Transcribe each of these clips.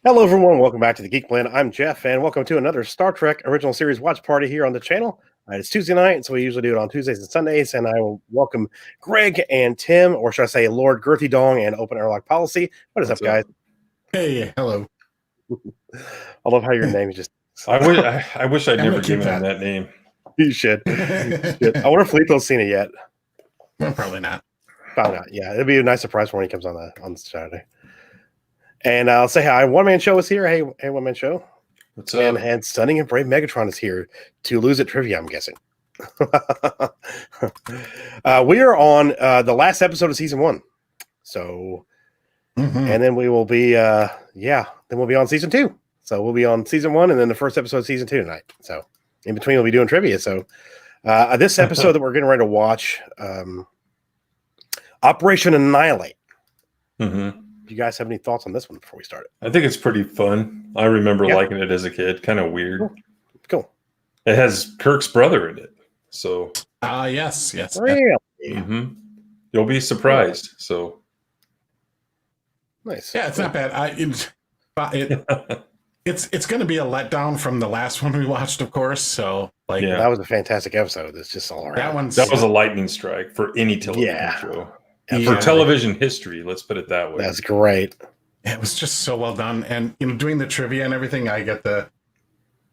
Hello, everyone. Welcome back to the Geek Blend. I'm Jeff, and welcome to another Star Trek original series watch party here on the channel. It's Tuesday night, and so we usually do it on Tuesdays and Sundays. And I will welcome Greg and Tim, or should I say Lord Girthy Dong and Open Airlock Policy. What is up, guys? Hey, hello. I love how your name is just. I wish I'd never given him that name. You should. I wonder if Leto's seen it yet. Well, probably not. Probably not. Yeah, it'd be a nice surprise for when he comes on Saturday. And I'll say hi. One Man Show is here. Hey, One Man Show. What's up? And Stunning and Brave Megatron is here to lose at trivia, I'm guessing. We are on the last episode of season 1. So, and then we will be, then we'll be on season 2. So we'll be on season 1 and then the first episode of season 2 tonight. So in between, we'll be doing trivia. So this episode that we're getting ready to watch, Operation Annihilate. Mm-hmm. Do you guys have any thoughts on this one before we start it? I think it's pretty fun. I remember liking it as a kid. Kind of weird. Cool. It has Kirk's brother in it. So. Yes. Really? Mm-hmm. You'll be surprised. So. Nice. Yeah, it's not bad. It's going to be a letdown from the last one we watched, of course. So, that was a fantastic episode. It's just all around. That was a lightning strike for any television show. For television history, let's put it that way. That's great. It was just so well done. And, doing the trivia and everything, I get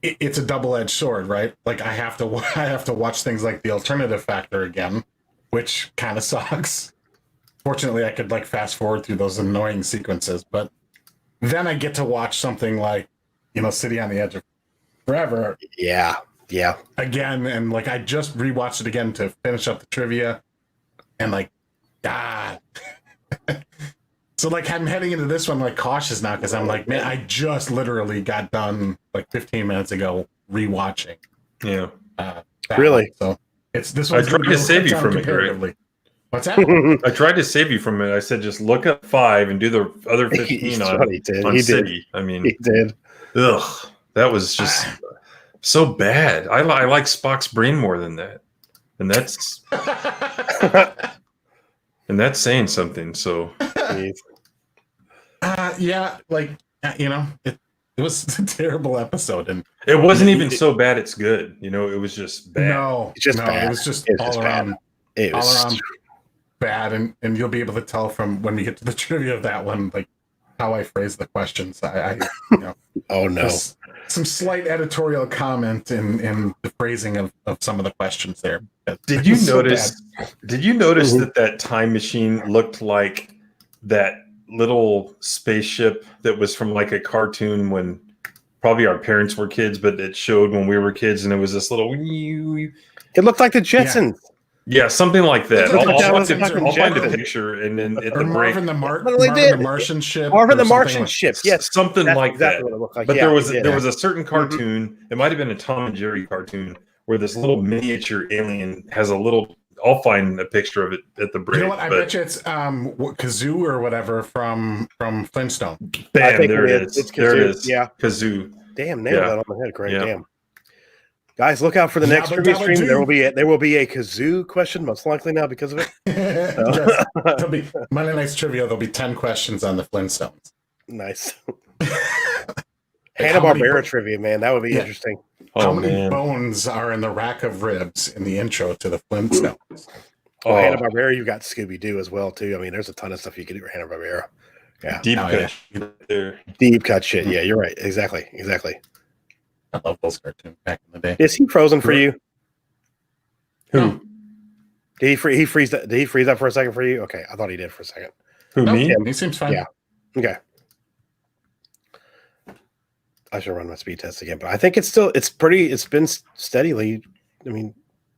it's a double-edged sword, right? Like, I have to watch things like the alternative factor again, which kind of sucks. Fortunately, I could, fast forward through those annoying sequences. But then I get to watch something like, City on the Edge of Forever. Yeah. Again, and, I just rewatched it again to finish up the trivia. And, God. So I'm heading into this one cautious now because I'm man, I just literally got done 15 minutes ago rewatching. Yeah. Really? One. So this I tried to save you from it, Greg. What's that? I tried to save you from it. I said just look up 5 and do the other 15 on City. I mean, he did. Ugh, that was just so bad. I like Spock's brain more than that, and that's. And that's saying something. So, it was a terrible episode, and it wasn't even so bad. It's good. It was just bad. No, it's just bad. It was just all around bad, and you'll be able to tell from when we get to the trivia of that one, how I phrase the questions. Oh no. Some slight editorial comment in the phrasing of some of the questions there. Did you notice? Did you notice that time machine looked like that little spaceship that was from a cartoon when probably our parents were kids, but it showed when we were kids, and it was this little. It looked like the Jetsons. Yeah, something like that. I'll find a it. picture and then at Or the break. Marvin the Martian ship. Marvin the Martian ship. Yes, something like exactly that. what it looked like. But there was a certain cartoon. It might have been a Tom and Jerry cartoon where this little miniature alien has a little. I'll find a picture of it at the break. You know what? I bet you it's Kazoo or whatever from Flintstone. Bam! There it is. It's Kazoo. There it is. Yeah. Kazoo. Damn, nailed that on my head. Great. Damn. Guys, look out for the next trivia stream. There will be a Kazoo question, most likely now because of it. There'll be Monday night's trivia. There'll be 10 questions on the Flintstones. Nice. Hanna-Barbera trivia, man. That would be interesting. How many bones are in the rack of ribs in the intro to the Flintstones? Hanna-Barbera, you got Scooby-Doo as well, too. I mean, there's a ton of stuff you could do with Hanna-Barbera. Yeah. Deep cut there. Deep cut shit. Yeah, you're right. Exactly. I love those cartoons back in the day. Is he frozen for you? Who? Did he freeze that? Did he freeze that for a second for you? Okay, I thought he did for a second. Who, me? He seems fine. Yeah. Okay. I should run my speed test again, but I think it's been steadily. I mean,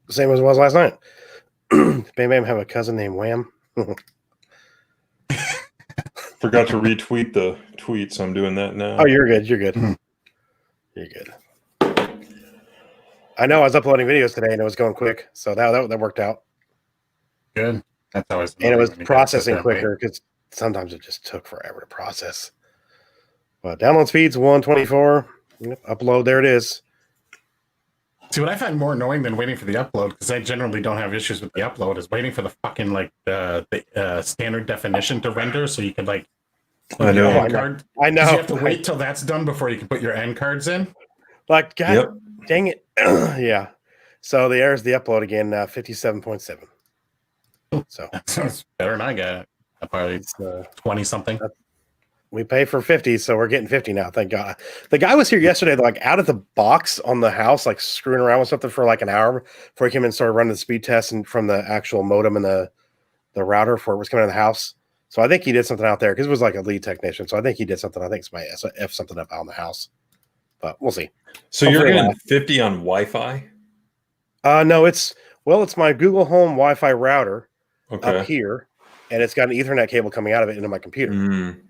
the same as it was last night. Bam Bam have a cousin named Wham. Forgot to retweet the tweet, so I'm doing that now. Oh, you're good. You're good. You're good. I know I was uploading videos today and it was going quick, so that worked out. Good. That's always. And it was processing quicker because sometimes it just took forever to process. But download speeds 124. Upload, there it is. See, what I find more annoying than waiting for the upload, because I generally don't have issues with the upload, is waiting for the fucking the standard definition to render, so you could I know. End card. I know. 'Cause you have to wait till that's done before you can put your end cards in. Like, God Yep. dang it. Yeah. So there's the upload again, 57.7. So That's better than I got. I probably it's 20 something. we pay for 50, so we're getting 50 now. Thank God. The guy was here yesterday, like out of the box on the house, like screwing around with something for like an hour before he came in and started running the speed test and from the actual modem and the router for it was coming in the house. So I think he did something out there because it was like a lead technician. So I think he did something. I think somebody F something up out in the house, but we'll see. So you're getting 50 on Wi-Fi? No, it's my Google Home Wi-Fi router Okay. up here, and it's got an Ethernet cable coming out of it into my computer.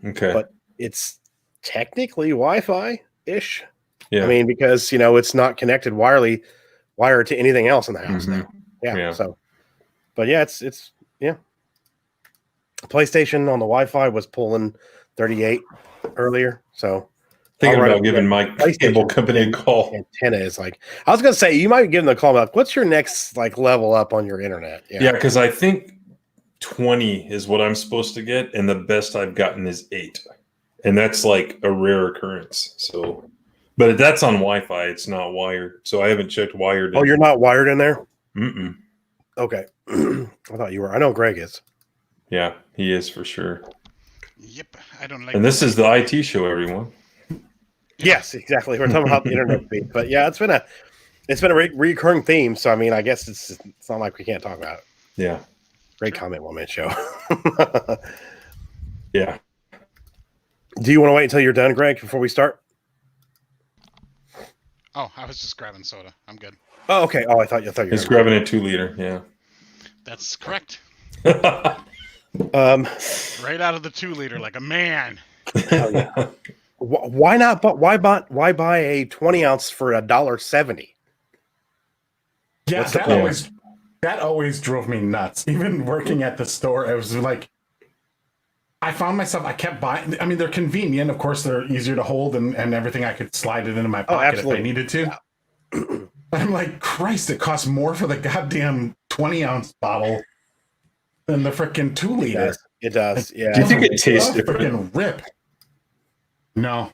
Okay. But it's technically Wi-Fi-ish. Yeah. I mean, because it's not connected wired to anything else in the house now. Yeah. Yeah. So, but yeah, it's PlayStation on the Wi-Fi was pulling 38 earlier. So Thinking I'll run about it giving my cable company a call. Antenna is like, I was gonna say you might give them the call like, what's your next like level up on your internet? Yeah, because I think 20 is what I'm supposed to get, and the best I've gotten is 8. And that's like a rare occurrence. So but that's on Wi-Fi, it's not wired. So I haven't checked wired. Oh, you're not wired in there? Mm-mm. Okay. I thought you were. I know Greg is. Yeah, he is for sure. Yep, I don't like. And this is the IT show, everyone. Yes, exactly. We're talking about the internet speed, but yeah, it's been a recurring theme. So I mean, I guess it's not like we can't talk about it. Yeah. Great comment, one man show. Yeah. Do you want to wait until you're done, Greg, before we start? Oh, I was just grabbing soda. I'm good. Oh, okay. Oh, I thought you were. He's grabbing a 2-liter. Yeah. That's correct. Um, Right out of the 2-liter, like a man. hell yeah. Why not? But why buy a 20 ounce for $1.70? Yeah, What's the that always drove me nuts. Even working at the store, I was like, I found myself, I kept buying. I mean, they're convenient. Of course, they're easier to hold and everything. I could slide it into my pocket if I needed to. Yeah. But I'm like, Christ, it costs more for the goddamn 20-ounce bottle than the freaking 2-liter. It does. Yeah. Do you think it tastes different? Freaking rip. No.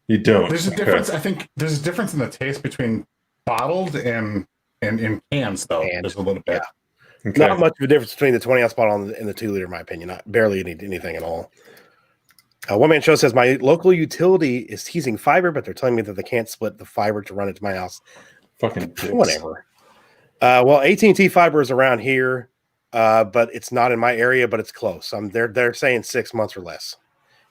You don't. There's a difference. I think there's a difference in the taste between bottled and in cans, though. There's a little bit. Yeah. Okay. Not much of a difference between the 20 ounce bottle and the 2-liter, in my opinion. Not barely anything at all. One man show says my local utility is teasing fiber, but they're telling me that they can't split the fiber to run it to my house. Fucking dicks. Whatever. Well, AT&T fiber is around here, but it's not in my area, but it's close. They're saying 6 months or less.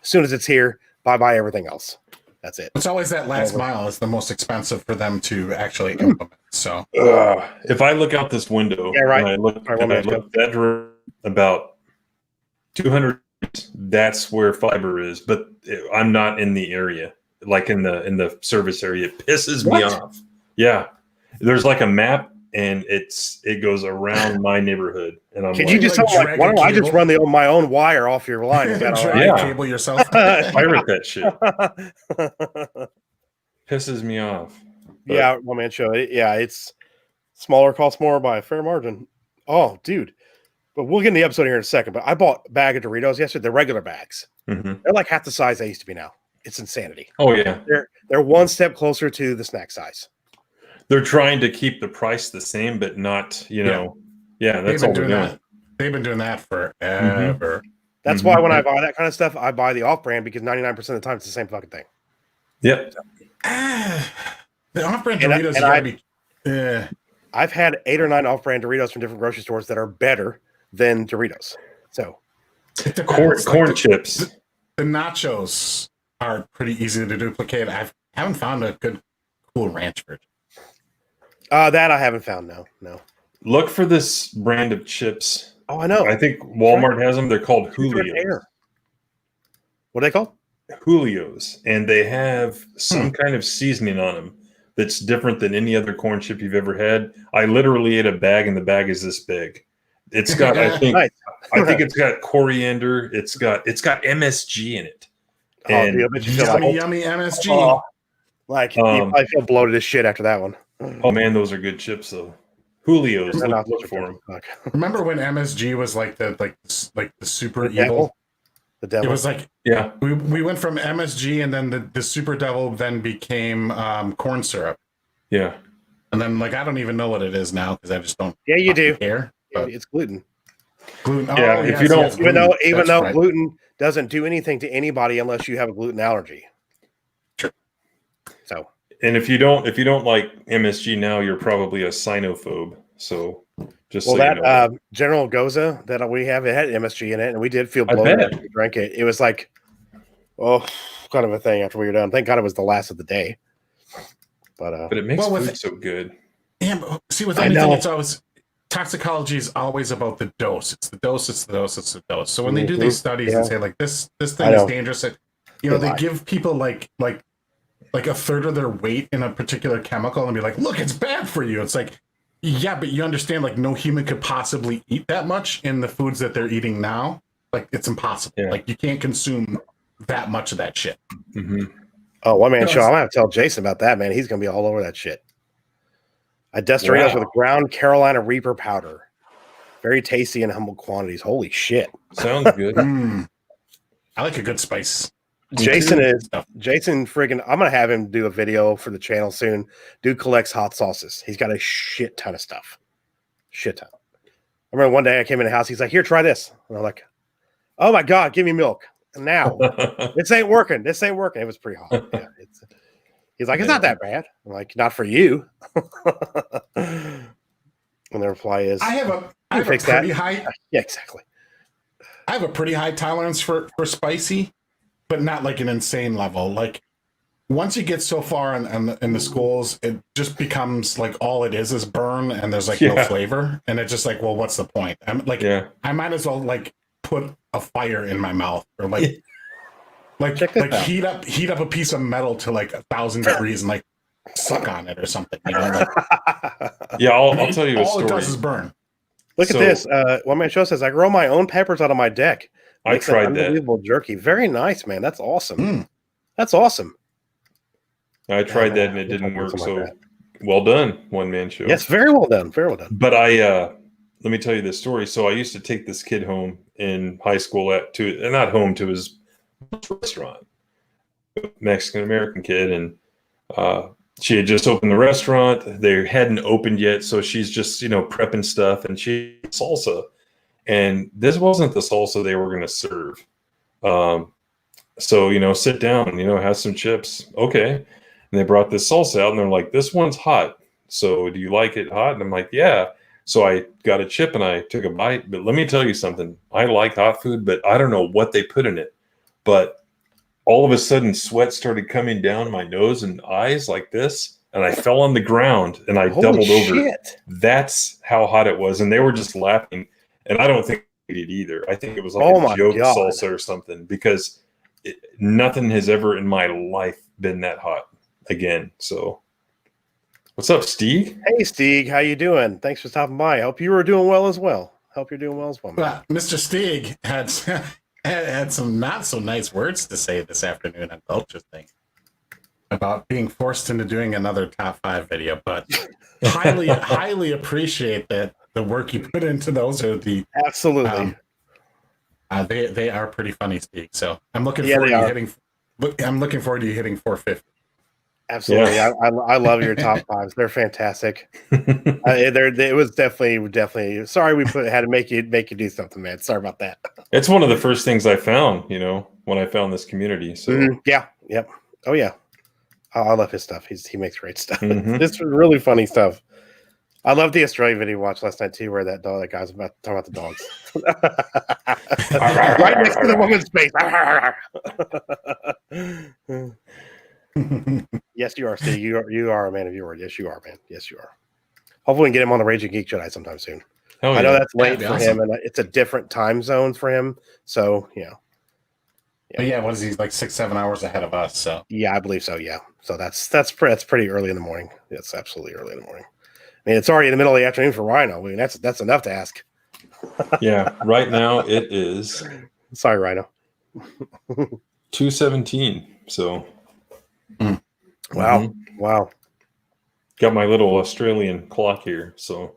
As soon as it's here, bye everything else. That's it. It's always that last mile is the most expensive for them to actually implement. So if I look out this window, Yeah, right. and I look that about 200, that's where fiber is, but I'm not in the area, like in the service area. It pisses me off. Yeah, there's like a map, and it goes around my neighborhood, and I'm. Can you just tell why don't I just run my own wire off your line? Is that all right? Yeah, cable yourself. Pirate that shit. Pisses me off. But yeah, one man show. It's smaller, costs more by a fair margin. Oh, dude. But we'll get in the episode here in a second. But I bought a bag of Doritos yesterday. They're regular bags. Mhm. They're like half the size they used to be now. It's insanity. Oh yeah, they're one step closer to the snack size. they're trying to keep the price the same, but not, Yeah, that's all they're doing. They've been doing that forever. That's why when I buy that kind of stuff, I buy the off-brand because 99% of the time it's the same fucking thing. Yep. The off-brand Doritos gotta be. I've had 8 or 9 off-brand Doritos from different grocery stores that are better than Doritos. So corn chips. The nachos are pretty easy to duplicate. I haven't found a good Cool Ranch version. That I haven't found. No. Look for this brand of chips. Oh, I know. I think Walmart has them. They're called Julios. What are they called? Julios, and they have some kind of seasoning on them that's different than any other corn chip you've ever had. I literally ate a bag, and the bag is this big. It's got, I think it's got coriander. It's got MSG in it. And dude, I bet you feel yummy MSG. You probably feel bloated as shit after that one. Oh man, those are good chips though. Julios, look for them. Remember when MSG was like the super evil? The devil. It was like we went from MSG, and then the Super Devil then became corn syrup. Yeah. And then like I don't even know what it is now because I just don't. Yeah, you do. Care. But It's gluten. Gluten. Yeah, Oh, if yes, you don't- yes, Even though That's right. gluten doesn't do anything to anybody unless you have a gluten allergy. Sure. So. And if you don't like MSG now, you're probably a sinophobe. So just Well, so that you know. General Goza that we have, it had MSG in it, and we did feel I bloated bet. after we drank it. It was like, kind of a thing after we were done. Thank God it was the last of the day. But But it makes with food so good. Yeah, but see, with I anything, know. it's always toxicology is always about the dose. It's the dose. It's the dose. It's the dose. So when they do these studies and say like this thing is dangerous, they give people like a third of their weight in a particular chemical and be like, look, it's bad for you. It's like, yeah, but you understand, like no human could possibly eat that much in the foods that they're eating now. Like it's impossible. Yeah. Like you can't consume that much of that shit. Mm-hmm. Oh, one man show. I'm gonna have to tell Jason about that, man. He's gonna be all over that shit. I dust Doritos with ground Carolina Reaper powder. Very tasty in humble quantities. Holy shit. Sounds good. I like a good spice. Jason friggin' I'm gonna have him do a video for the channel soon. Dude collects hot sauces. He's got a shit ton of stuff. Shit ton. I remember one day I came in the house, he's like, here, try this. And I'm like, oh my God, give me milk. And now this ain't working. This ain't working. It was pretty hot. Yeah, he's like, it's not that bad. I'm like, not for you. And the reply is, I have a pretty high. Yeah, exactly. I have a pretty high tolerance for spicy, but not like an insane level. Like once you get so far in the schools, it just becomes like all it is burn, and there's like no flavor, and it's just like, well, what's the point? I'm like, I might as well like put a fire in my mouth or like heat up a piece of metal to like 1,000 degrees and like suck on it or something. You know, like, yeah, I'll tell you a story. All it does is burn. Look at this. One man show says, I grow my own peppers out of my deck. I tried that. Unbelievable jerky. Very nice, man. That's awesome. That's awesome. I tried that and it didn't work. So well done, one man show. Yes, very well done. Very well done. But let me tell you this story. So I used to take this kid home in high school not home to his restaurant, Mexican American kid, and she had just opened the restaurant. They hadn't opened yet, so she's just prepping stuff, and she salsa, and this wasn't the salsa they were going to serve. So sit down, have some chips, okay. And they brought this salsa out, and they're like, "This one's hot. So do you like it hot?" And I'm like, "Yeah." So I got a chip and I took a bite. But let me tell you something. I like hot food, but I don't know what they put in it. But all of a sudden, sweat started coming down my nose and eyes like this. And I fell on the ground and I doubled over. That's how hot it was. And they were just laughing. And I don't think they did either. I think it was like a joke salsa or something, because nothing has ever in my life been that hot again. So what's up, Stieg? Hey, Stieg. How you doing? Thanks for stopping by. Hope you were doing well as well. Hope you're doing well as well, man. Well, Mr. Stieg had some not so nice words to say this afternoon on Culture Thing about being forced into doing another top 5 video, but highly appreciate that the work you put into those are the absolutely they are pretty funny, Stieg. So I'm looking forward to you hitting 450. Absolutely. Yeah. I love your top 5s. They're fantastic. It was definitely sorry we had to make you do something, man. Sorry about that. It's one of the first things I found, when I found this community. So yeah. Yep. Oh yeah. I love his stuff. He makes great stuff. This was really funny stuff. I love the Australian video we watched last night too, where that guy was talking about the dogs. Right next to the woman's face. Yes, you are, Steve. You are a man of your word. Yes, you are, man. Yes, you are. Hopefully, we can get him on the Raging Geek Jedi sometime soon. I know that's late for him, and it's a different time zone for him. So, But yeah, what is he, like 6-7 hours ahead of us? So yeah, I believe so. Yeah, so that's pretty early in the morning. It's absolutely early in the morning. I mean, it's already in the middle of the afternoon for Rhino. I mean, that's enough to ask. Yeah, right now it is. Sorry, Rhino. 2:17. So. Wow. Wow. Got my little Australian clock here. So.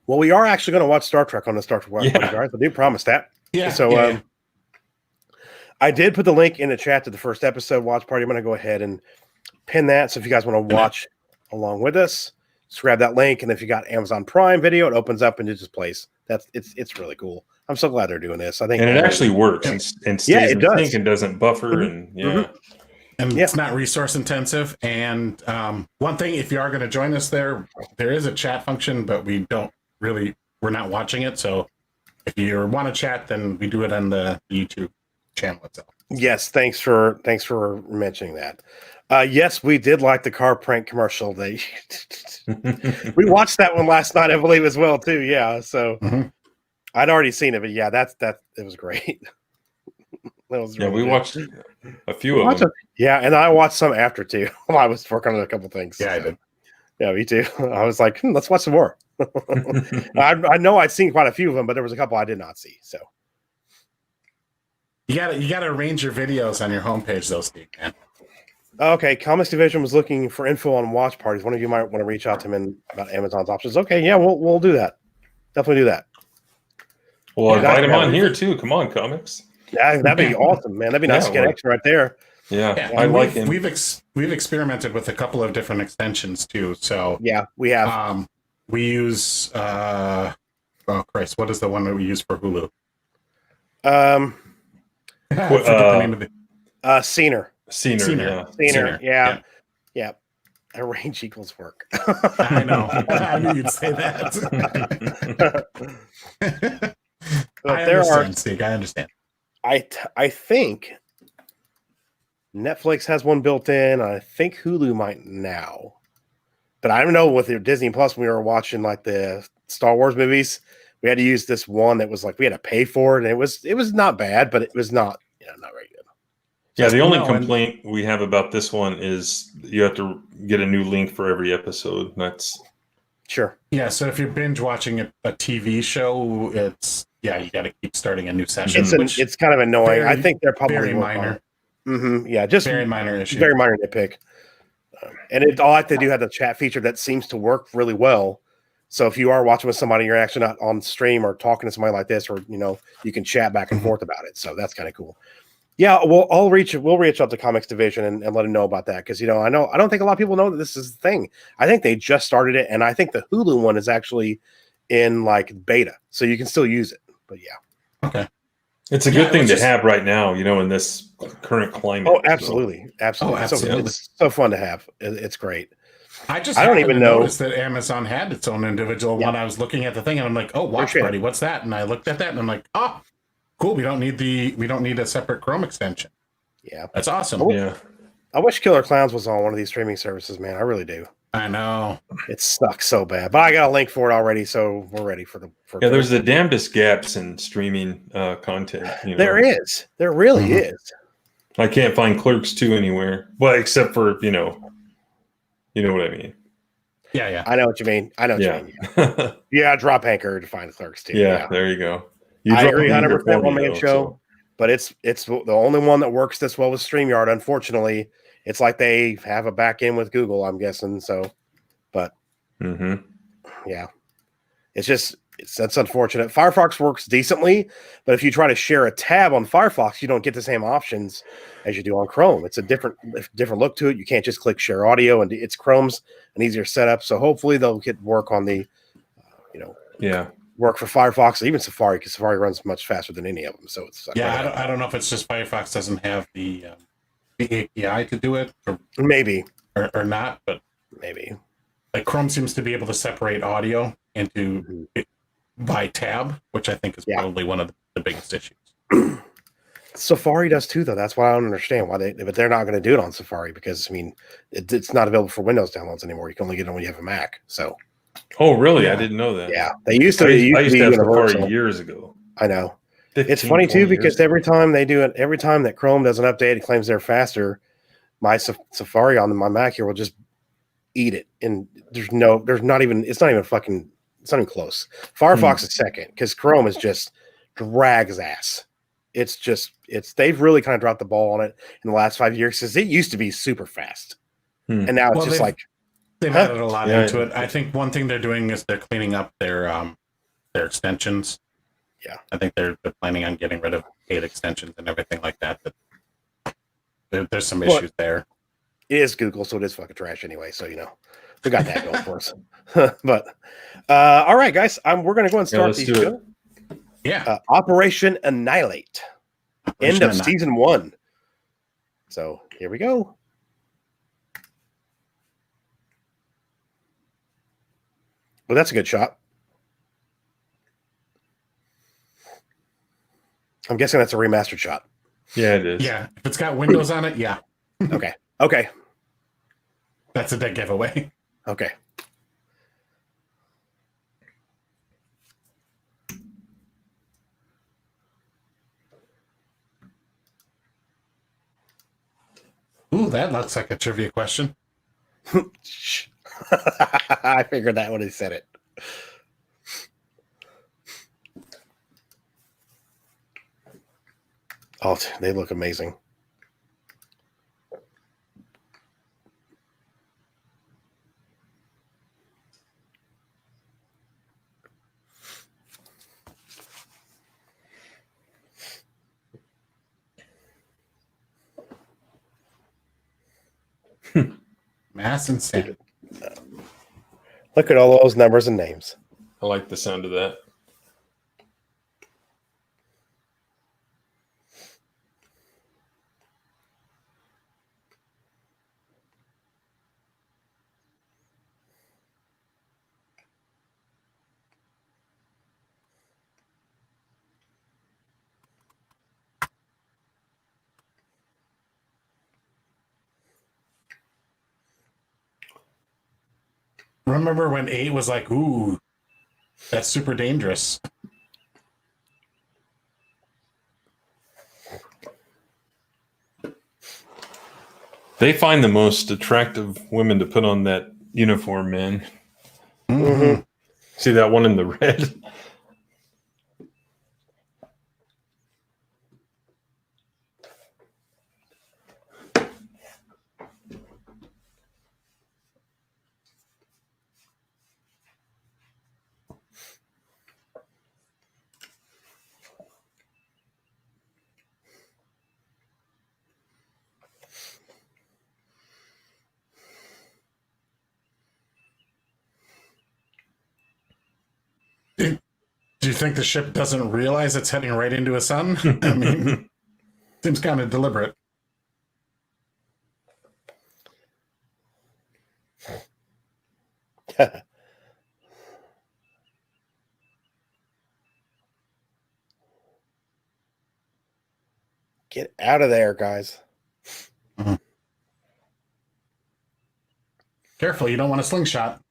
Well, we are actually going to watch Star Trek on the Star Trek Watch, guys. I do promise that. Yeah. So, I did put the link in the chat to the first episode watch party. I'm going to go ahead and pin that. So if you guys want to watch along with us, just grab that link. And if you got Amazon Prime Video, it opens up and it just plays. It's really cool. I'm so glad they're doing this. I think, and it actually works and stays in sync and doesn't buffer. And it's not resource intensive. And one thing, if you are going to join us there is a chat function, but we're not watching it. So if you want to chat, then we do it on the YouTube channel itself. Yes, thanks for mentioning that. Yes, we did like the car prank commercial. We watched that one last night, I believe, as well too. Yeah, so I'd already seen it, but yeah, it was great. That was really we good. watched a few of them. Yeah, and I watched some after too. While I was working on a couple things. Yeah, I did. Yeah, me too. I was like, let's watch some more. I know I'd seen quite a few of them, but there was a couple I did not see. So you gotta arrange your videos on your homepage, though, Steve, man. Okay, Comics Division was looking for info on watch parties. One of you might want to reach out to him about Amazon's options. Okay, yeah, we'll do that. Definitely do that. Well, invite him on here too. Come on, Comics. Yeah, that'd be awesome, man. That'd be nice to get extra right there. Yeah, I like him. We've experimented with a couple of different extensions too. So yeah, we have. We use oh Christ, what is the one that we use for Hulu? I forget the name of it. Scener. Scener. Yeah. Arrange equals work. I know. I knew you'd say that. I understand, Steve. I understand. I think Netflix has one built in. I think Hulu might now, but I don't know with their Disney Plus. When we were watching like the Star Wars movies, we had to use this one that was like we had to pay for it, and it was not bad, but it was not not very good. Yeah, the only complaint we have about this one is you have to get a new link for every episode. That's sure. Yeah, so if you're binge watching a TV show, you got to keep starting a new session. It's kind of annoying. I think they're probably very minor. Yeah, just very minor issue. Very minor nitpick. And all I have to do have the chat feature that seems to work really well. So if you are watching with somebody, you're actually not on stream or talking to somebody like this, or you can chat back and forth about it. So that's kind of cool. Yeah, well, we'll reach out to Comics Division and let them know about that because I don't think a lot of people know that this is the thing. I think they just started it, and I think the Hulu one is actually in like beta, so you can still use it. But yeah, okay, it's a good thing to have right now, in this current climate. Oh, absolutely, absolutely. It's so fun to have. It's great. I don't even notice that Amazon had its own individual one. I was looking at the thing and I'm like, oh, Watch Party, what's that? And I looked at that and I'm like, oh, cool. We don't need a separate Chrome extension. Yeah, that's awesome. Yeah, I wish Killer Clowns was on one of these streaming services, man. I really do. I know it sucks so bad, but I got a link for it already, so we're ready for there's the damnedest gaps in streaming content. There really is. I can't find Clerks 2 anywhere. Well, except for you know what I mean. Yeah. I know what you mean. Yeah, drop Anchor to find Clerks 2. Yeah, there you go. I agree 100% one-man show, but it's the only one that works this well with StreamYard. Unfortunately, it's like they have a back end with Google, I'm guessing. So, but yeah, that's unfortunate. Firefox works decently, but if you try to share a tab on Firefox, you don't get the same options as you do on Chrome. It's a different look to it. You can't just click share audio, and it's Chrome's an easier setup. So hopefully they'll get work on the, work for Firefox, or even Safari, because Safari runs much faster than any of them. So it's I don't know if it's just Firefox doesn't have the API to do it, or maybe or not, but maybe like Chrome seems to be able to separate audio into by tab, which I think is probably one of the biggest issues. Safari does too, though. That's why I don't understand but they're not going to do it on Safari because it's not available for Windows downloads anymore. You can only get it when you have a Mac. So. Oh, really? I didn't know that. Yeah, they used to. I used to have Safari years ago. I know. It's funny too because every time that Chrome does an update, it claims they're faster. My Safari on my Mac here will just eat it, and it's not even close. Firefox is second because Chrome is just drags ass. They've really kind of dropped the ball on it in the last 5 years because it used to be super fast, and now it's they've added a lot into it. I think one thing they're doing is they're cleaning up their extensions. Yeah, I think they're planning on getting rid of paid extensions and everything like that. There's some issues there. It is Google, so it is fucking trash anyway. So we got that going for us. But all right, guys, we're gonna go and start these. do it. Yeah. Operation Annihilate. End of Annihilate. season 1. So here we go. Well, that's a good shot. I'm guessing that's a remastered shot. Yeah, it is. Yeah. If it's got windows on it, yeah. Okay. That's a dead giveaway. Okay. Ooh, that looks like a trivia question. I figured that when he said it. Oh, they look amazing. Mass insanity. Look at all those numbers and names. I like the sound of that. Remember when 8 was like, ooh, that's super dangerous. They find the most attractive women to put on that uniform, man. Mm-hmm. See that one in the red? Do you think the ship doesn't realize it's heading right into a sun? I mean, seems kind of deliberate. Get out of there, guys. Careful, you don't want a slingshot.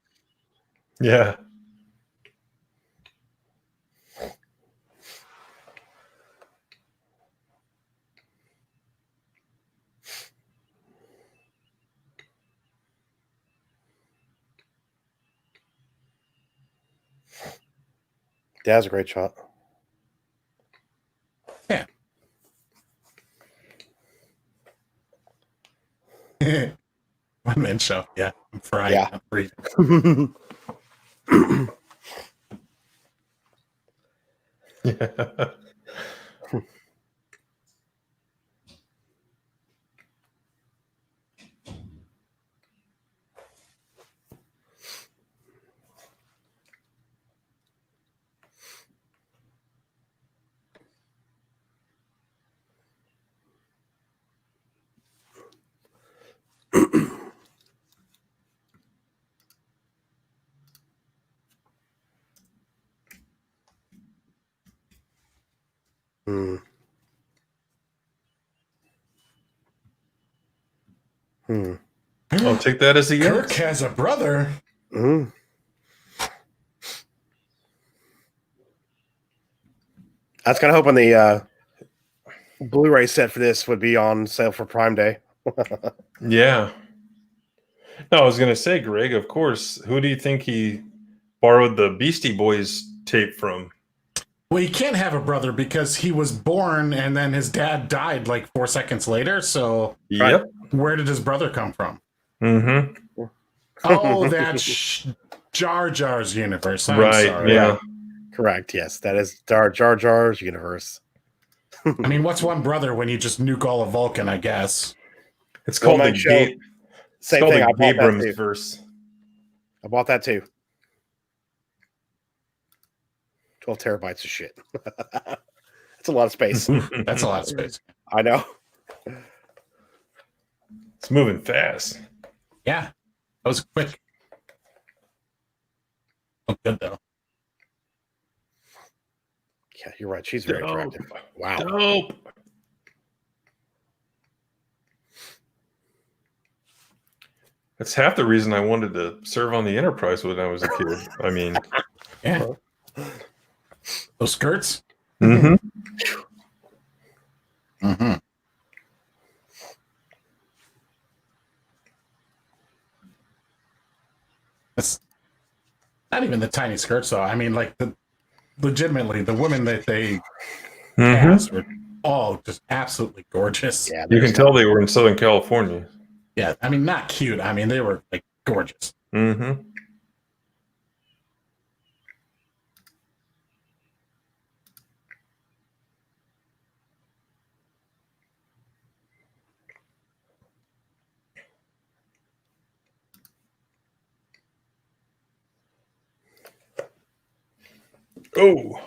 Yeah. That was a great shot. Yeah. One man show. Yeah. I'm frying. Yeah. I'm freezing. Yeah. I'll take that as a yes. Kirk has a brother. Mm. I was kind of hoping the Blu-ray set for this would be on sale for Prime Day. Yeah. No, I was going to say, Greg, of course, who do you think he borrowed the Beastie Boys tape from? Well, he can't have a brother because he was born and then his dad died like 4 seconds later. So, Yep. Where did his brother come from? Mm-hmm. Oh, that's Jar Jar's universe. I'm Right. sorry. Yeah. Correct. Yes, that is Jar Jar's universe. I mean, what's one brother when you just nuke all of Vulcan? I guess It's called One-man the show. Ga- it's Same called thing. the I bought that Abrams too. verse. I bought that too. 12 terabytes of shit. That's a lot of space. that's a lot of space. I know. It's moving fast. Yeah, that was quick. Oh, good though. Yeah, you're right. She's very attractive. Wow. Dope. That's half the reason I wanted to serve on the Enterprise when I was a kid. I mean, Yeah, those skirts. mm-hmm. Mm-hmm. That's not even the tiny skirts, though. I mean, like legitimately, the women that they cast were all just absolutely gorgeous. Yeah, You can tell they were in Southern California. Yeah, I mean, not cute. I mean, they were like gorgeous. Mm-hmm. Oh.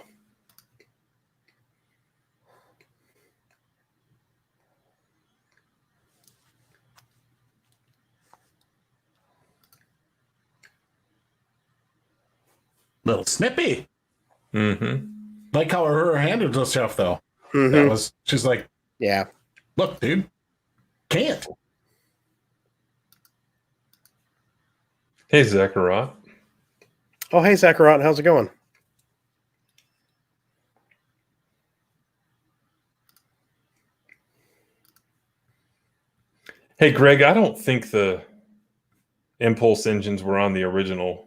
Little snippy. Mm-hmm. Like how her handled herself, though. Mhm. That was, she's like, Yeah. look, dude, can't. Hey, Zachariah. Oh, hey, Zachariah. How's it going? Hey, Greg, I don't think the impulse engines were on the original.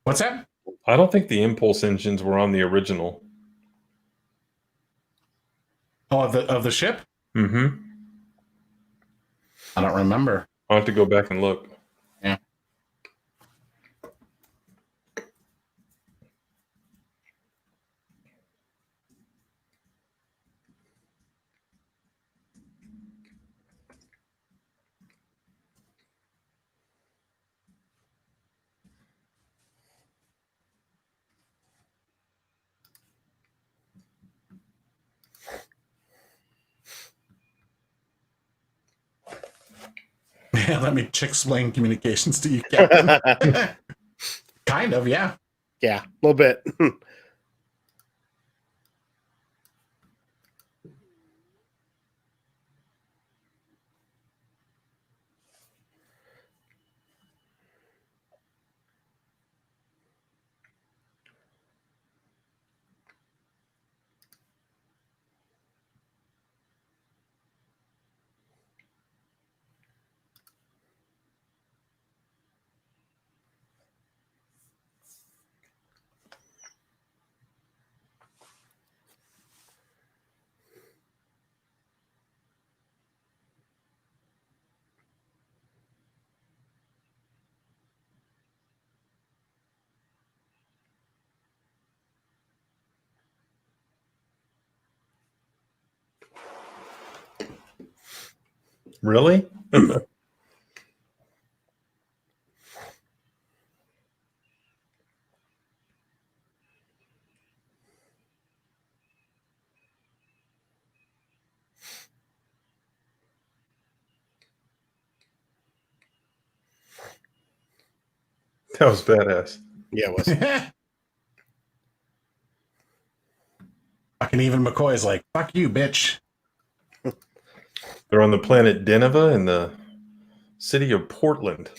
What's that? I don't think the impulse engines were on the original. Oh, of the ship? Mm-hmm. I don't remember. I'll have to go back and look. Yeah. Yeah, let me explain communications to you, Captain. Kind of, yeah. Yeah, a little bit. Really? That was badass. Yeah, it was. Fucking even McCoy's like, fuck you, bitch. They're on the planet Deneva in the city of Portland.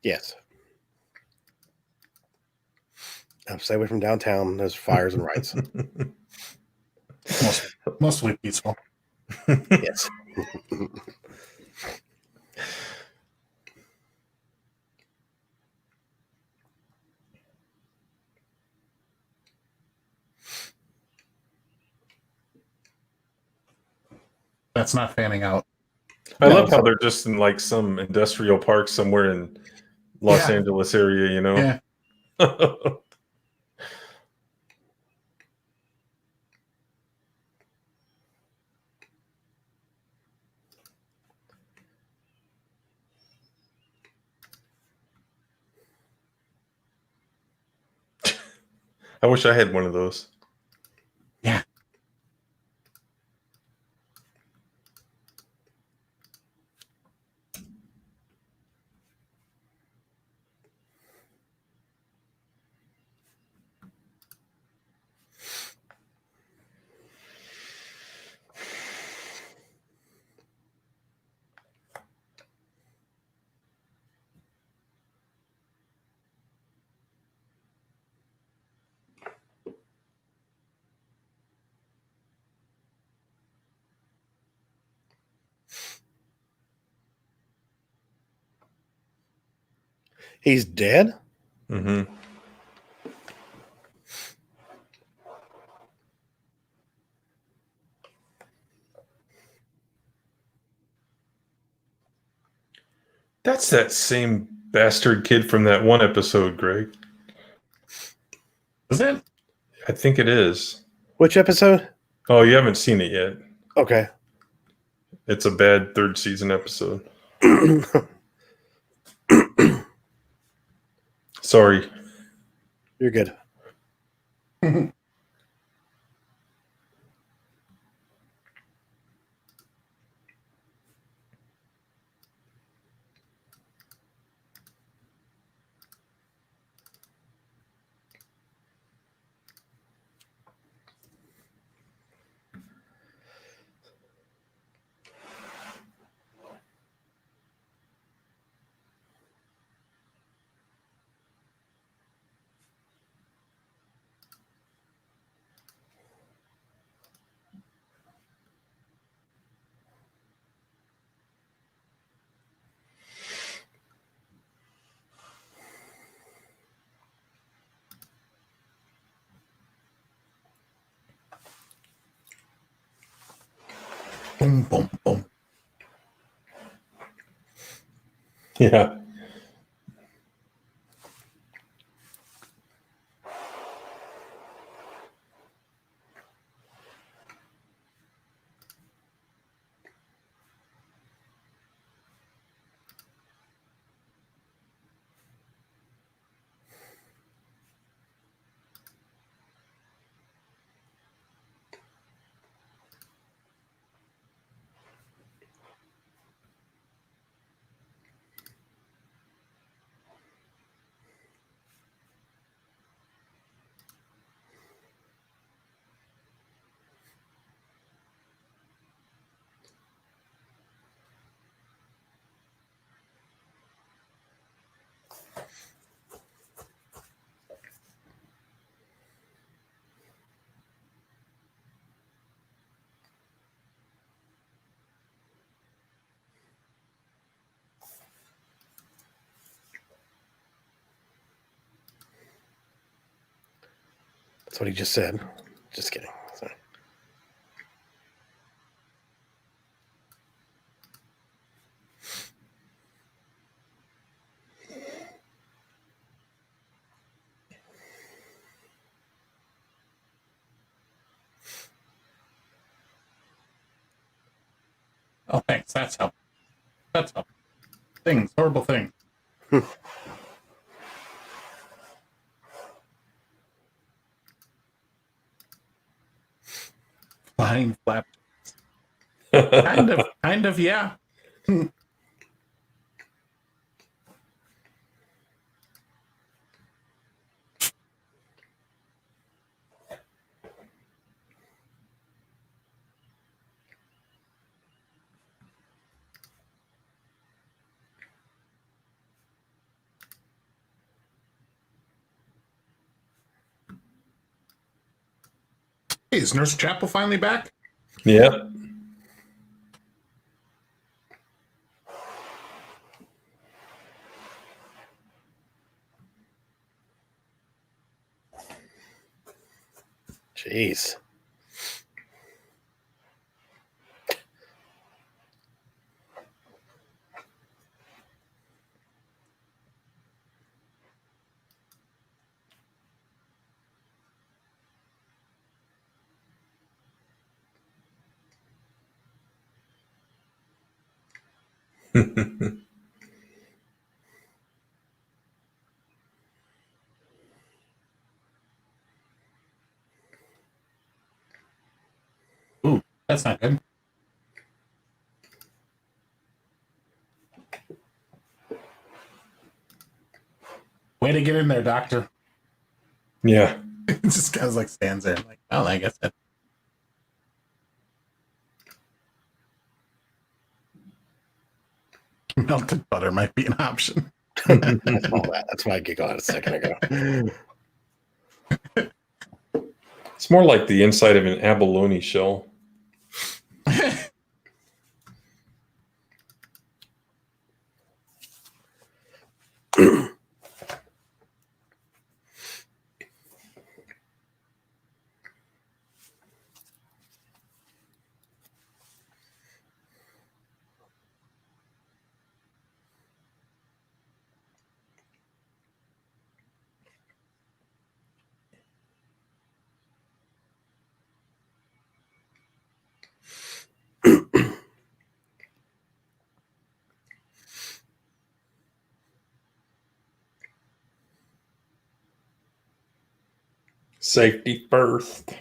Yes. Stay away from downtown. There's fires and riots. Mostly peaceful. Yes. That's not fanning out. I love how they're just in like some industrial park somewhere in Los Yeah. Angeles area, you know? Yeah. I wish I had one of those. Yeah. He's dead? Mm-hmm. That's that same bastard kid from that one episode, Greg. Is it? I think it is. Which episode? Oh, you haven't seen it yet. Okay. It's a bad third season episode. Sorry. You're good. Boom, boom, boom. Yeah. That's what he just said. Just kidding. Sorry. Oh, thanks. That's helpful. That's helpful. Things, horrible things. Flying flap. Kind of, yeah. Hey, is Nurse Chapel finally back? Yeah. Jeez. That's not good. Way to get in there, Doctor. Yeah. Just kind of like stands there, like, well, I guess that. Melted butter might be an option. I saw that. That's why I giggled out a second ago. It's more like the inside of an abalone shell. Safety first.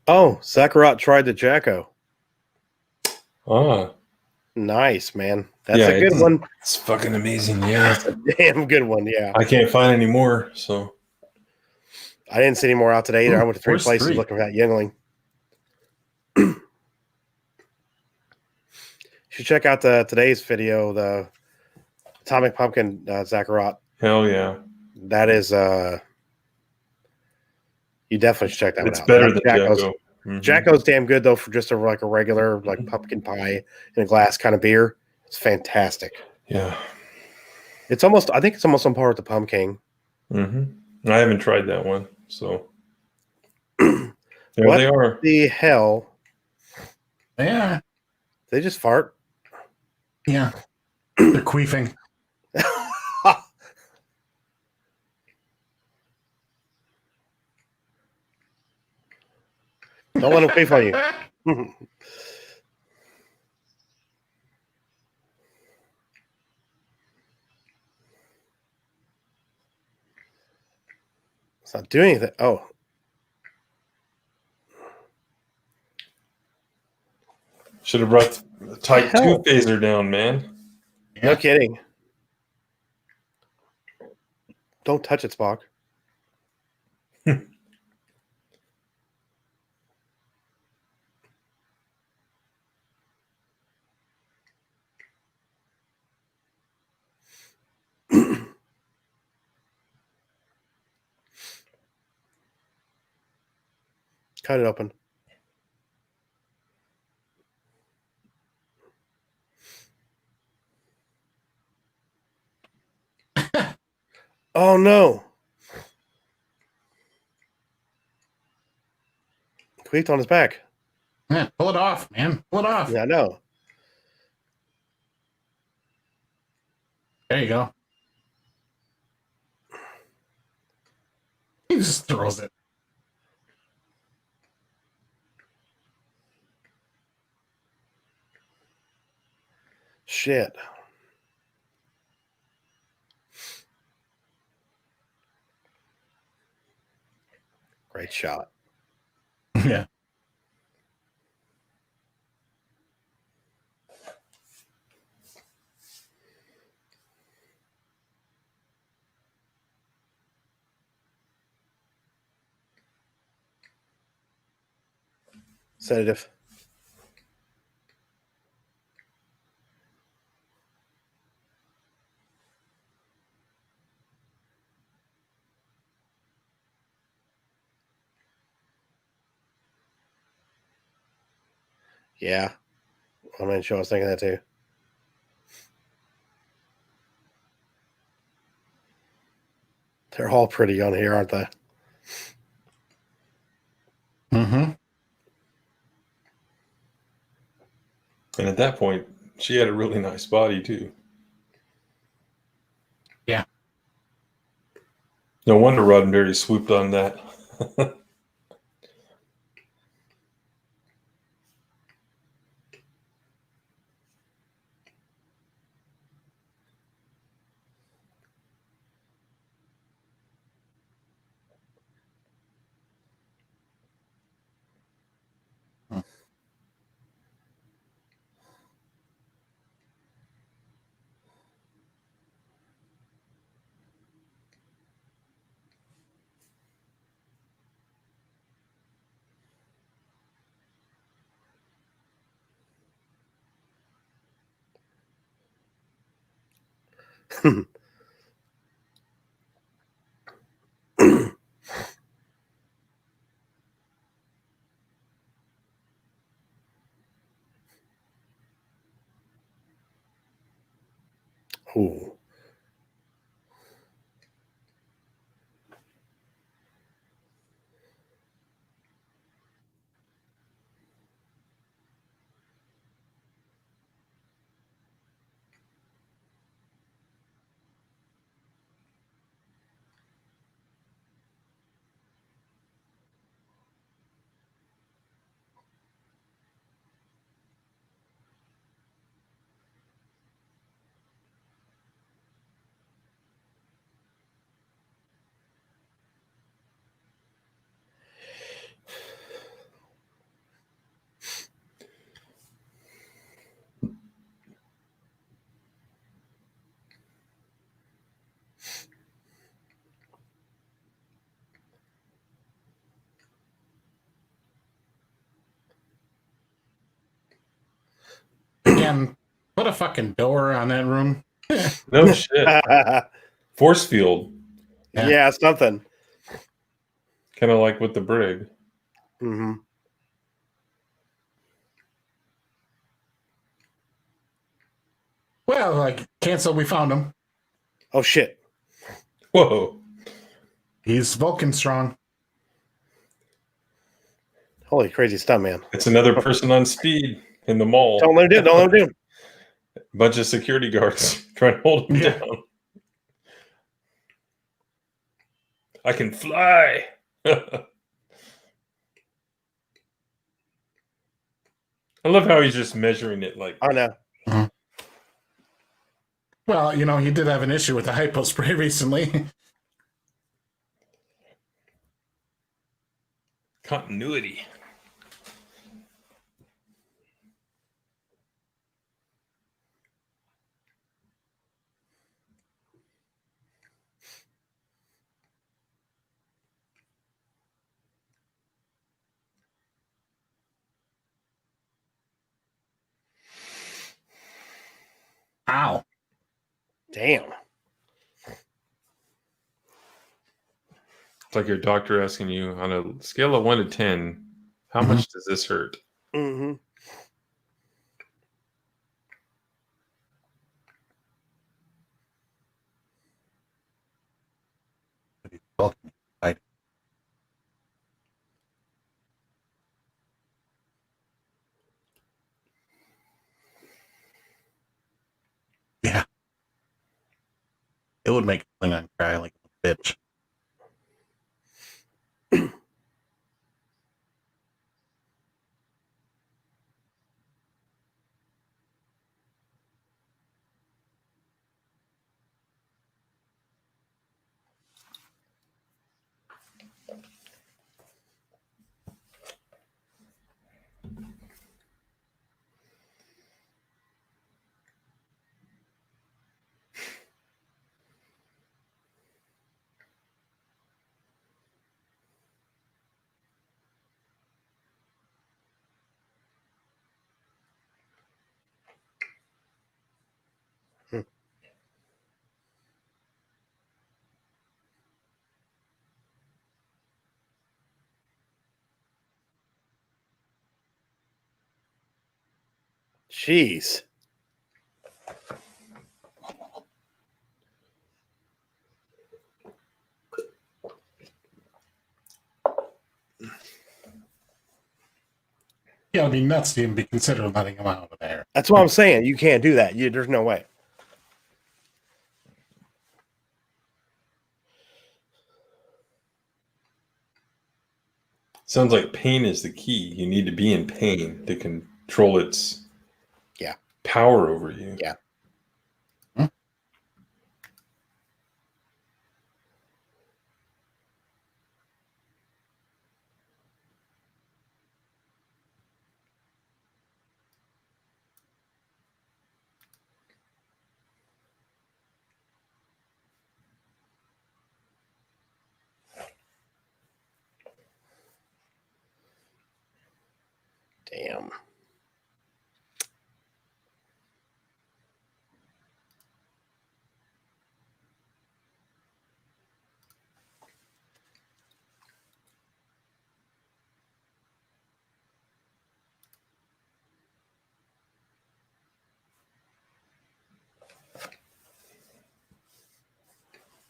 Oh, Zakarot tried the Jacko. Ah. Nice, man. That's Yeah, a good one. It's fucking amazing. Yeah. That's a damn good one. Yeah. I can't find any more, so. I didn't see any more out today either. Ooh, I went to 3 where's places 3? looking for that Yingling. You should check out today's video, the Atomic Pumpkin Zakarot. Hell yeah. That is you definitely should check that It's one out. better than Jacko's. Jacko. Mhm. Jacko's damn good though for just a regular like pumpkin pie in a glass kind of beer. It's fantastic. Yeah. I think it's almost on par with the Pumpkin. Mm-hmm. I haven't tried that one, so. There What they are. the hell? Yeah. They just fart. Yeah. They're queefing. Don't let them queef on you. It's not doing anything. Oh. Should have brought the Type 2 Hell. phaser down, man. No kidding. Don't touch it, Spock. Cut it open. Oh no. Queefed on his back. Yeah, pull it off, man. Pull it off. Yeah, I know. There you go. He just throws it. Shit. Great shot. Yeah. Sedative. Yeah. I'm not sure I was thinking that too. They're all pretty on here, aren't they? Mm-hmm. And at that point, she had a really nice body, too. Yeah. No wonder Roddenberry swooped on that. Ooh. Again, put a fucking door on that room. No shit. Force field. Yeah, something. Kind of like with the brig. Mm-hmm. Well, like, cancel, we found him. Oh, shit. Whoa. He's Vulcan strong. Holy crazy stuff, man. It's another person on speed in the mall. Don't let him do it. Don't let him do it. Bunch of security guards trying to hold him Yeah. down. I can fly. I love how he's just measuring it like. I know. Well, you know, he did have an issue with the hypo spray recently. Continuity. Ow. Damn. It's like your doctor asking you on a scale of 1 to 10, how much does this hurt? Mm-hmm. Vulcan. Right. Yeah. It would make Klingon cry like a bitch. Jeez. Yeah, it'd be nuts to even be considered letting him out of there. That's what I'm saying. You can't do that. There's no way. Sounds like pain is the key. You need to be in pain to control its power over you. Yeah. Damn.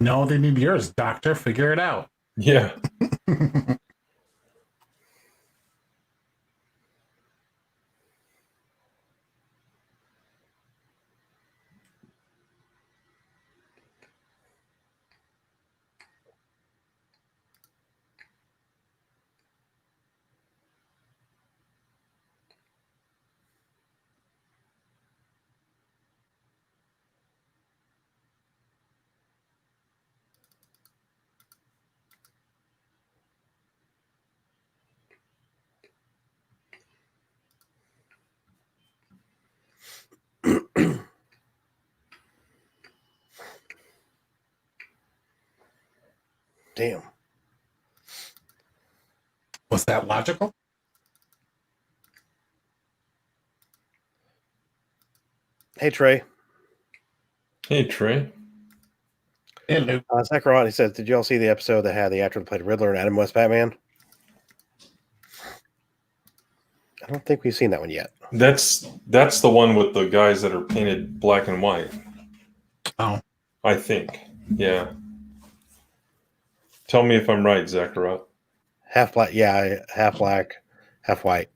No, they need yours, Doctor. Figure it out. Yeah. Damn. Was that logical? Hey, Trey. Hey, Trey. Hello. Zachariah, he says, did you all see the episode that had the actor that played Riddler and Adam West Batman? I don't think we've seen that one yet. That's the one with the guys that are painted black and white. Oh. I think. Yeah. Tell me if I'm right, Zachariah. Half black, yeah, half black, half white.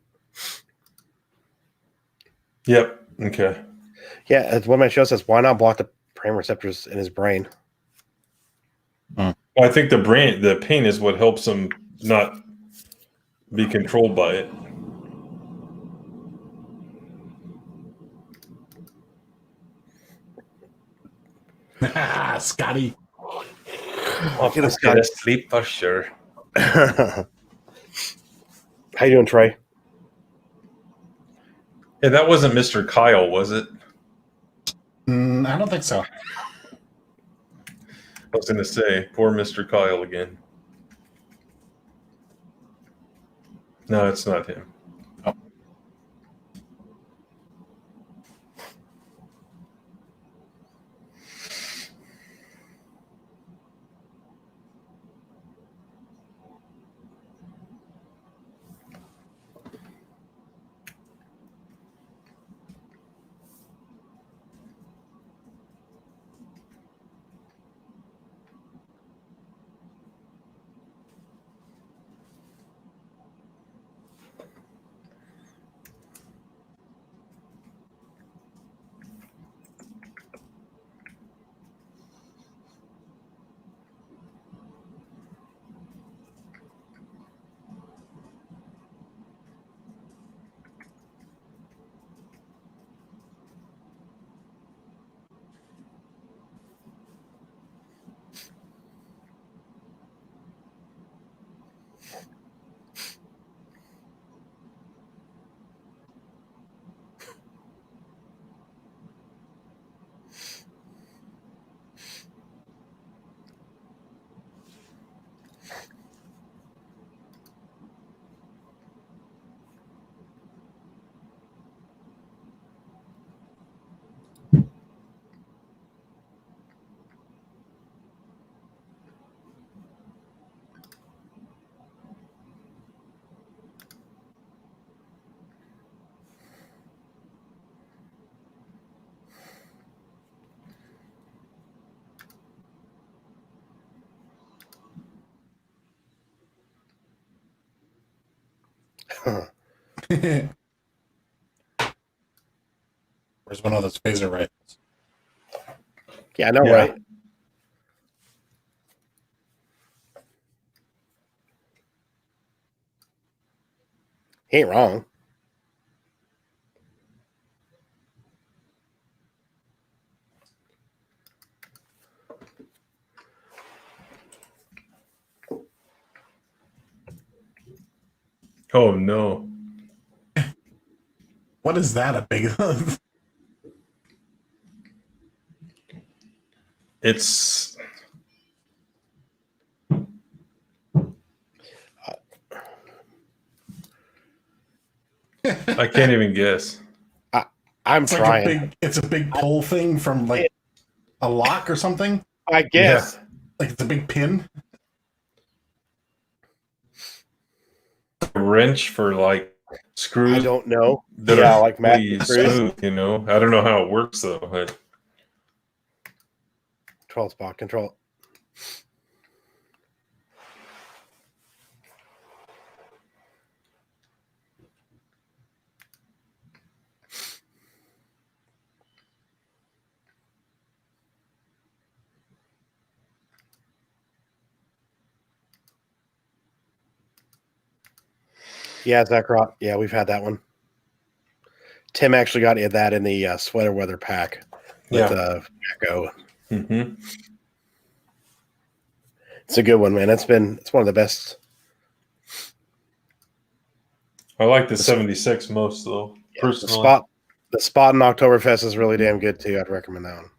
Yep. Okay. Yeah, as one of my show says, why not block the brain receptors in his brain? Well, I think the pain is what helps him not be controlled by it. Scotty. I'll get us get asleep for sure. How you doing, Trey? Yeah, that wasn't Mr. Kyle, was it? I don't think so. I was going to say, poor Mr. Kyle again. No, it's not him. Oh. Where's one of those phaser rifles? Yeah, I know, Yeah. right? He ain't wrong. Oh, no. What is that? A big. It's... I can't even guess. I'm It's trying. like it's a big pole thing from like a lock or something. I guess. Like it's a big pin. A wrench for like screws. I don't know. That Yeah, are like Matt really screws. smooth, you know. I don't know how it works though. 12 spot control. Yeah, Zecrot. Yeah, we've had that one. Tim actually got that in the sweater weather pack with Echo. Mm-hmm. It's a good one, man. It's one of the best. I like the 76 most, though. Yeah, Personally, the spot in Oktoberfest is really damn good too. I'd recommend that one.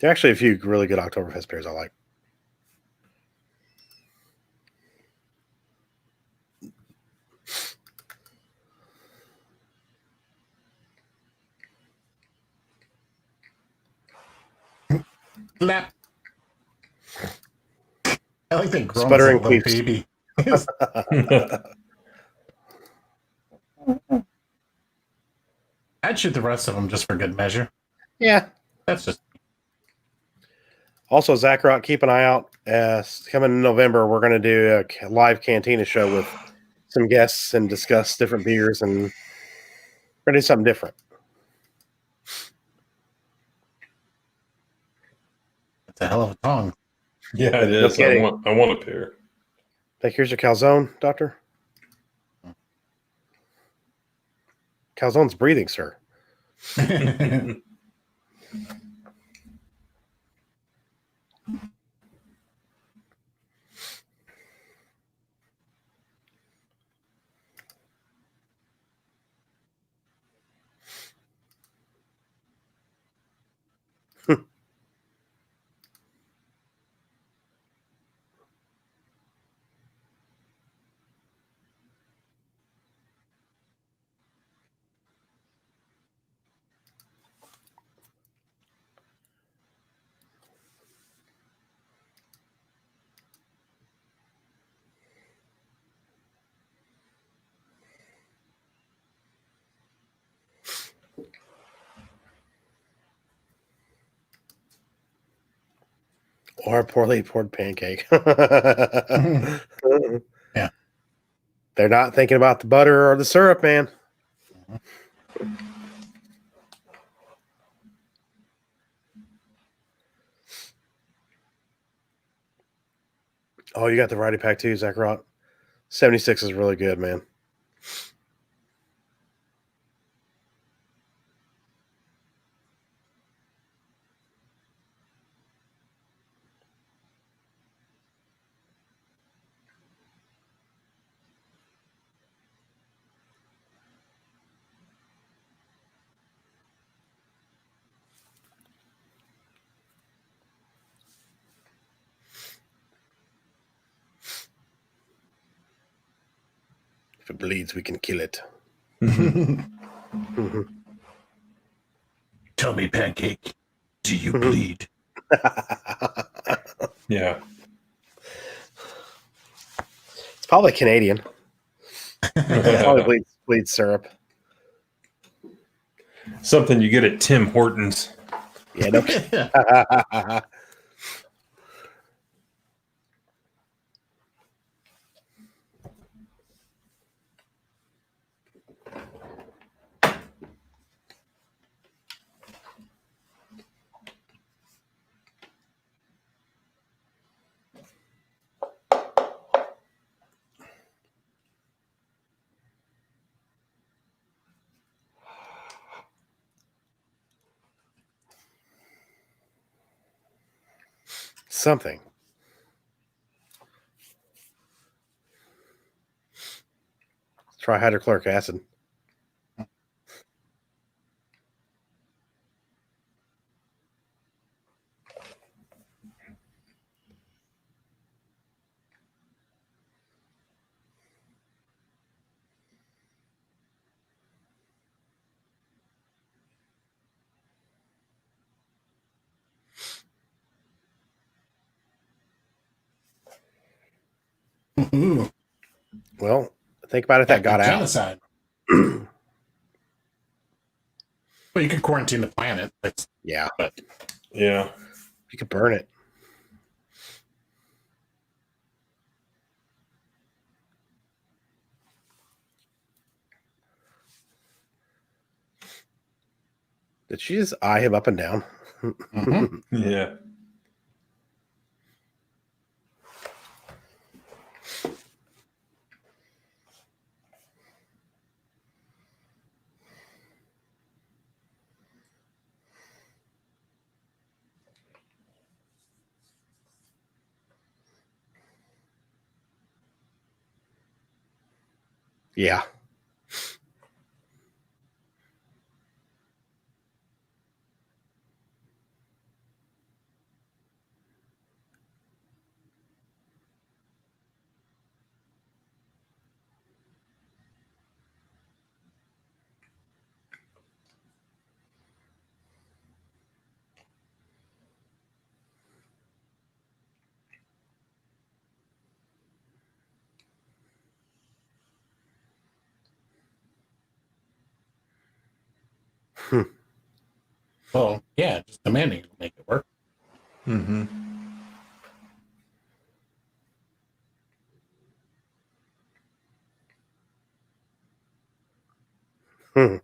There are actually a few really good Oktoberfest beers I like. Lap. I like that grown Sputtering little queefs. baby. I'd shoot the rest of them just for good measure. Yeah. That's just. Also, Zecrot, keep an eye out. Coming in November, we're going to do a live Cantina show with some guests and discuss different beers, and we're going to do something different. It's a hell of a tongue. yeah, it is. kidding. I want a pair. Like, here's your calzone, Doctor. Calzone's breathing, sir. Or a poorly poured pancake. Yeah. They're not thinking about the butter or the syrup, man. Oh, you got the variety pack too, Zecrot. 76 is really good, man. If it bleeds, we can kill it. Tell me, pancake, do you bleed? Yeah. It's probably Canadian. Probably bleeds syrup. Something you get at Tim Hortons. Yeah, no. Something. Let's try hydrochloric acid. Well, think about it. That got out. Genocide. Well, you can quarantine the planet. Yeah. But Yeah. You could burn it. Did she just eye him up and down? Mhm. Yeah. Yeah. Well, yeah, just demanding to make it work. Mm-hmm. Hmm.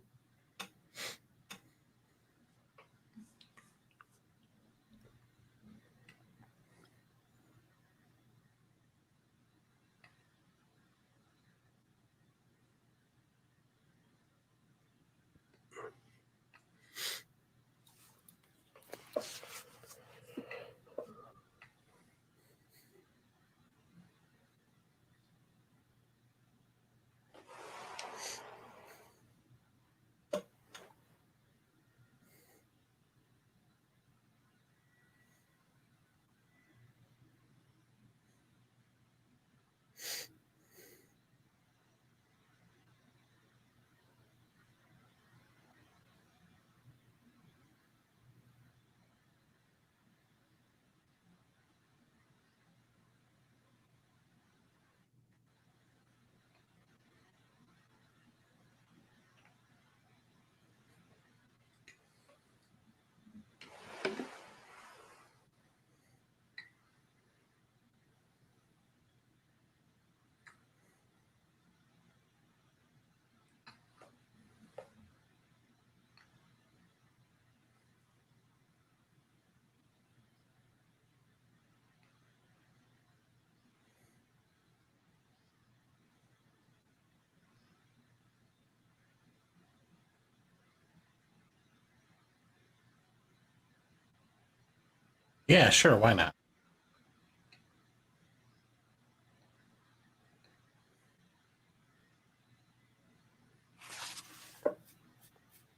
Yeah, sure, why not?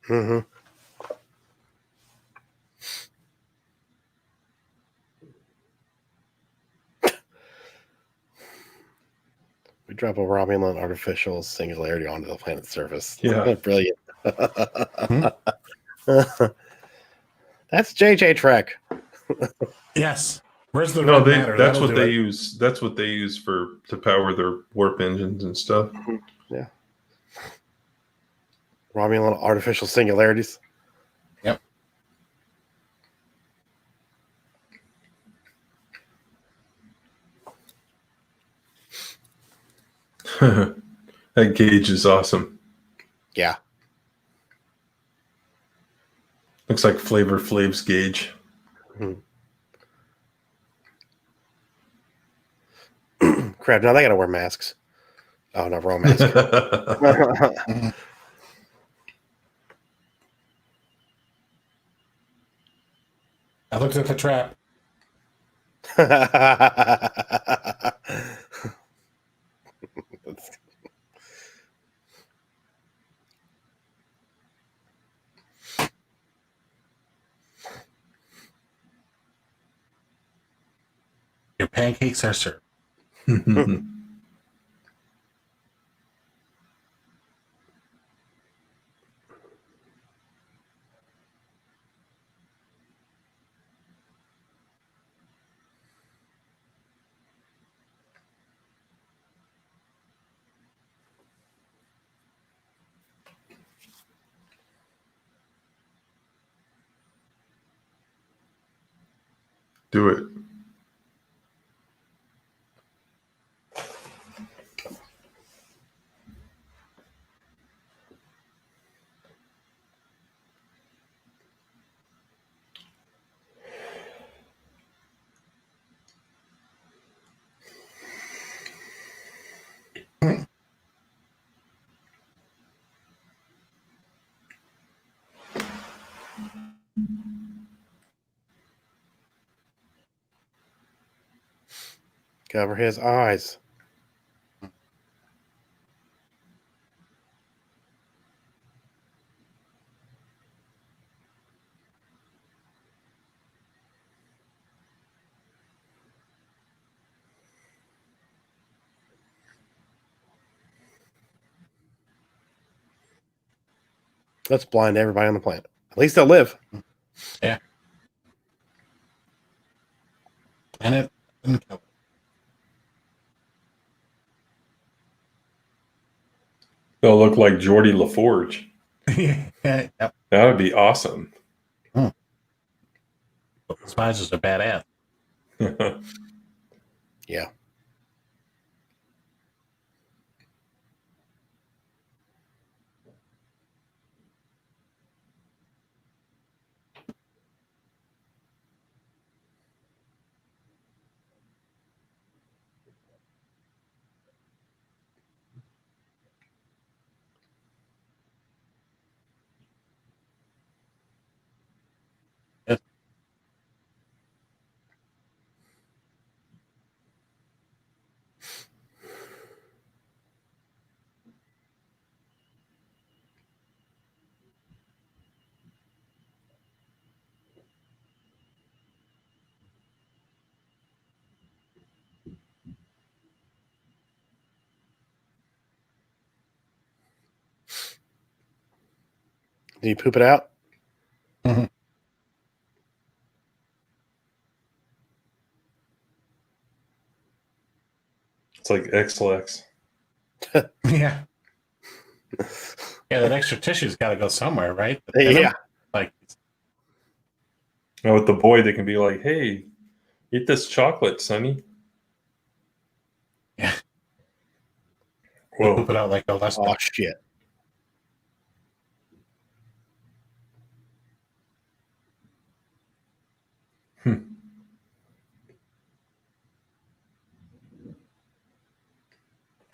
Mm-hmm. We drop a Romulan artificial singularity onto the planet's surface. Yeah. Brilliant. That's JJ Trek. Yes. Where's the No, red matter? that's That'll what do they it. use. That's what they use to power their warp engines and stuff. Yeah. Romulan artificial singularities. Yep. That gauge is awesome. Yeah. Looks like Flavor Flav's gauge. Crap, now they gotta wear masks. Oh no, wrong mask. Mhm. I looked at the trap. Your pancakes are served. Do it. Cover his eyes. Let's blind everybody on the planet. At least they'll live. Yeah. Planet uncovered. They'll look like Geordie LaForge. Yep. That would be awesome. Spies is a badass. Yeah. Did you poop it out? Mhm. It's like X-Lex. Yeah. Yeah, that extra tissue's got to go somewhere, right? Yeah. Like, Now with the boy, they can be like, "Hey, eat this chocolate, Sonny." yeah. Whoa. Poop it out like a less. Oh, shit.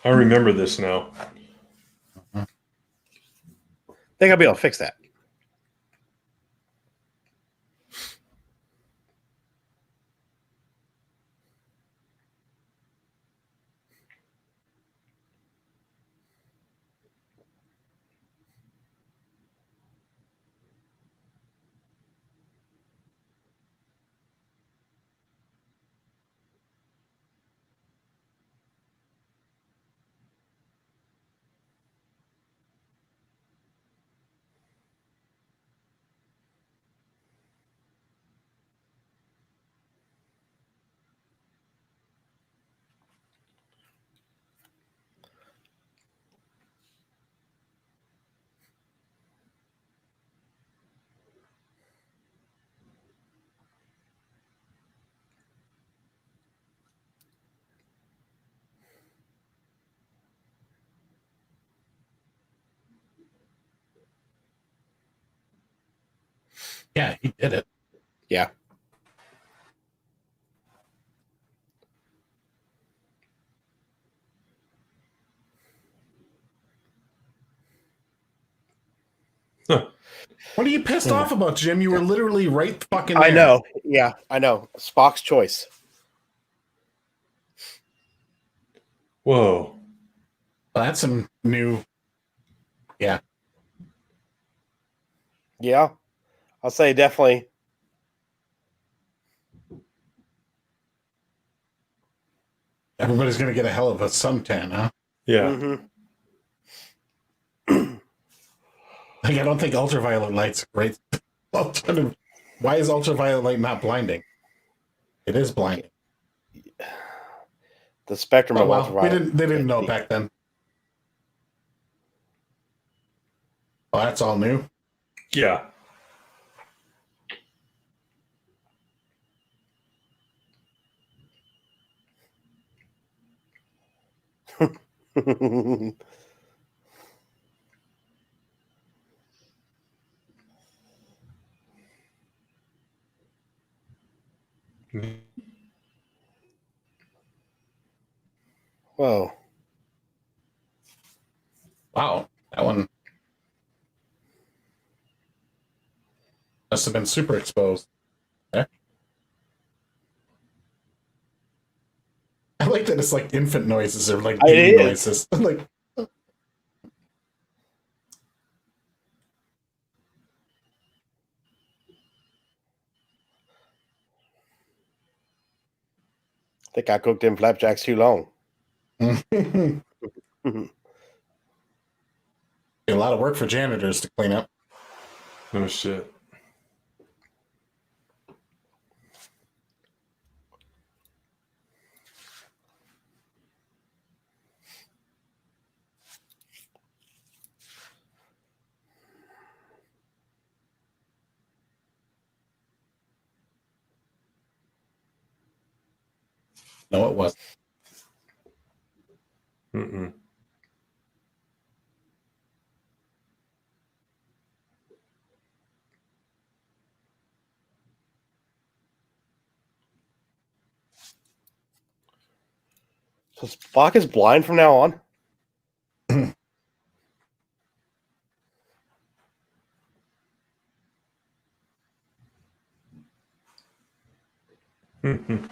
I remember this now. Think I'll be able to fix that. Yeah, he did it. Yeah. What are you pissed off about, Jim? You were literally right fucking there. I know. Yeah, I know. Spock's choice. Whoa. Well, that's some new. Yeah. Yeah. I'll say definitely. Everybody's going to get a hell of a suntan, huh? Yeah. Mm-hmm. Like, I don't think ultraviolet light's great. Alternative. Why is ultraviolet light not blinding? It is blinding. The spectrum Oh, of well, ultraviolet. they didn't know back then. Well, that's all new. Yeah. Whoa. Wow, that one must have been super exposed. Okay. I like that it's like infant noises or like baby noises. Like, I think I cooked them flapjacks too long. a lot of work for janitors to clean up. Oh shit. No, it wasn't. Mm-mm. So Spock is blind from now on? Mm-mm.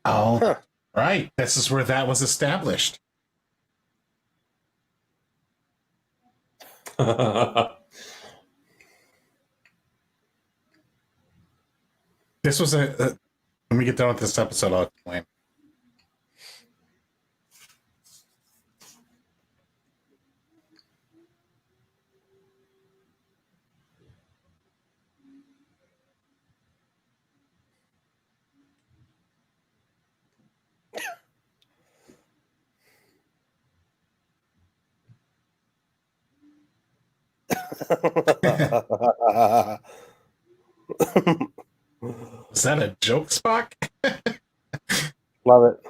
Oh, Huh. right. This is where that was established. This was a when we get done with this episode, I'll explain. Is that a joke, Spock? Love it.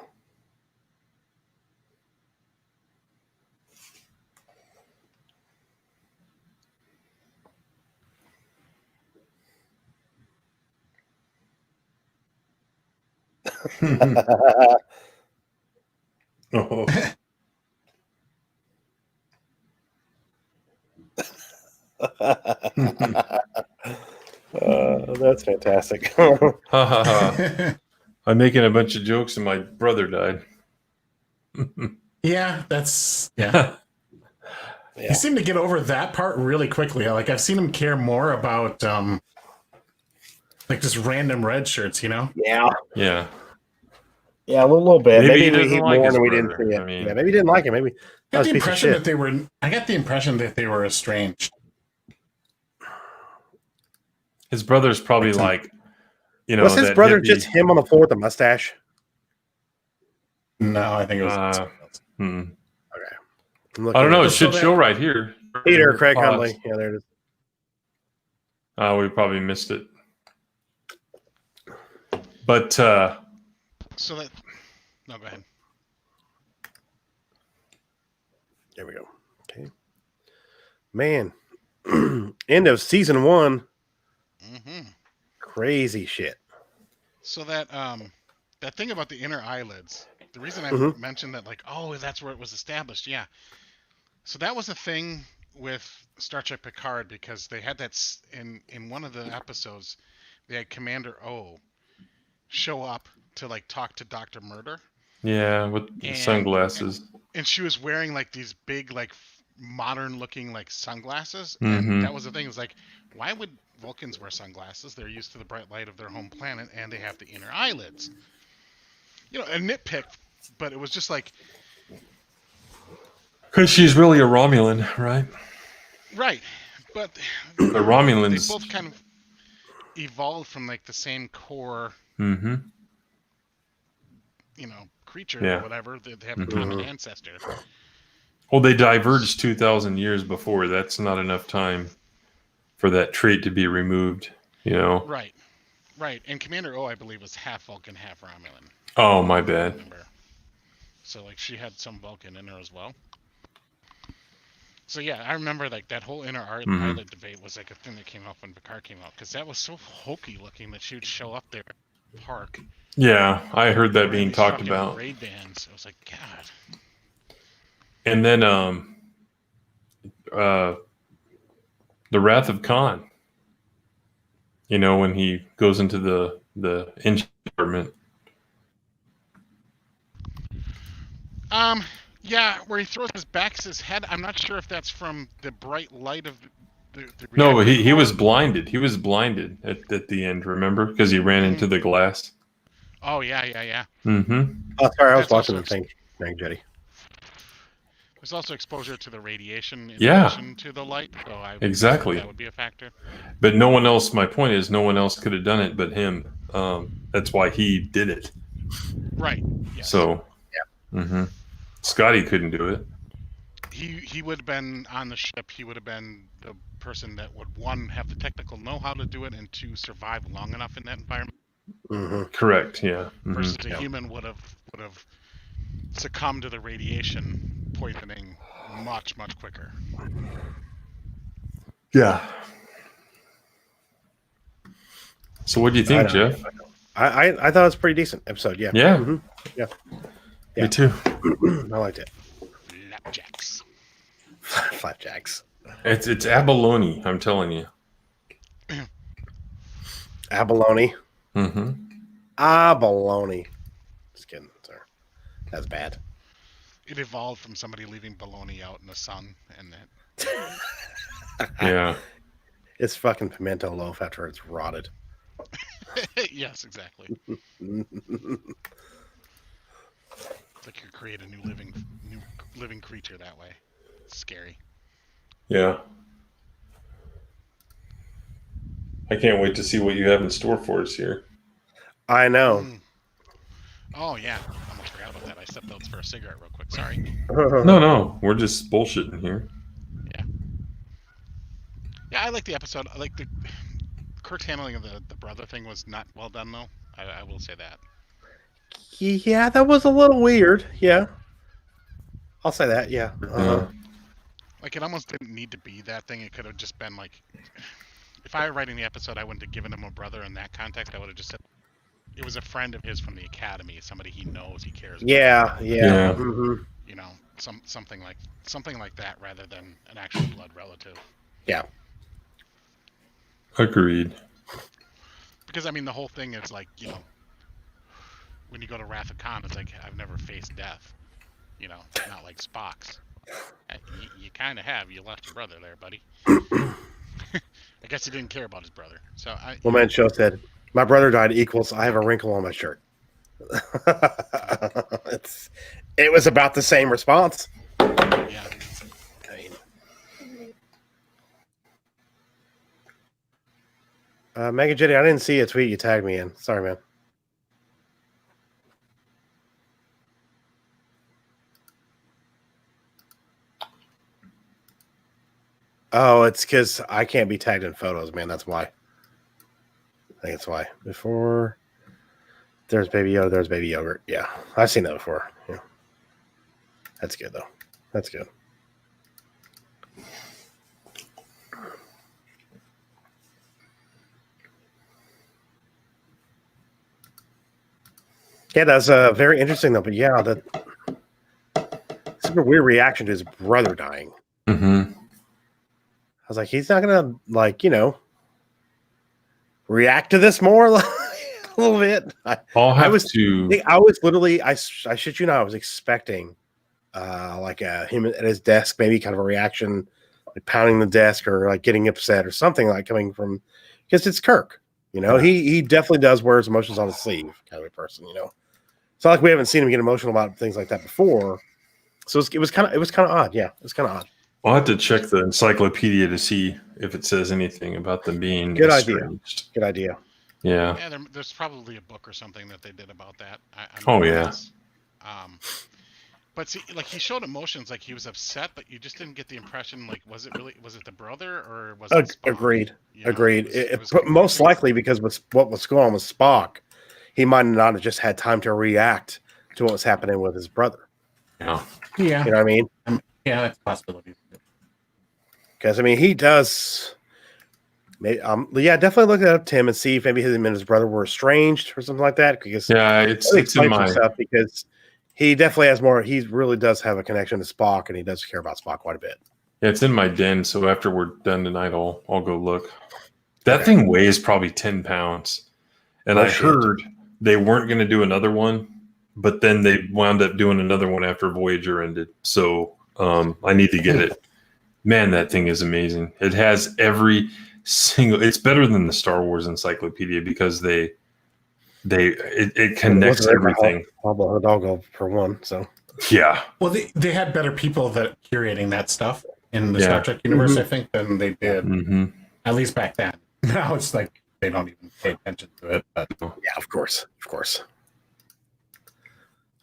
Oh. That's fantastic. Ha ha ha. I'm making a bunch of jokes and my brother died. Yeah, that's yeah. Yeah. He seemed to get over that part really quickly. Like I've seen him care more about like just random red shirts, you know? Yeah. Yeah. Yeah, a little bit. Maybe he we doesn't hate like more his than we didn't brother. see it. I mean- Yeah, maybe he didn't like it. Maybe I that was got a the piece of impression shit. that they were. I got the impression that they were estranged. His brother's probably like, you know, Was his that brother hippie- just him on the floor with a mustache? No, I think it was. hmm. I'm I looking don't know. at It should show right here. Peter Craig Pause. Hundley. Yeah, there it is. We probably missed it. But So that. No, go ahead. There we go. Okay. Man. End of season 1. Mm-hmm. Crazy shit. So that that thing about the inner eyelids. The reason I Mhm. mentioned that, like, oh, that's where it was established. Yeah. So that was a thing with Star Trek Picard because they had that in one of the episodes. They had Commander O show up to like talk to Dr. Murder, yeah, with the And- sunglasses. and she was wearing like these big like modern looking like sunglasses, Mhm. and that was the thing. It was like, why would Vulcans wear sunglasses? They're used to the bright light of their home planet, and they have the inner eyelids. You know, a nitpick, but it was just like, Because she's really a Romulan, right? right. But The they Romulans. both kind of evolved from like the same core, Mm-hmm. creature Yeah. or whatever. They have a common ancestor. Well, they diverged 2,000 years before. That's not enough time for that trait to be removed, Right. Right. And Commander O, I believe, was half Vulcan, half Romulan. Oh, my I bad. remember. So like she had some Vulcan in her as well. So yeah, I remember like that whole inner island debate was like a thing that came up when Picard came out, because that was so hokey looking that she would show up there at the park. Yeah, I heard that wearing being these talked fucking about. Ray-Bans. I was like, God. And then the Wrath of Khan. When he goes into the engine department. Yeah, where he throws his back to his head. I'm not sure if that's from the bright light of the No, reactor he was core. blinded. He was blinded at the end, remember? Because he ran into the glass. Oh, yeah. Mm-hmm. Oh, sorry, I was That's watching also the thing. Thank Jetty. There's also exposure to the radiation in Yeah. addition to the light, so I would Exactly. that would be a factor. But no one else, my point is, no one else could have done it but him. That's why he did it. Right. Yes. So, yeah. Mm-hmm. Scotty couldn't do it. He would have been on the ship. He would have been the person that would, one, have the technical know-how to do it, and two, survive long enough in that environment. Mm-hmm. Correct. Yeah. Mm-hmm. Versus a human would have succumbed to the radiation poisoning much quicker. Yeah. So, what do you think, Jeff? I thought it was a pretty decent episode. Yeah. Yeah. Mm-hmm. Yeah. Me too. I liked it. Flapjacks. Flapjacks. It's abalone. I'm telling you. Abalone. Mm-hmm. Abalone. Just kidding, sir. That's bad. It evolved from somebody leaving bologna out in the sun, and that. Yeah. It's fucking pimento loaf after it's rotted. Yes, exactly. It's like you create a new living creature that way. It's scary. Yeah. I can't wait to see what you have in store for us here. I know. Oh yeah, I almost forgot about that. I stepped out for a cigarette real quick. Sorry. No, we're just bullshitting here. Yeah, I like the episode. I like the Kirk's handling of the brother thing was not well done though. I will say that. Yeah, that was a little weird. Yeah. I'll say that, yeah. Like, it almost didn't need to be that thing. It could have just been like, if I were writing the episode, I wouldn't have given him a brother in that context. I would have just said it was a friend of his from the academy, somebody he knows, he cares about. Yeah. Mm-hmm. You know, something like that, rather than an actual blood relative. Yeah. Agreed. Because I mean, the whole thing is like, you know, when you go to Wrath of Khan, it's like, I've never faced death. You know, not like Spock's. You kind of have. You left your brother there, buddy. I guess he didn't care about his brother. So Well, man, Show said, my brother died equals I have a wrinkle on my shirt. It was about the same response. Yeah. Mega Jetty, I didn't see a tweet you tagged me in. Sorry, man. Oh, it's because I can't be tagged in photos, man. That's why. I think that's why. Before there's Baby Yoda, there's Baby Yogurt. Yeah, I've seen that before. Yeah, that's good though. That's good. Yeah, that's very interesting though. But yeah, that super weird reaction to his brother dying. Mm-hmm. I was like, he's not gonna react to this more a little bit. I was literally, I shit you not, I was expecting him at his desk, maybe kind of a reaction, like pounding the desk or like getting upset or something like coming from, because it's Kirk. You know, he definitely does wear his emotions on his sleeve, kind of a person. You know, it's not like we haven't seen him get emotional about things like that before. So it was kind of odd. Yeah, it was kind of odd. I'll have to check the encyclopedia to see if it says anything about them being Good idea. estranged. Good idea. Yeah. Yeah, there's probably a book or something that they did about that. Oh, yeah. guess. But see, like he showed emotions, like he was upset, but you just didn't get the impression. Like, was it the brother or was it Spock? Agreed. You know, Agreed. it was Most confusing. likely because what was going on with Spock, he might not have just had time to react to what was happening with his brother. Yeah. You know what I mean? Yeah, that's a possibility. Because I mean, he does. Maybe, definitely look at Tim and see if maybe him and his brother were estranged or something like that. Because Yeah, it's in my stuff because he definitely has more. He really does have a connection to Spock, and he does care about Spock quite a bit. yeah, it's in my den. So after we're done tonight, I'll go look. That thing weighs probably 10 pounds, and I heard they weren't going to do another one, but then they wound up doing another one after Voyager ended. So I need to get it. Man, that thing is amazing. It has every single. It's better than the Star Wars Encyclopedia because it connects everything. I'll go for one. So yeah. Well, they had better people that curating that stuff in the Star Trek universe, I think, than they did at least back then. Now it's like they don't even pay attention to it. But yeah, of course.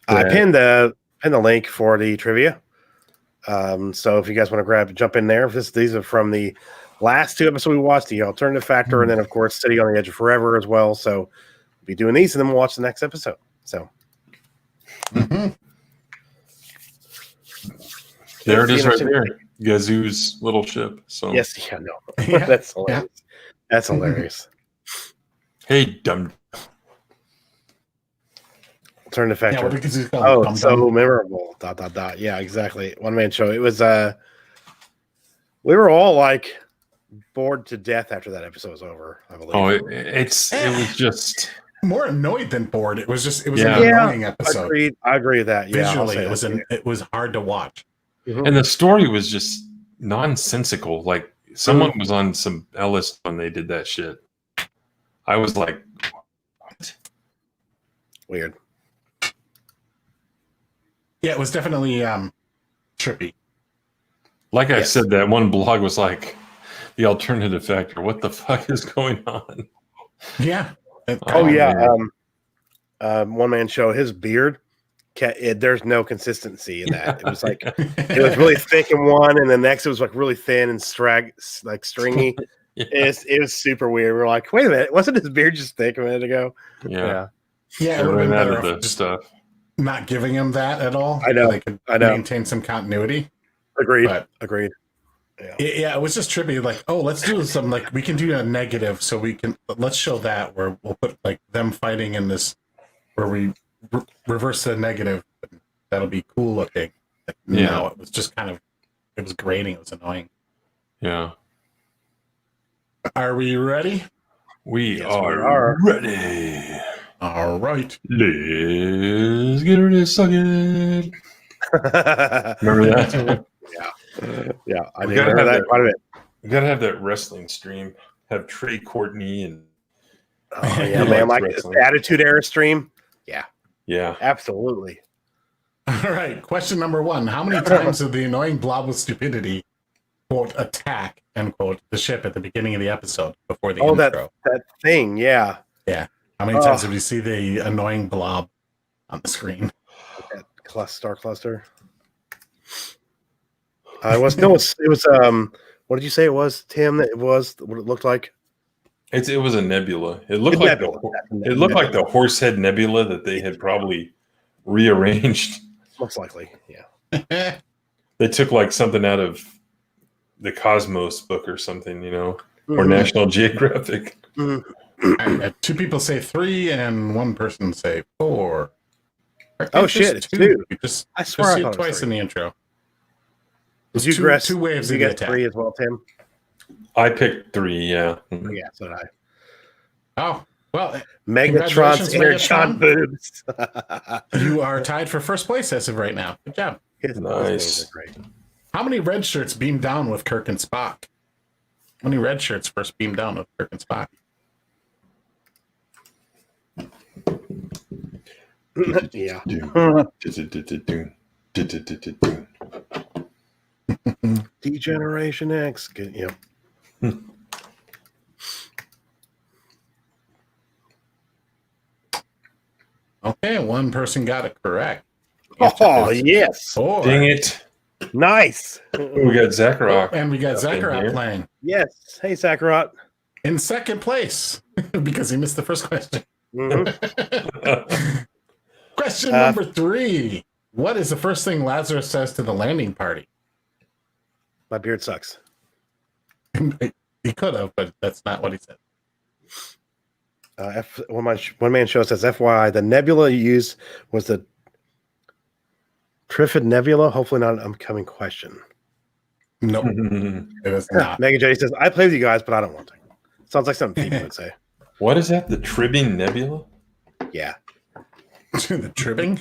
I pinned the link for the trivia. So if you guys want to jump in there, these are from the last 2 episodes we watched, the Alternative Factor, and then of course City on the Edge of Forever as well. So we'll be doing these, and then we'll watch the next episode. So there it is, right there. Gazoo's little ship. So yes, that's hilarious. Yeah. That's hilarious. Hey, dumb. Alternative Factor. yeah, what is it Oh, called? so memorable. ... Yeah, exactly. One man show. It was we were all like bored to death after that episode was over, I believe. Oh, it was just more annoyed than bored. It was an Yeah. annoying episode. Agreed. I agree with that. Yeah, Visually, it was hard to watch. and the story was just nonsensical. Like someone was on some Ellis when they did that shit. I was like, what? Weird. Yeah, it was definitely trippy. Like I said, that one blog was like, the Alternative Factor. What the fuck is going on? Yeah. One man show. His beard. There's no consistency in that. It was like it was really thick in one, and the next it was like really thin and stringy. It was super weird. We were like, wait a minute, wasn't his beard just thick a minute ago? Yeah. Yeah, it would have been better off just stuff. not giving him that at all. I know. They could maintain some continuity. Agreed. But Agreed. Yeah, it was just trippy. Like, oh, let's do some, like, we can do a negative, so let's show that where we'll put like them fighting in this, where we reverse the negative. That'll be cool looking. Like, no, it was just it was grating. It was annoying. Yeah. Are we ready? We are ready. All right. Let's get her to suck it. Remember that? Yeah. I remember that quite a bit. We gotta have that wrestling stream. Have Trey Courtney and man, like the Attitude Era stream. Yeah, absolutely. All right. Question number 1: how many times did the annoying blob of stupidity quote attack end quote the ship at the beginning of the episode before the intro? that thing, yeah. How many times did we see the annoying blob on the screen? That star cluster. It was what did you say it was, Tim? That it was what it looked like. It was a nebula. It looked like the Horsehead Nebula that they had probably rearranged. Most likely, yeah. They took like something out of the Cosmos book or something, or National Geographic. Mm-hmm. 2 people say 3 and 1 person say 4. Oh shit! It's 2. I swear I saw it twice in the intro. Did you guess 2 waves? You get 3 as well, Tim. I picked 3. Yeah. Yeah, so did I. Oh well, Megatron's Energon boobs. You are tied for first place as of right now. Good job. Nice. Great. How many red shirts beamed down with Kirk and Spock? How many red shirts first beamed down with Kirk and Spock? Yeah. Degeneration X. Yep. Okay, one person got it correct. Oh, yes. Four. Dang it. Nice. We got Zakarok. And we got up in Zakarot here. playing Yes. Hey, Sakurot. in second place because he missed the first question. Mhm. Question number 3. What is the first thing Lazarus says to the landing party? My beard sucks. He could have, but that's not what he said. One man show says, FYI, the nebula you used was the Trifid Nebula. Hopefully not an upcoming question. Nope, it is not. Megan J says, I play with you guys, but I don't want to. Sounds like something people would say. What is that? The Tribbing Nebula? Yeah. The tribbing?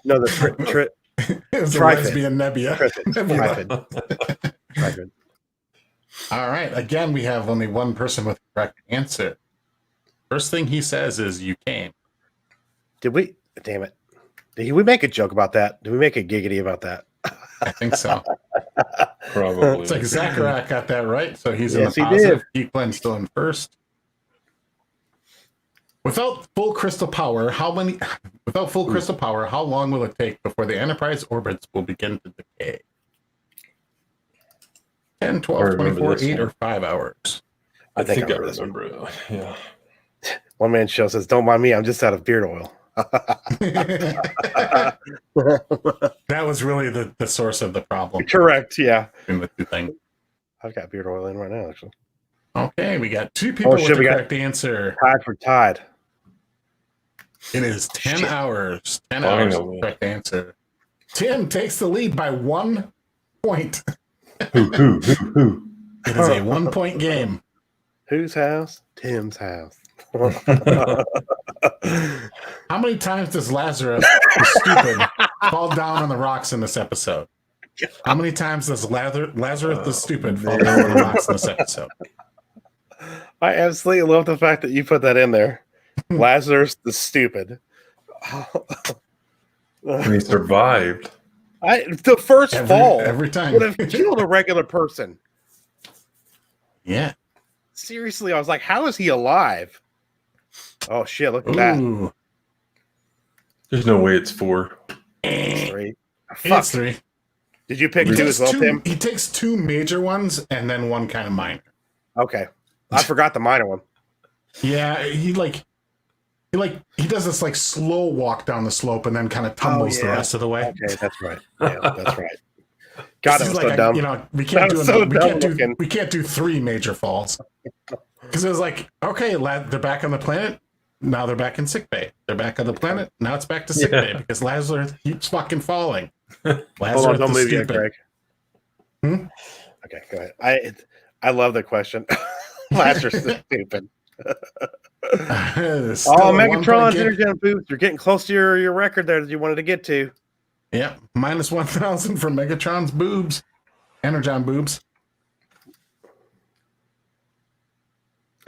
No, the It was a Trifid. lesbian nebula. Trifid. All right. Again, we have only one person with the correct answer. First thing he says is, you came. Did we? Damn it. Did we make a joke about that? Did we make a giggity about that? I think so. Probably. It's like Zakarot got that right, so he's Yes, in he the positive. did. Geekblend still in first. Without full crystal power, how long will it take before the Enterprise orbits will begin to decay? 10, 12, 24, 8, or 5 hours? I think I remember this one. remember it. Yeah. One man show says, don't mind me, I'm just out of beard oil. That was really the source of the problem Correct, yeah. in the two things. I've got beard oil in right now, actually. Okay, we got 2 people with the correct answer. Tied for tied. It is 10 hours. 10 Finally. hours. Correct answer. Tim takes the lead by 1 point. Who? It is a 1-point game. Whose house? Tim's house. How many times does Lazarus, the stupid, fall down on the rocks in this episode? How many times does Lazarus the stupid fall down on the rocks in this episode? I absolutely love the fact that you put that in there. Lazarus the stupid. And he survived. The first fall every time would have killed a regular person. Yeah. Seriously, I was like, how is he alive? Oh shit, look at that. Ooh. There's no way it's 4. It's 3. It's 3. Did you pick He 2 takes as well, Tim? He takes 2 major ones and then 1 kind of minor. Okay. I forgot the minor one. Yeah, he does this like slow walk down the slope and then kind of tumbles the rest of the way. Okay, that's right. Yeah, that's right. God, that was so like, dumb. You know, we can't That was do so we can't do 3 major falls because it was like, okay, they're back on the planet. Now they're back in sickbay. They're back on the planet. Now it's back to sickbay because Lazarus keeps fucking falling. Hold on, don't move yet, stupid. Greg. Okay, go ahead. I love the question. Lazarus is stupid. Megatron's energy boost. You're getting close to your record there that you wanted to get to. Yeah, minus 1,000 for Megatron's boobs. Energon boobs.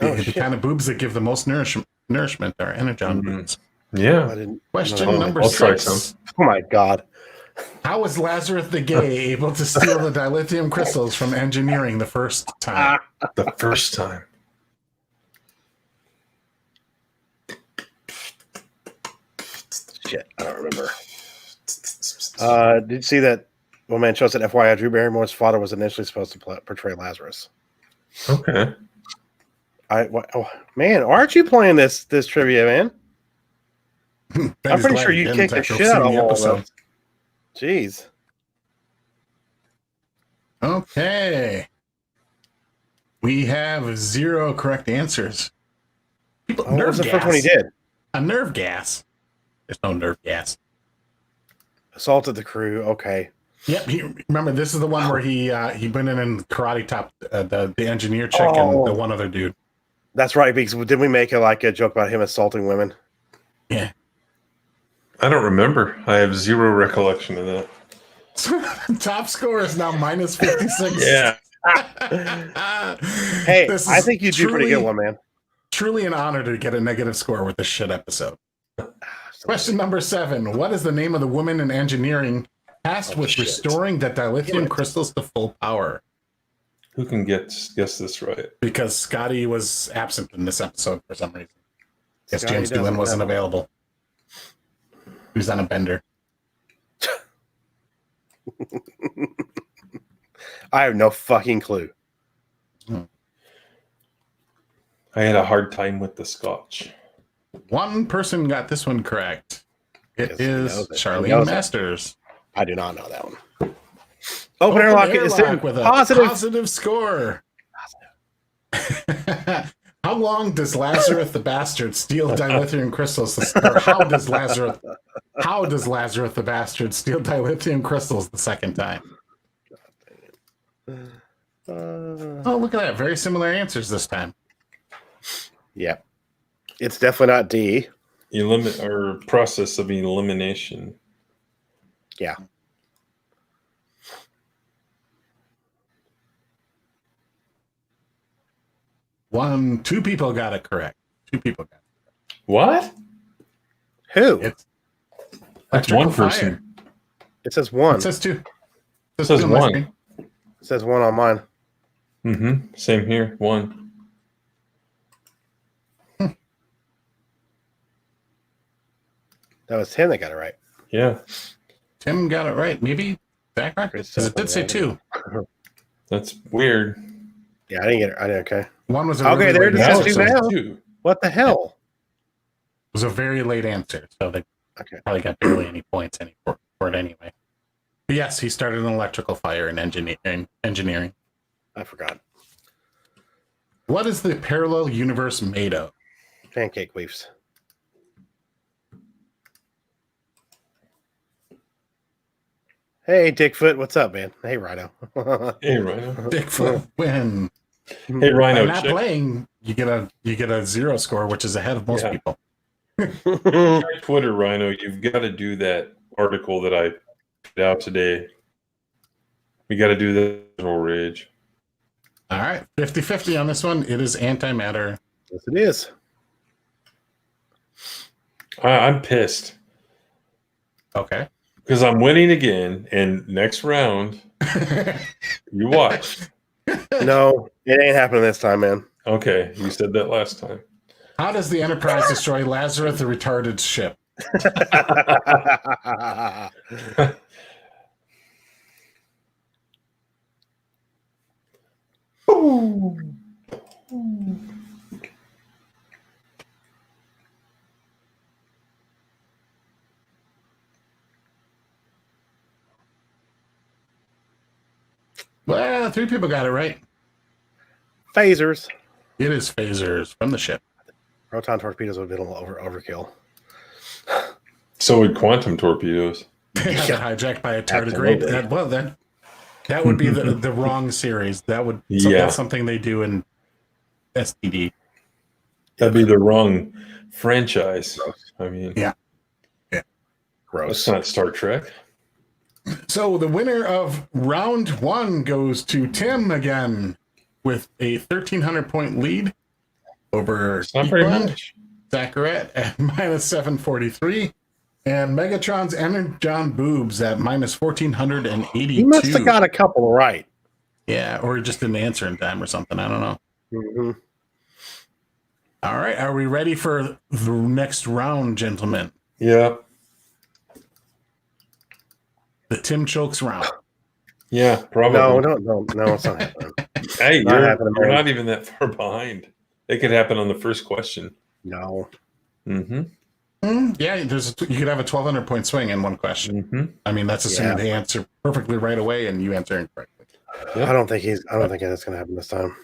The kind of boobs that give the most nourishment are Energon boobs. Yeah. Question number 6. Oh my god. How was Lazarus the Gay able to steal the dilithium crystals from engineering the first time? The first time. Shit, I don't remember. Did you see that? One man shows that FYI, Drew Barrymore's father was initially supposed to portray Lazarus. Okay. Man, aren't you playing this trivia, man? I'm pretty sure you kicked the shit out of all of them. Jeez. Okay. We have 0 correct answers. What was the first one he did? A nerve gas. There's no nerve gas. Assaulted the crew. Okay. Yep. Remember, this is the one where he went in and karate chopped the engineer chick and the one other dude. That's right. Because didn't we make a joke about him assaulting women? Yeah. I don't remember. I have 0 recollection of that. Top score is now minus 56. Yeah. Hey, I think you do pretty good one, man. Truly an honor to get a negative score with this shit episode. Question number 7. What is the name of the woman in engineering tasked with restoring the dilithium crystals to full power? Who can guess this right? Because Scotty was absent in this episode for some reason. Guess Scotty James doesn't Doohan wasn't have- available. He was on a bender. I have no fucking clue. I had a hard time with the Scotch. One person got this one correct. It Yes, he is knows it. He Charlene knows it. Masters. I do not know that one. Open airlock is Airlock with a positive. positive score. How long does Lazarus the Bastard steal dilithium crystals? Or how does Lazarus the Bastard steal dilithium crystals the second time? Oh, look at that. Very similar answers this time. Yeah. It's definitely not D. Process of elimination. Yeah. Two people got it correct. Two people got it. What? Who? It's That's Electrical one person. Fire. It says one. It says two. It says two on my one. screen. It says one on mine. Mm-hmm. Same here. One. That was Tim that got it right. Yeah. Tim got it right. Maybe Zach got it. Because it did say two. That's weird. Yeah, I didn't get it. I didn't. Okay. One was a Okay, really there late it answer. is. Now it Now. says two. What the hell? It was a very late answer, so they Okay. probably got barely any points for it anyway. But yes, he started in electrical fire and engineering. I forgot. What is the parallel universe made of? Pancake weaves. Hey, Dickfoot. What's up, man? Hey, Rhino. Hey, Rhino. Bigfoot win. Hey, Rhino. By not check, playing, you get a 0 score, which is ahead of most Yeah. people. check Twitter, Rhino. You've got to do that article that I put out today. We got to do the original rage. All right, 50-50 on this one. It is antimatter. Yes, it is. I'm pissed Okay. because I'm winning again. And next round, you watch. No, it ain't happening this time, man. Okay, you said that last time. How does the Enterprise destroy Lazarus the retarded ship? Well, 3 people got it right. Phasers. It is phasers from the ship. Proton torpedoes would have been a little overkill. So would quantum torpedoes. Hijacked by a Absolutely. tardigrade. That would be the wrong series. That would Yeah. that's something they do in STD. That'd be the wrong franchise. I mean, Yeah. that's Gross. not Star Trek. So the winner of round 1 goes to Tim again with a 1,300 point lead over It's not very Equan, much. Zacharet at minus 743, and Megatron's Energon Boobs at minus 1,482. He must have got a couple right. Yeah, or just didn't answer in time or something. I don't know. Mm-hmm. All right, are we ready for the next round, gentlemen? Yeah. The Tim Chokes round. Yeah, probably. No, it's not happening. Hey, Not happening, you're man. not even that far behind. It could happen on the first question. No. Mm-hmm. Yeah, you could have a 1,200 point swing in one question. Mm-hmm. I mean, that's assuming Yeah. they answer perfectly right away and you answer incorrectly. Yep. I don't think that's going to happen this time.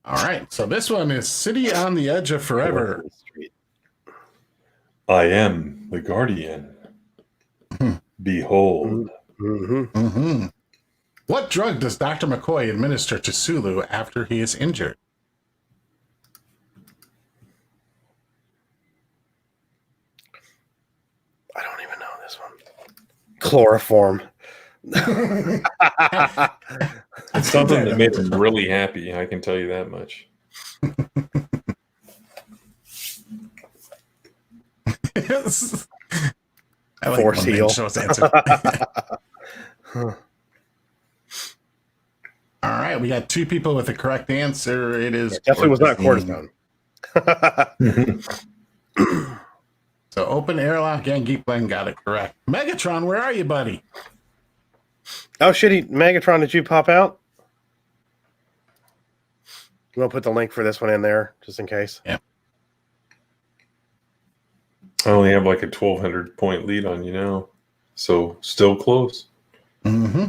All right, so this one is City on the Edge of Forever. I am the guardian. Behold. Mm-hmm. Mm-hmm. What drug does Dr. McCoy administer to Sulu after he is injured? I don't even know this one. Chloroform. It's something that made him really happy. I can tell you that much. Yes. I Force when Ben heal. shows answer. All right, we got 2 people with the correct answer. It is Definitely was not cortisone. cortisone. So open airlock and Geekblend got it correct. Megatron, where are you, buddy? Oh, shitty. Megatron, did you pop out? You want to put the link for this one in there, just in case? Yeah. I only have like a 1,200 point lead on you now, so still close. Mm-hmm.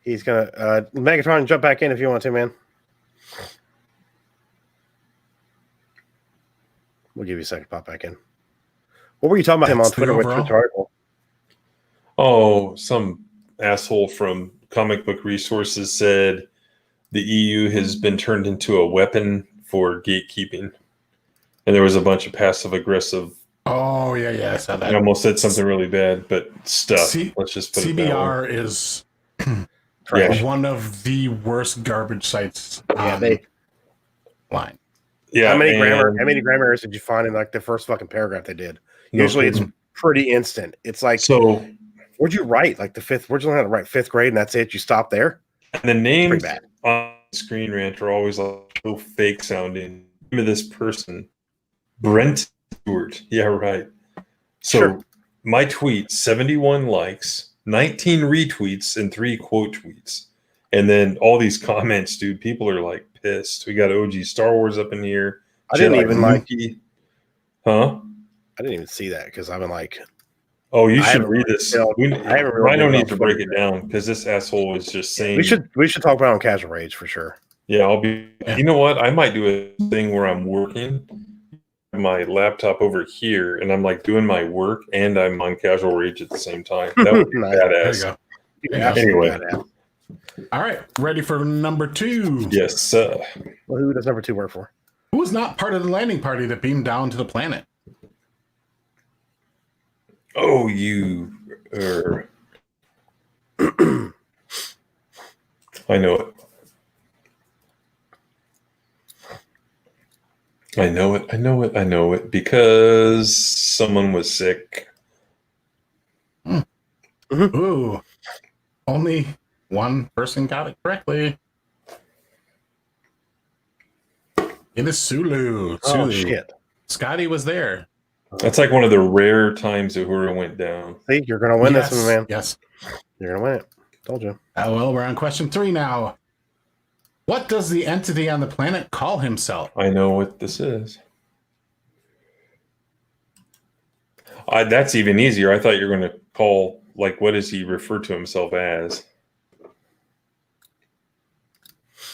He's going to... Megatron, jump back in if you want to, man. We'll give you a second to pop back in. What were you talking about him on That's the Twitter with overall. Twitch article? Oh, some asshole from Comic Book Resources said the EU has been turned into a weapon for gatekeeping. And there was a bunch of passive aggressive. Oh, yeah, I saw that. I almost said something really bad, but stuff. Let's just put it that way. CBR is Trash. one of the worst garbage sites Yeah, online. Yeah. How many grammar errors did you find in like the first fucking paragraph they did? Usually it's pretty instant. It's like, so where'd you write? Like where'd you learn how to write 5th grade and that's it? You stop there? and the names Pretty bad. on Screen Rant are always like so fake sounding. Name of this person, Brent Stewart. Yeah, right. So Sure. my tweet, 71 likes, 19 retweets, and 3 quote tweets. And then all these comments, dude, people are like pissed. We got OG Star Wars up in here. I didn't even like... Huh? I didn't even see that because I've been like... Oh, you I should haven't read really this. felt- I haven't really I don't read need to about break Twitter. it down because this asshole is just saying. We should talk about it on Casual Rage for sure. Yeah, I'll be. Yeah. You know what? I might do a thing where I'm working my laptop over here, and I'm like doing my work, and I'm on Casual Rage at the same time. That would be Nice. There you badass. go. Yeah, Anyway. badass. All right, ready for number 2. Yes. Well, who does number 2 work for? Who was not part of the landing party that beamed down to the planet? Oh, you. I know it. I know it because someone was sick. Ooh, only one person got it correctly. It is Sulu. Oh, Sulu. shit. Scotty was there. That's like one of the rare times Uhura went down. See, you're going to win this one, man. Yes. You're going to win it. Told you. Well, we're on question 3 now. What does the entity on the planet call himself? I know what this is. That's even easier. I thought you were going to call, like, what does he refer to himself as?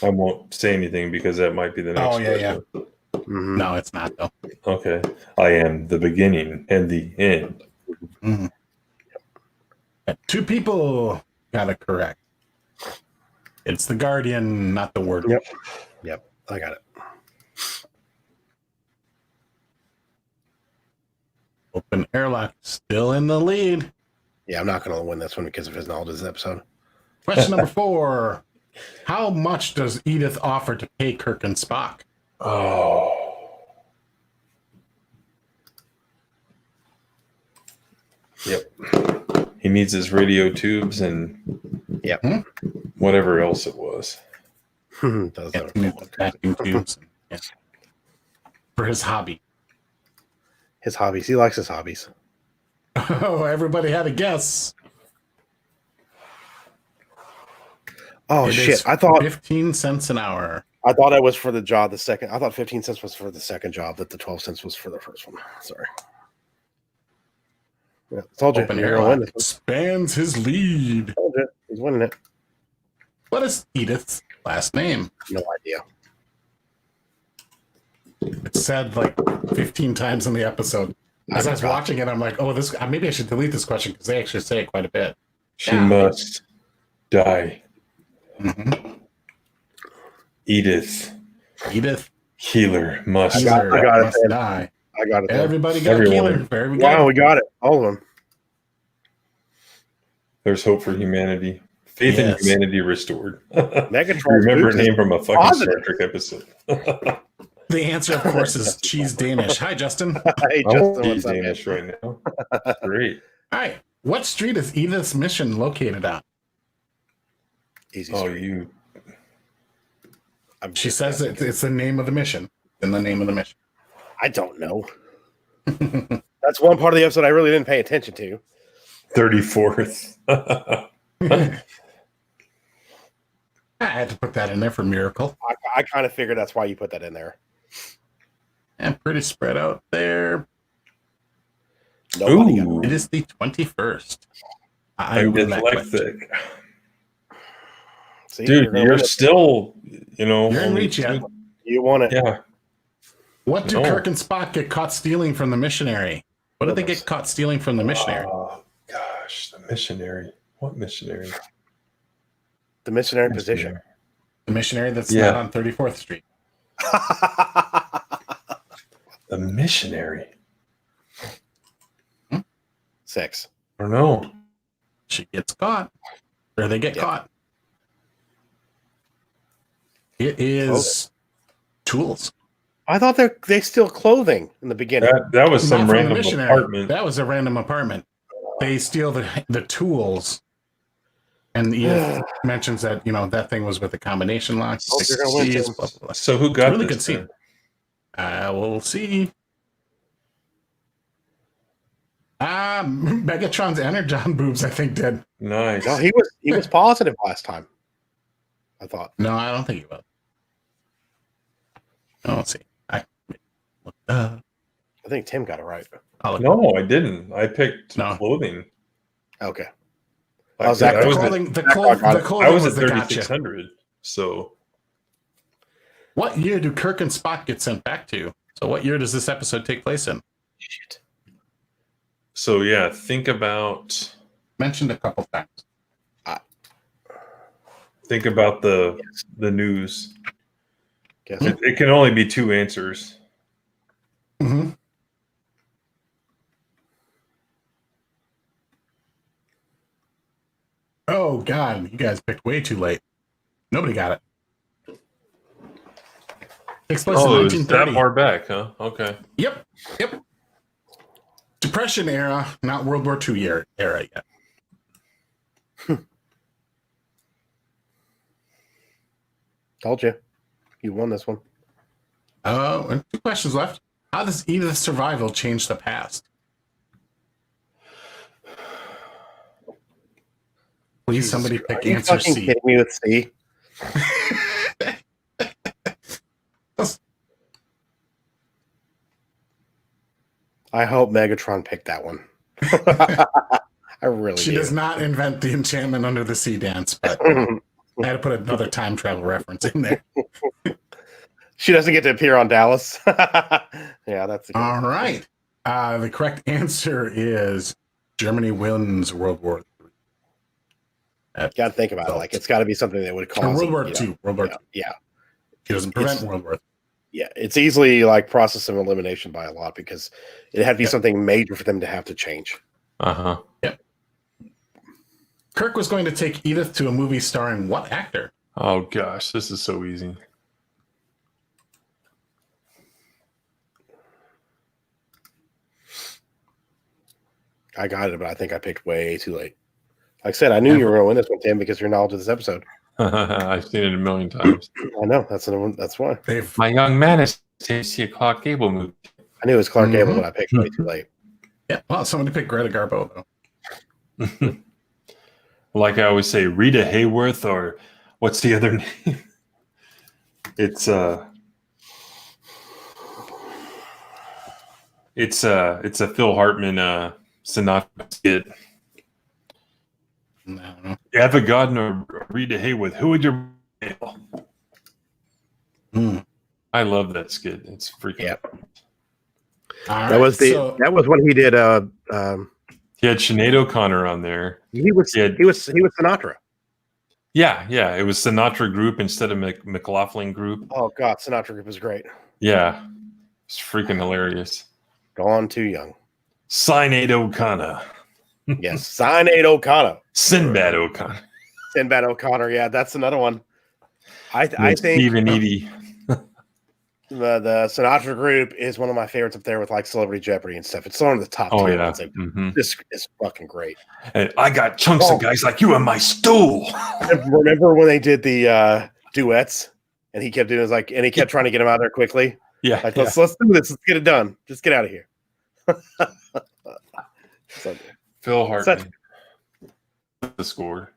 I won't say anything because that might be the next question. Mhm. No, it's not, though. Okay. I am the beginning and the end. Mhm. 2 people got it correct. It's the Guardian, not the word. Yep. I got it. Open airlock, still in the lead. Yeah, I'm not going to win this one because of his knowledge of this episode. Question number 4. How much does Edith offer to pay Kirk and Spock? Oh. Yep. He needs his radio tubes and Yep. whatever else it was. Does Yeah, he needs vacuum tubes. Yeah. For his hobby. His hobbies. He likes his hobbies. Oh, everybody had a guess. Oh, It shit. is I thought 15 cents an hour. it was for the job, the second. I thought 15 cents was for the second job, that the 12 cents was for the first one. Sorry. Yeah, told you. Open You're gonna win airlock this expands his lead. one. Told you. He's winning it. What is Edith's last name? No idea. It's said like 15 times in the episode. As I was watching it, I'm like, oh, this. Maybe I should delete this question because they actually say it quite a bit. She Yeah. must die. Mm-hmm. Edith Edith Keeler must. I got it, must man. die. I got it. Everybody got Everyone. Keeler. Very good. Wow, we got it. All of them. There's hope for humanity. Faith in Yes. humanity restored. Megatron's Remember boobs her is name from a fucking positive. Star Trek episode. The answer, of course, is cheese Danish. Hi, Justin. Hey, I won't Justin, be what's up, man? Danish right now. Great. All right. What street is Edith's mission located on? Easy. Oh, street. you. She says it's the name of the mission. In the name of the mission. I don't know. That's one part of the episode I really didn't pay attention to. 34th. I had to put that in there for Miracle. I kind of figured that's why you put that in there. And pretty spread out there. Nobody got Ooh. It is the 21st. I'm dyslexic. See, Dude, you're still, You're in reach yet. You want it. Yeah. What do Kirk and Spock get caught stealing from the missionary? What did they get caught stealing from the missionary? Oh, gosh. The missionary. What missionary? The missionary position. The missionary that's not on 34th Street. The missionary. 6. I don't know. She gets caught. Or they get caught. It is tools. I thought they steal clothing in the beginning. That was Not some from the random missionary. apartment. That was a random apartment. They steal the tools. And Edith mentions that, that thing was with a combination lock. Oh, you're gonna win, Tim. Blah, blah, blah. So who got Really this good scene. then? We'll see. Megatron's Energon boobs, I think, did. Nice. No, he was positive last time. I thought. No, I don't think he was. Oh, let's see. I think Tim got it right. No, I didn't. I picked No. clothing. Okay. Like Oh, Zach, I was the at clothing was the gotcha. 3600. So What year do Kirk and Spock get sent back to? So what year does this episode take place in? Shit. so yeah, think about Mentioned a couple times. the news. Guess It can only be two answers. Mm-hmm. Oh, God. You guys picked way too late. Nobody got it. Takes place in Oh, is that 1930. far back, huh? Okay. Yep. Depression era, not World War II era yet. Told you. You won this one. And 2 questions left. How does Edith's survival change the past? Please, Jesus somebody Christ. pick Are you answer fucking C. kidding me with C? I hope Megatron picked that one. I really She do. does not invent the enchantment under the sea dance, but I had to put another time travel reference in there. She doesn't get to appear on Dallas. Yeah, that's a good All right. The correct answer is Germany wins World War III. Got to think about it. Like, it's got to be something that would cause World War you II. know, World War II. Yeah, She doesn't prevent World War III. yeah. It's easily like process of elimination by a lot because it had to be something major for them to have to change. Uh-huh. Kirk was going to take Edith to a movie starring what actor? Oh gosh, this is so easy. I got it, but I think I picked way too late. Like I said, I knew you were going to win this one, Tim, because of your knowledge of this episode. I've seen it a million times. I know. That's why. My young man is to see a Clark Gable movie. I knew it was Clark Gable, but I picked way too late. Yeah, well, somebody picked Greta Garbo, though. Like I always say, Rita Hayworth, or what's the other name? It's a Phil Hartman Sinatra skit. I don't know. Ava Gardner, Rita Hayworth. Who would your? I love that skit. It's freaking. Yeah. All That was right, that was when he did. He had Sinead O'Connor on there. He was Sinatra. Yeah. It was Sinatra Group instead of McLaughlin Group. Oh God, Sinatra Group was great. Yeah, it's freaking hilarious. Gone too young. Sinead O'Connor. Yes, Sinead O'Connor. Sinbad O'Connor. Sinbad O'Connor. Yeah, that's another one. I think Stephen Eady. the Sinatra Group is one of my favorites up there with like Celebrity Jeopardy and stuff. It's one of the top 10 ones. This is fucking great. And I got chunks of guys like you on my stool. Remember when they did the duets And he kept doing and he kept trying to get him out of there quickly. Yeah. Like, let's do this. Let's get it done. Just get out of here. So, Phil Hartman. The score.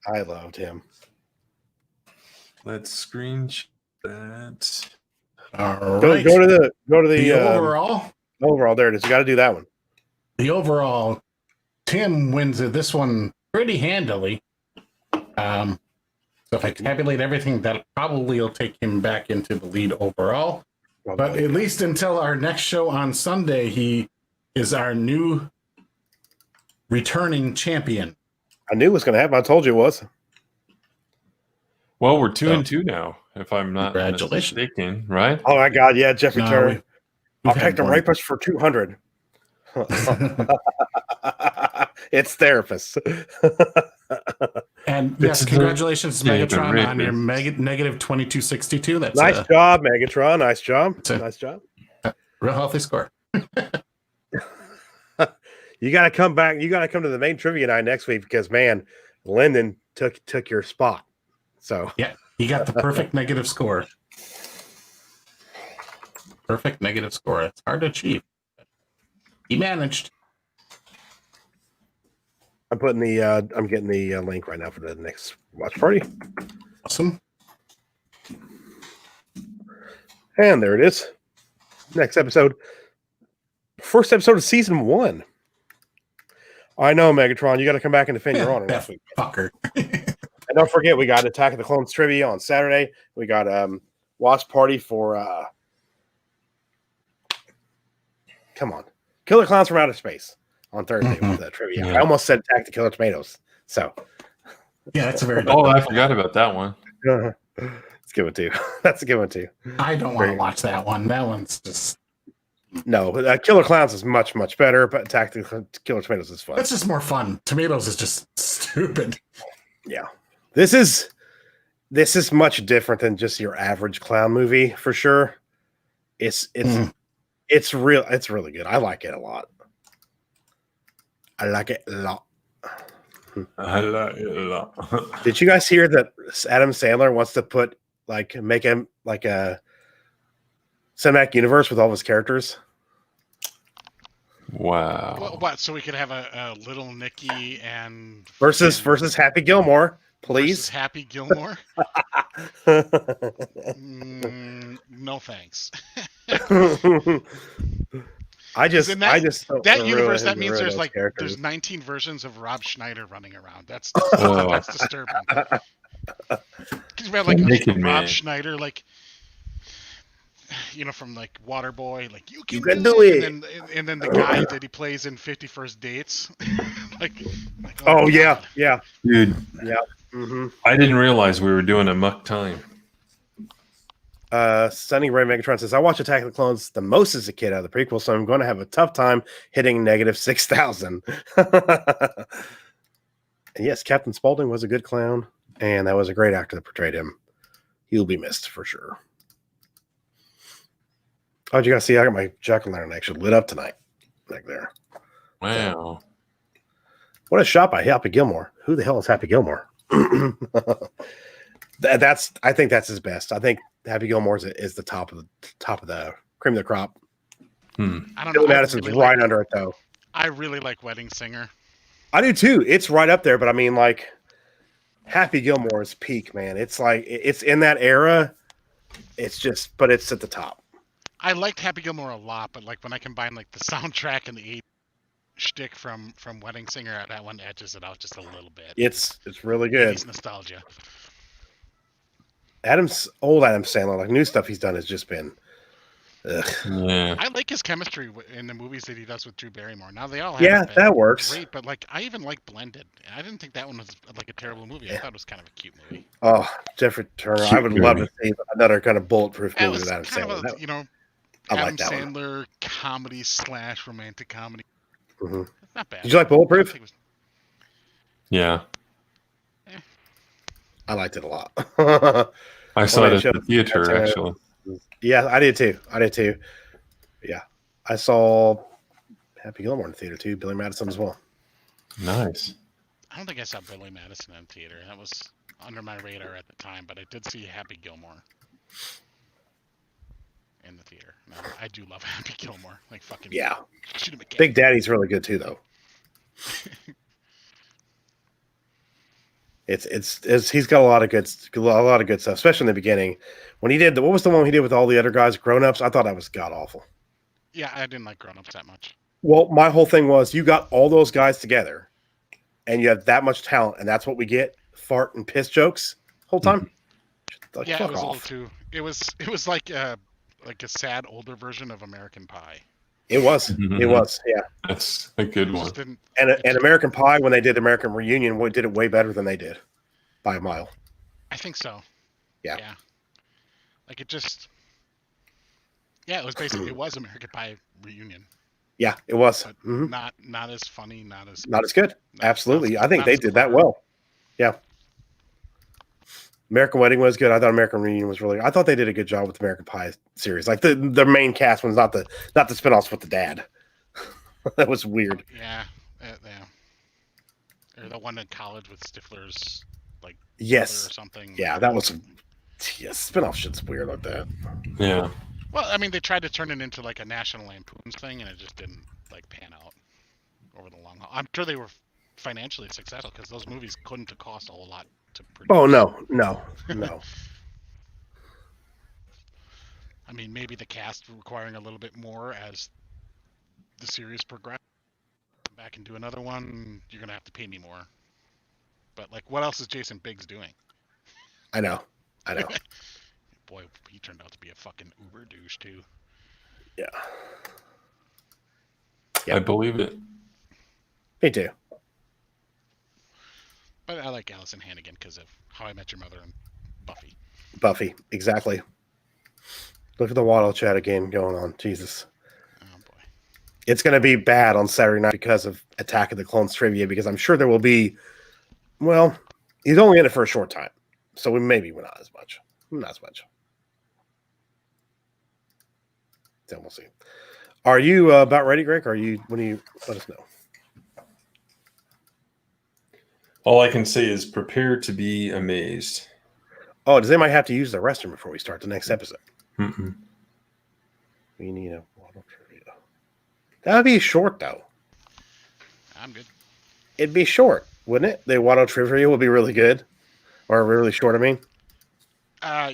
I loved him. Let's screenshot that. All Go right. to the The overall. overall. There it is. You got to do that one. The overall, Tim wins this one pretty handily. So if I tabulate everything, that probably will take him back into the lead overall. But at least until our next show on Sunday, he is our new returning champion. I knew it was going to happen. I told you it was. Well, we're 2-2 now, if I'm not Congratulations. mistaken, right? Oh my God! Yeah, Jeffrey Turner. I'll take the one. rapist for 200. It's therapists. And yes, It's congratulations, the Megatron, on your rapist. negative 2262. That's Nice job, Megatron. Nice job. Nice job. real healthy score. You got to come back. You got to come to the main trivia night next week because, man, Lyndon took your spot. So Yeah, he got the perfect negative score. Perfect negative score. It's hard to achieve. He managed. I'm getting the link right now for the next watch party. Awesome. And there it is. Next episode. First episode of season 1. I know, Megatron. You got to come back and defend your honor next That week. fucker. And don't forget, we got Attack of the Clones trivia on Saturday. We got watch party for come on, Killer Clowns from Outer Space on Thursday with the trivia. Yeah. I almost said Attack the Killer Tomatoes. So Yeah, that's a very good Oh, one. I forgot about that one. it's a good one too. That's a good one too. I don't want to watch that one. That one's just No, but Killer Clowns is much, much better, but Attack the Killer Tomatoes is fun. that's just more fun. Tomatoes is just stupid. Yeah. This is much different than just your average clown movie for sure. It's really good. I like it a lot. I like it a lot. Did you guys hear that Adam Sandler wants to make him like a cinematic universe with all of his characters? Wow. What? So we could have a little Nicky and Versus Happy Gilmore, please. versus Happy Gilmore. No thanks. I just That universe. That means there's 19 versions of Rob Schneider running around. That's disturbing. Because we have like Naked Rob Man. Schneider, like from like Waterboy, like you can do it. and then the guy that he plays in 50 First Dates, like Oh yeah, God. yeah, Dude, yeah. Mm-hmm. I didn't realize we were doing a muck time. Sunny Ray Megatron says, I watched Attack of the Clones the most as a kid out of the prequel, so I'm going to have a tough time hitting negative 6,000. And yes, Captain Spaulding was a good clown, and that was a great actor that portrayed him. He'll be missed for sure. Oh, you guys see, I got my jack-o'-lantern actually lit up tonight. Back there. Wow. What a shot by Happy Gilmore. Who the hell is Happy Gilmore? I think that's his best. I think Happy Gilmore is the top of the cream of the crop. I don't know. Billy Madison's right under it though. I really like Wedding Singer. I do too. It's right up there, but I mean, like, Happy Gilmore is peak, man. It's like it's in that era. It's just, but it's at the top. I liked Happy Gilmore a lot, but like when I combine like the soundtrack and the 80s shtick from Wedding Singer, that one edges it out just a little bit. It's really good. 80s nostalgia. Old Adam Sandler, like new stuff he's done has just been. Ugh. Yeah. I like his chemistry in the movies that he does with Drew Barrymore. Now they all have been that works. great, but like I even like Blended. I didn't think that one was like a terrible movie. I thought it was kind of a cute movie. Oh, Jeffrey Turner. Cute I would love to movie. see another kind of bulletproof That movie was with Adam kind Sandler. of a, I Adam like that one. Sandler comedy / romantic comedy. Mm-hmm. It's not bad. Did you like Bulletproof? I think it was- Yeah. I liked it a lot. I saw it at show- the theater, that's, actually. Yeah, I did too. Yeah, I saw Happy Gilmore in the theater too. Billy Madison as well. Nice. I don't think I saw Billy Madison in theater. That was under my radar at the time, but I did see Happy Gilmore. in the theater. And I do love Happy Gilmore. Like fucking Yeah. shoot him again. Big Daddy's really good too, though. It's he's got a lot of good stuff, especially in the beginning when he did what was the one he did with all the other guys, Grown Ups? I thought that was god awful. Yeah, I didn't like Grown Ups that much. Well, my whole thing was you got all those guys together, and you have that much talent, and that's what we get: fart and piss jokes whole time. Like, Yeah, fuck it was off. a little too. It was like a sad older version of American Pie. It was. It was. Yeah. That's a good It one. just didn't. And American Pie, when they did American Reunion, did it way better than they did by a mile. I think so. Yeah. Yeah. Like it just. Yeah, it was basically it was American Pie reunion. Yeah, it was. But Mhm. not as funny, not as good. Absolutely. I think they did that well. Yeah. American Wedding was good. I thought American Reunion was really. I thought they did a good job with the American Pie series. Like the main cast was not the spinoffs with the dad. That was weird. Yeah, yeah. Or the one in college with Stifler's like yes or something. Yeah, that was. Yeah, spinoff shit's weird like that. Yeah. Well, I mean, they tried to turn it into like a National Lampoon's thing, and it just didn't like pan out over the long haul. I'm sure they were financially successful because those movies couldn't have cost a whole lot to produce. Oh no. I mean, maybe the cast requiring a little bit more as the series progressed. Come back and do another one, you're gonna have to pay me more. But like, what else is Jason Biggs doing? I know. Boy, he turned out to be a fucking uber douche too. Yeah. I believe it. Me too. But I like Allison Hannigan because of How I Met Your Mother and Buffy, exactly. Look at the Waddle chat again going on. Jesus. Oh boy. It's going to be bad on Saturday night because of Attack of the Clones trivia, because I'm sure there will be, well, he's only in it for a short time. So maybe not as much. Not as much. Then we'll see. Are you about ready, Greg? What do you let us know? All I can say is prepare to be amazed. Oh, does anybody have to use the restroom before we start the next episode? Mm-mm. We need a Waddle trivia. That would be short, though. I'm good. It'd be short, wouldn't it? The Waddle trivia would be really good. Or really short, I mean.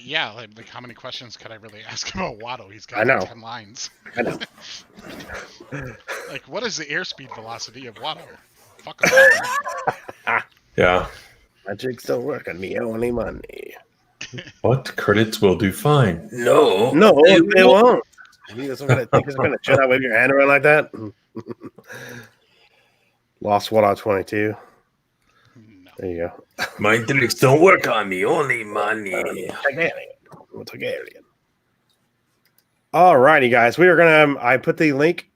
Yeah, like how many questions could I really ask about Watto? He's got I know. 10 lines. I know. Like, what is the airspeed velocity of Watto? Fuck Yeah. Magic don't work on me, only money. What? Credits will do fine. No. No, they won't. You guys gonna Jedi wave your hand around like that? Lost Waddle 22. No. There you go. My tricks don't work on me, only money. Targaryen. All righty, guys. We are gonna. I put the link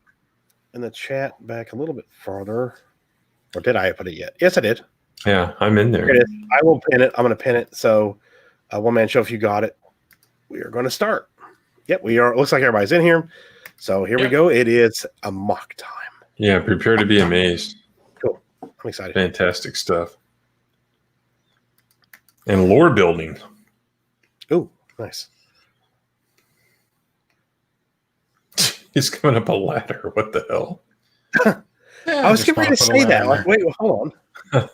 in the chat back a little bit farther, or did I put it yet? Yes, I did. Yeah, I'm in there. Here it is. I will pin it. I'm gonna pin it. So, one man show. If you got it, we are going to start. Yep, we are. Looks like everybody's in here. So here we go. It is Amok time. Yeah, prepare to be amazed. Cool. I'm excited. Fantastic stuff. And lore building. Ooh, nice. He's coming up a ladder. What the hell? I was getting ready to say that. Like, wait, hold on.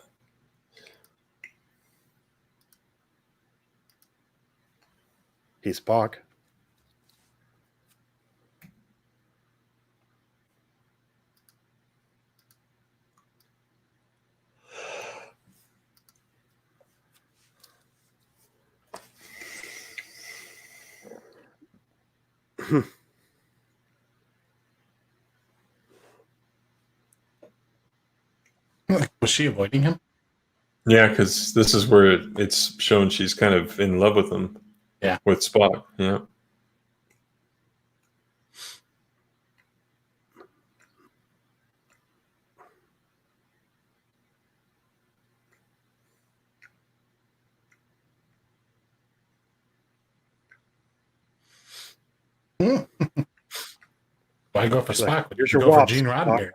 He's Spock. Was she avoiding him? Yeah, because this is where it's shown she's kind of in love with him. Yeah. With Spock. Yeah. Why go for Spock? Here's You your go for wasp, Gene Spock. Roddenberry.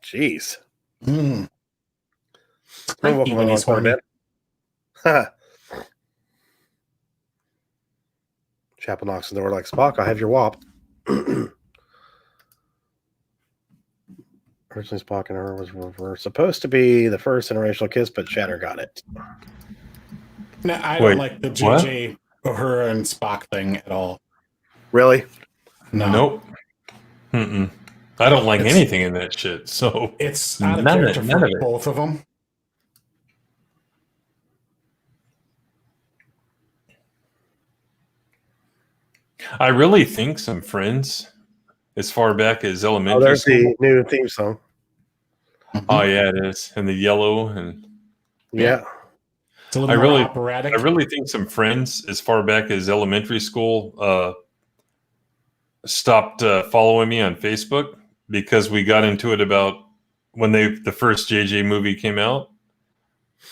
Jeez. Mm. I'm Cranky when he's horny. Chapel knocks on the door like Spock. I have your wop. Originally, Spock and her were supposed to be the first interracial kiss, but Shatter got it. No, I Wait, don't like the JJ, Uhura, and Spock thing at all. Really? No. Nope. Mm-mm. I don't like anything in that shit. So It's out of none character of for it. both of them. I really think some friends, as far back as Oh, elementary there's school. the new theme song. Oh yeah, it is, and the yellow, and Yeah. It's a little more operatic. I really think some friends, as far back as elementary school, stopped following me on Facebook because we got into it about when the first JJ movie came out.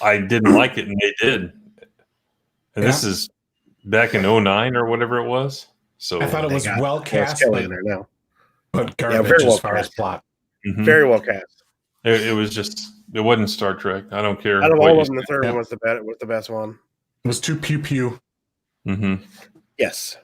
I didn't like it, and they did. And this is back in 2009 or whatever it was. So I thought it was well cast, Kelly in there now. but garbage very well as far as cast. plot. Very well cast. It was just, it wasn't Star Trek. I don't care. Out of what all you of them, the third one was the best one. It was too pew pew. Mm-hmm. Yes.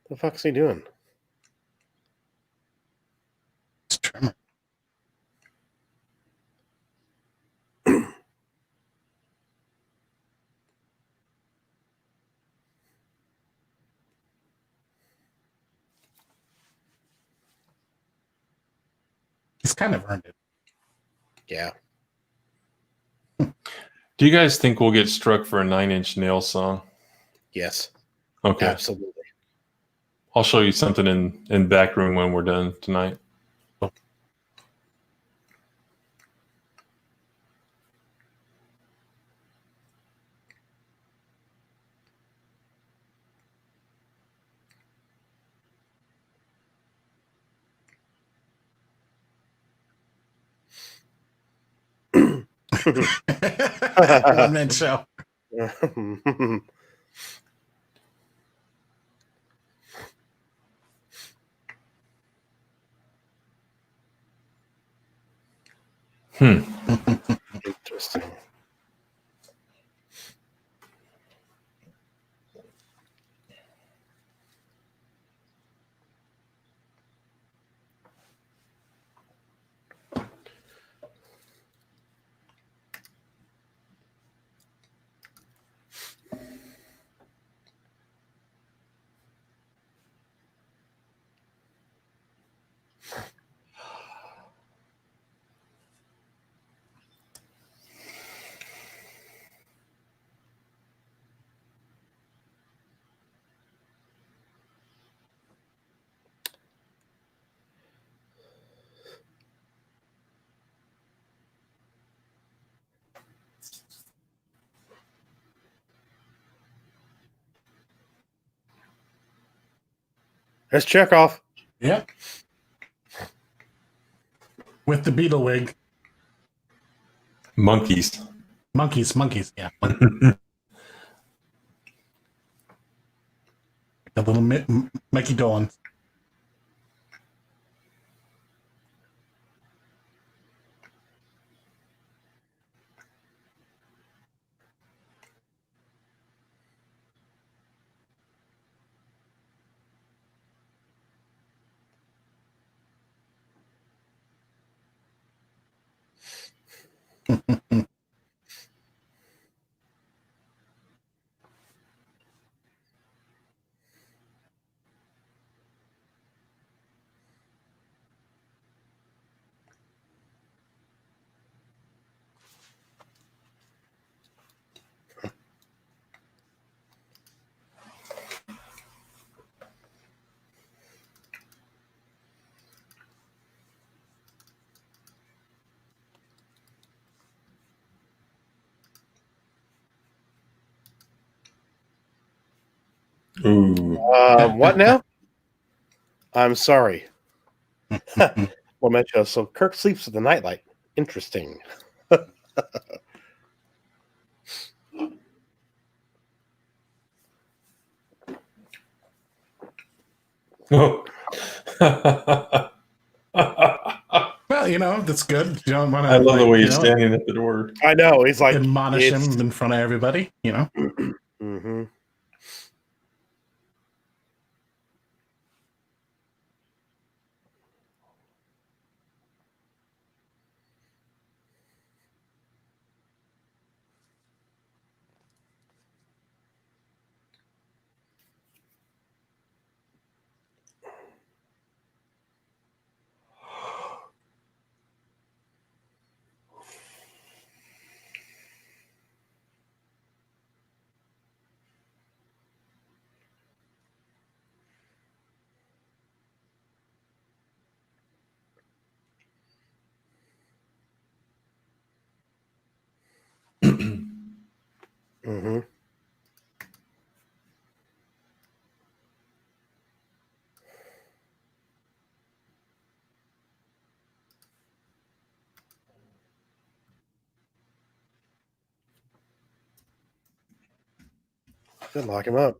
The fuck's he doing? It's Tremor. He's kind of earned it. Yeah. Do you guys think we'll get struck for a 9 Inch Nails song? Yes. Okay. Absolutely. I'll show you something in back room when we're done tonight. One man show. Interesting. There's Chekhov. Yep. with the beetle wig. Monkeys. Monkeys. Yeah. The little Mickey Dolan. Ooh. What now? I'm sorry. Memento. So Kirk sleeps with the nightlight. Interesting. Oh. Well, that's good. You don't want to. I love the way he's standing at the door. I know. He's like admonish him in front of everybody. Mm-hmm. Mm-hmm. Should lock him up.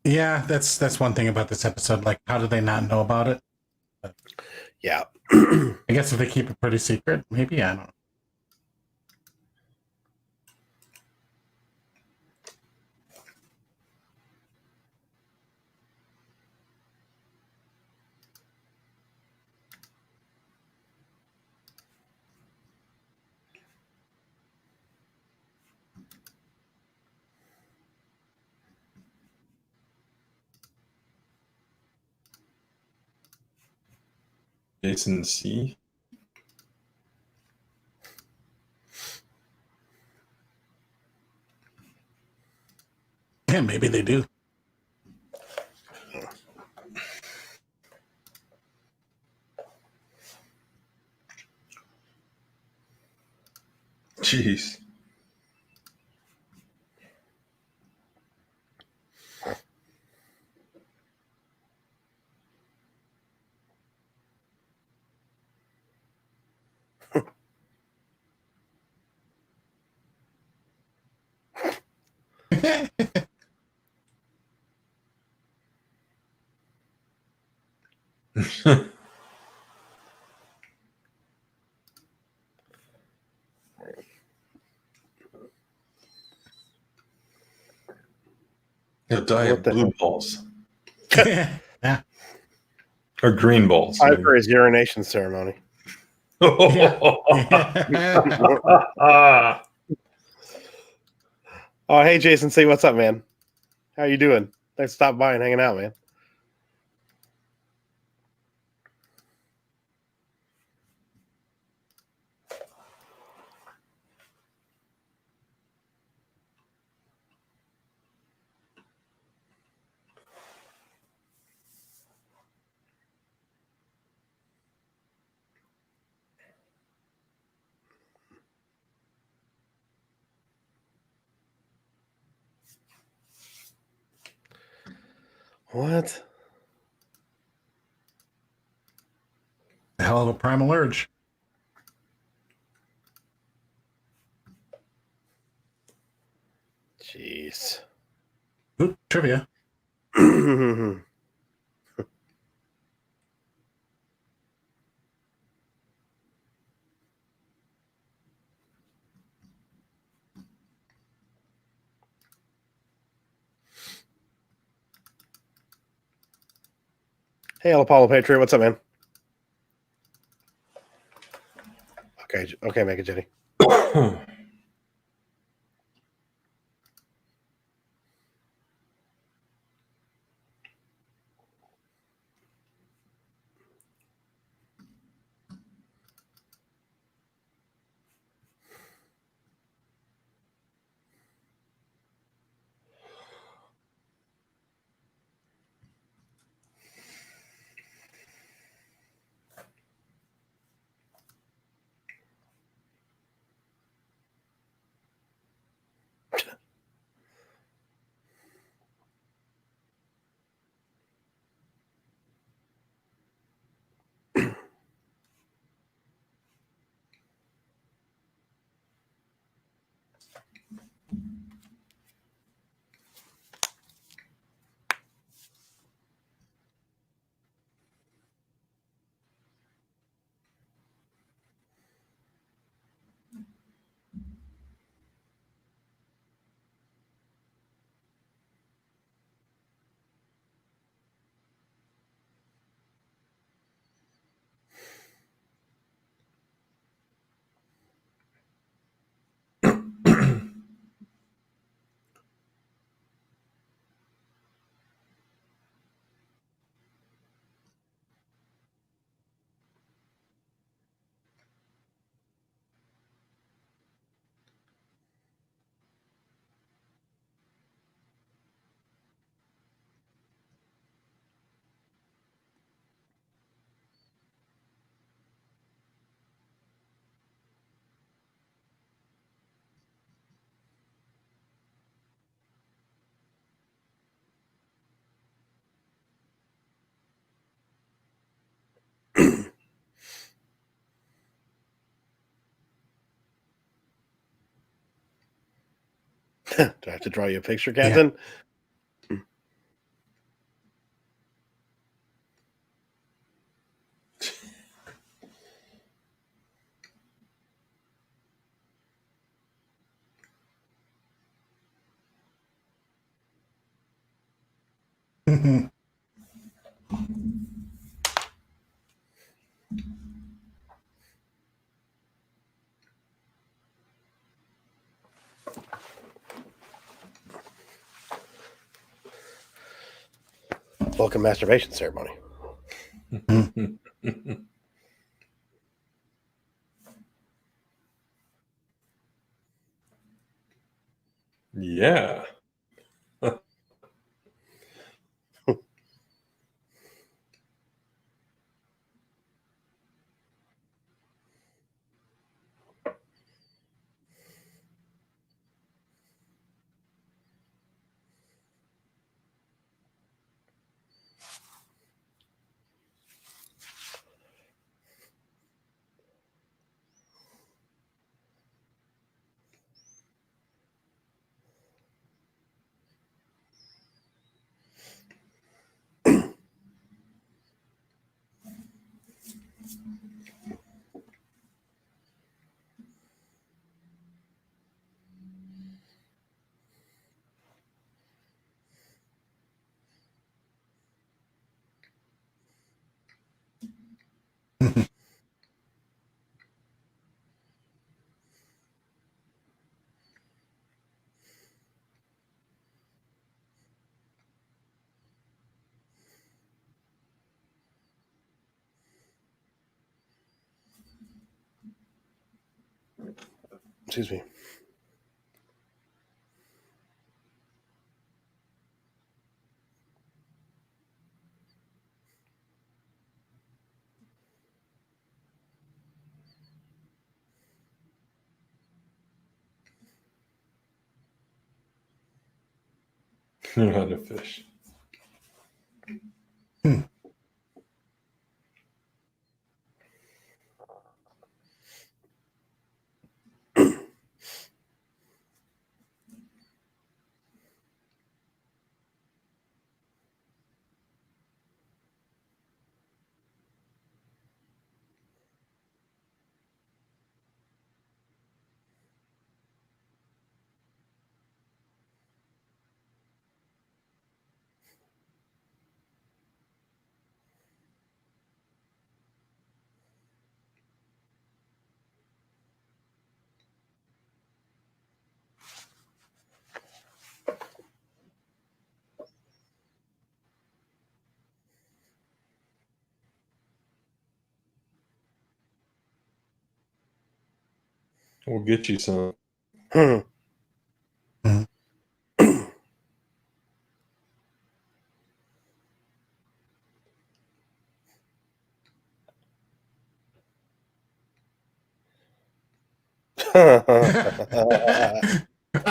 Yeah, that's one thing about this episode. Like, how did they not know about it? Yeah. I guess if they keep it pretty secret, maybe. I don't know. Jason C. Yeah, maybe they do. Jeez. He'll die of blue balls. Yeah. Or green balls. Time for his urination ceremony. Yeah. Oh, hey, Jason C. What's up, man? How you doing? Thanks for stopping by and hanging out, man. What? The hell of a primal urge. Jeez. Ooh, trivia. Hey, Apollo Patriot, what's up, man? Okay, make it, Jenny. Do I have to draw you a picture, Captain? Welcome masturbation ceremony. Yeah. Excuse me. How to fish. We'll get you some. I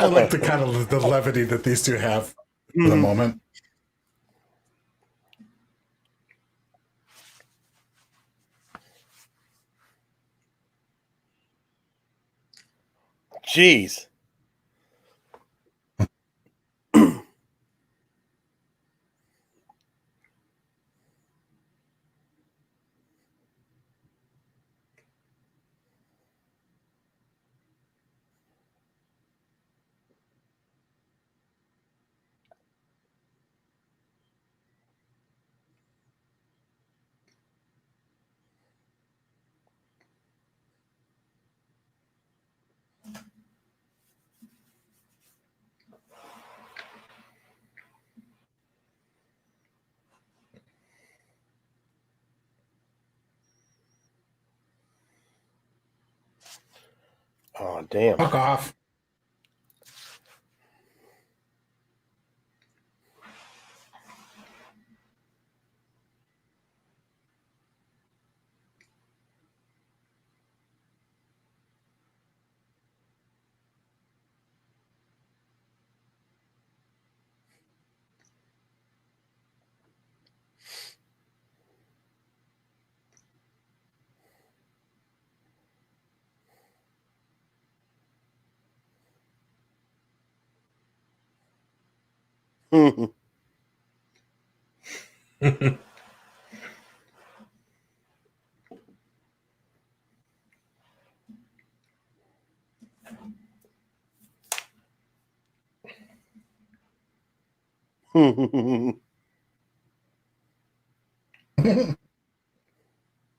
like the kind of the levity that these two have for the moment. Jeez. Oh, damn. Fuck off. It's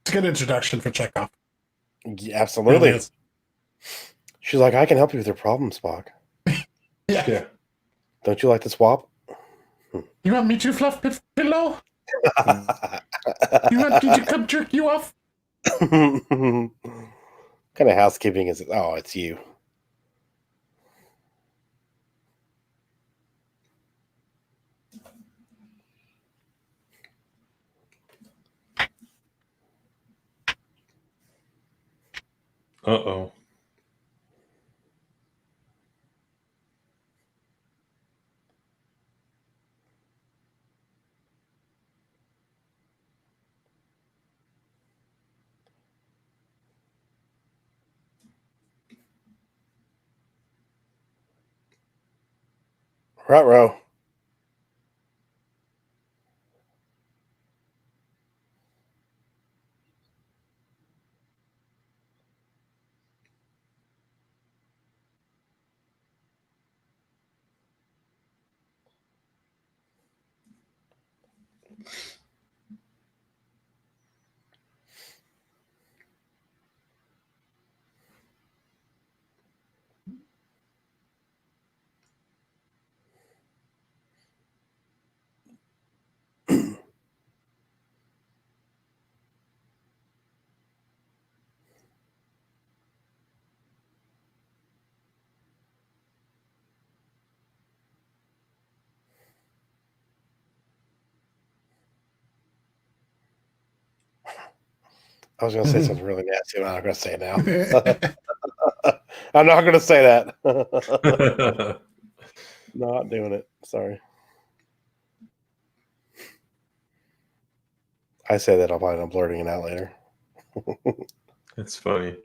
a good introduction for Chekhov. Yeah, absolutely. Really is. She's like, I can help you with your problem, Spock. Yeah. Don't you like to swap? You want me to fluff pillow? You want me to come jerk you off? What kind of housekeeping is it? Oh, it's you. Uh-oh. Ruh-roh. I was going to say something really nasty, but I'm not going to say it now. I'm not going to say that. Not doing it. Sorry. I say that I'll plan on blurting it out later. That's funny.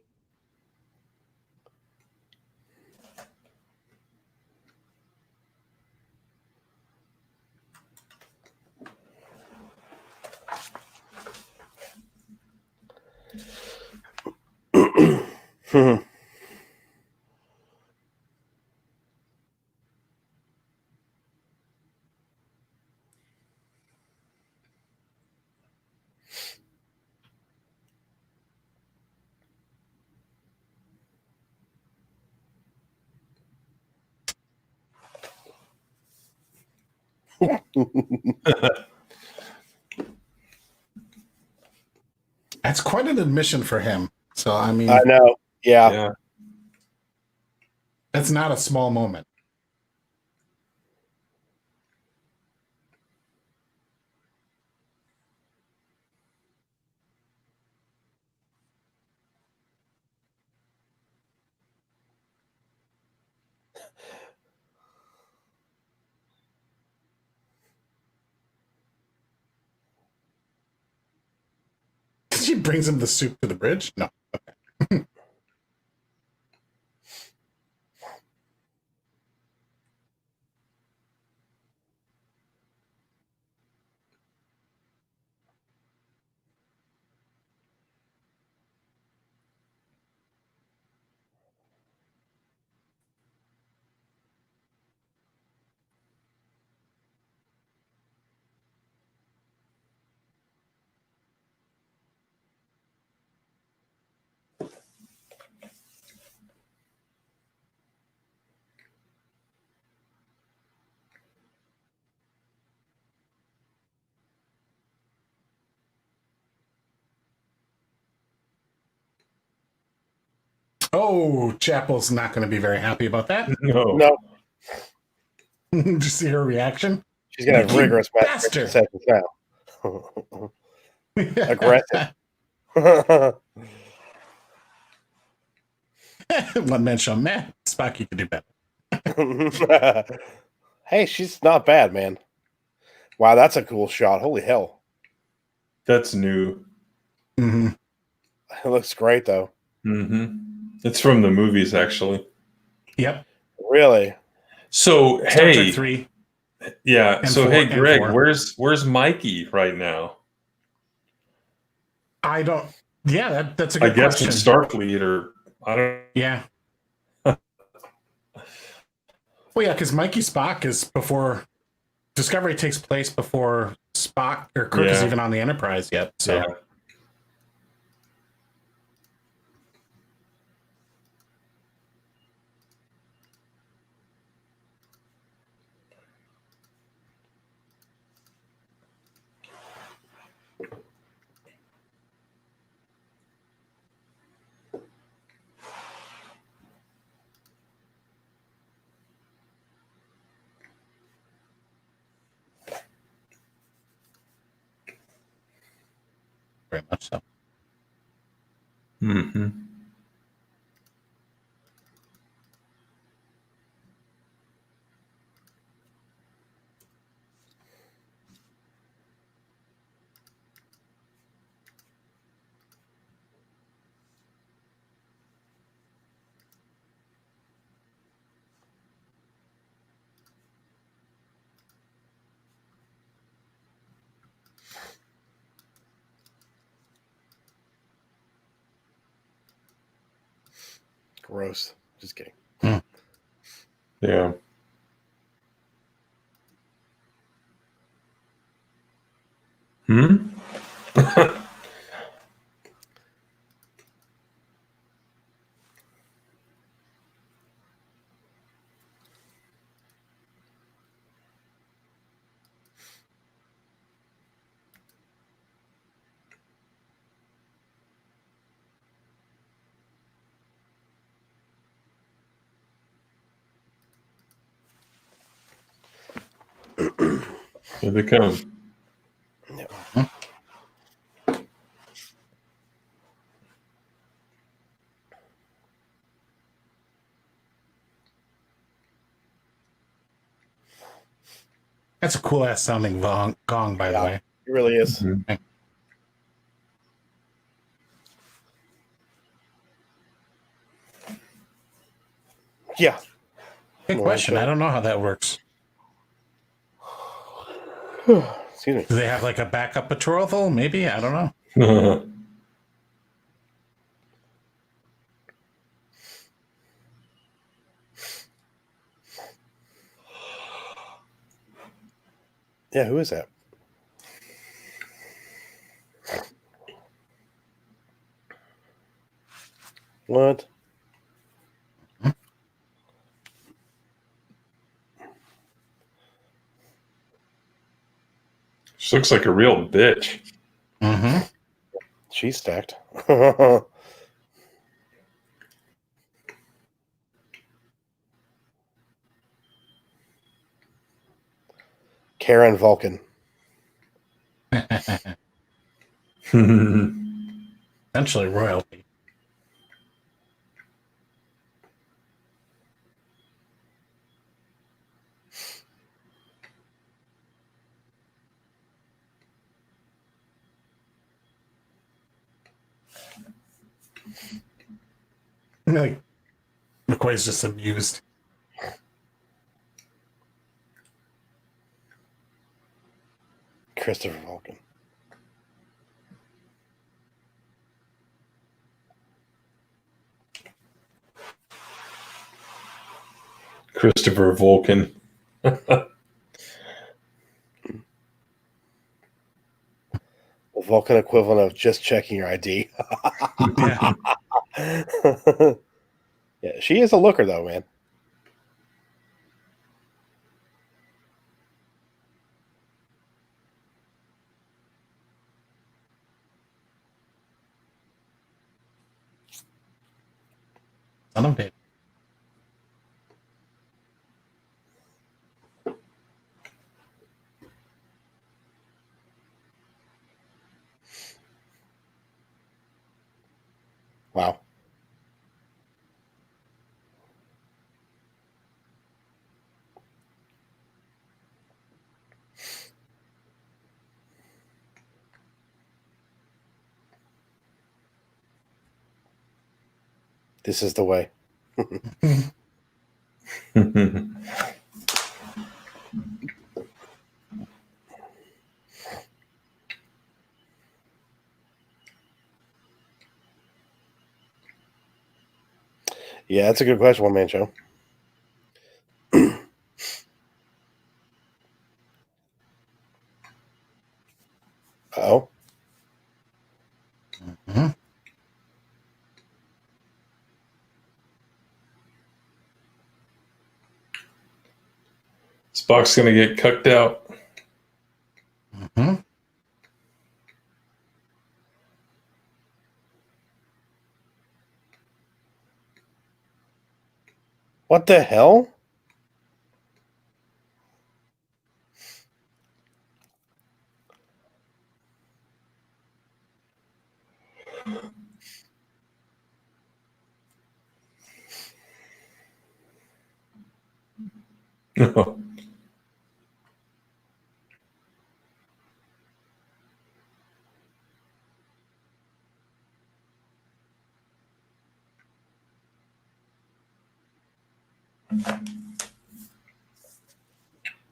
That's quite an admission for him. So, I mean, I know. Yeah. Yeah. that's not a small moment. She brings him the soup to the bridge? No. Okay. Oh, Chapel's not going to be very happy about that. No. Did you see her reaction? She's gonna have You rigorous bastard. seconds now. Aggressive. One man show, man. Spock, you can do better. Hey, she's not bad, man. Wow, that's a cool shot. Holy hell. That's new. Mm-hmm. It looks great, though. Mm-hmm. It's from the movies, actually. Yep. Really? So, Star hey. Trek 3. Yeah. And So, 4, hey, and Greg, 4. where's Mikey right now? I don't. Yeah, that's a I good guess in question. Starfleet, or I don't. Yeah. Well, yeah, because Mikey Spock is before Discovery takes place before Spock or Kirk is Yeah. even on the Enterprise yet. So. Yeah. Very much so. Mm-hmm. Gross. Just kidding. Yeah. Hmm? Here they come. Yeah. That's a cool ass sounding gong, by the way. It really is. Mhm. Yeah. Good question. I don't know how that works. Excuse me. Do they have like a backup betrothal? Maybe. I don't know. Yeah, who is that? What? She looks like a real bitch. Mm-hmm. She's stacked. Karen Vulcan. Essentially royalty. Like McCoy's just amused. Christopher Vulcan. Christopher Vulcan. The Vulcan equivalent of just checking your ID. Yeah. Yeah, she is a looker though, man. Son of a bitch. Wow. This is the way. Yeah, that's a good question, one man show. Oh. Mm-hmm. Spock's gonna get cucked out. Mm-hmm. What the hell?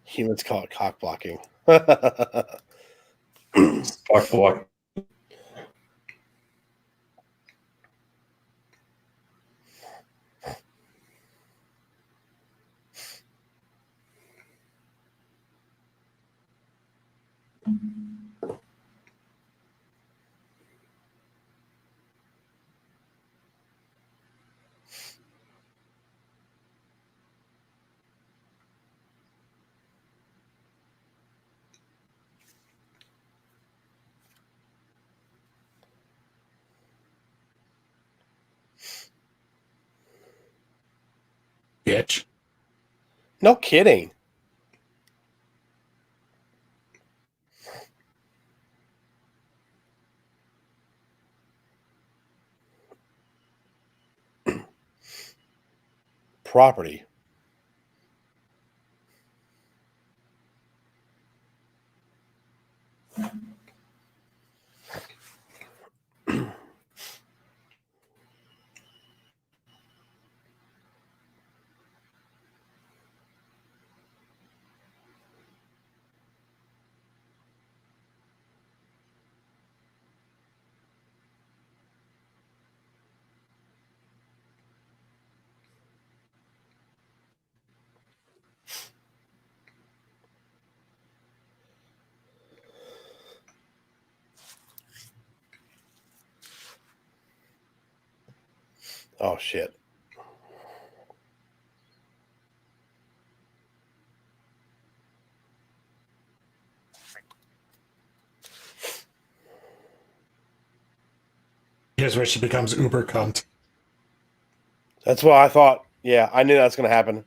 Humans call it cock blocking. Spock block. Bitch. No kidding. Property. Oh shit. Here's where she becomes uber cunt. That's what I thought. Yeah, I knew that's going to happen.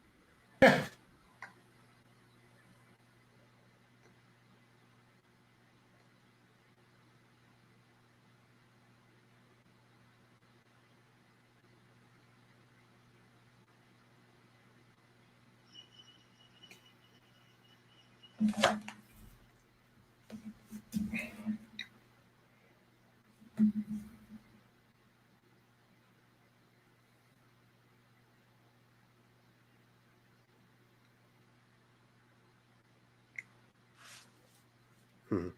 Hmm.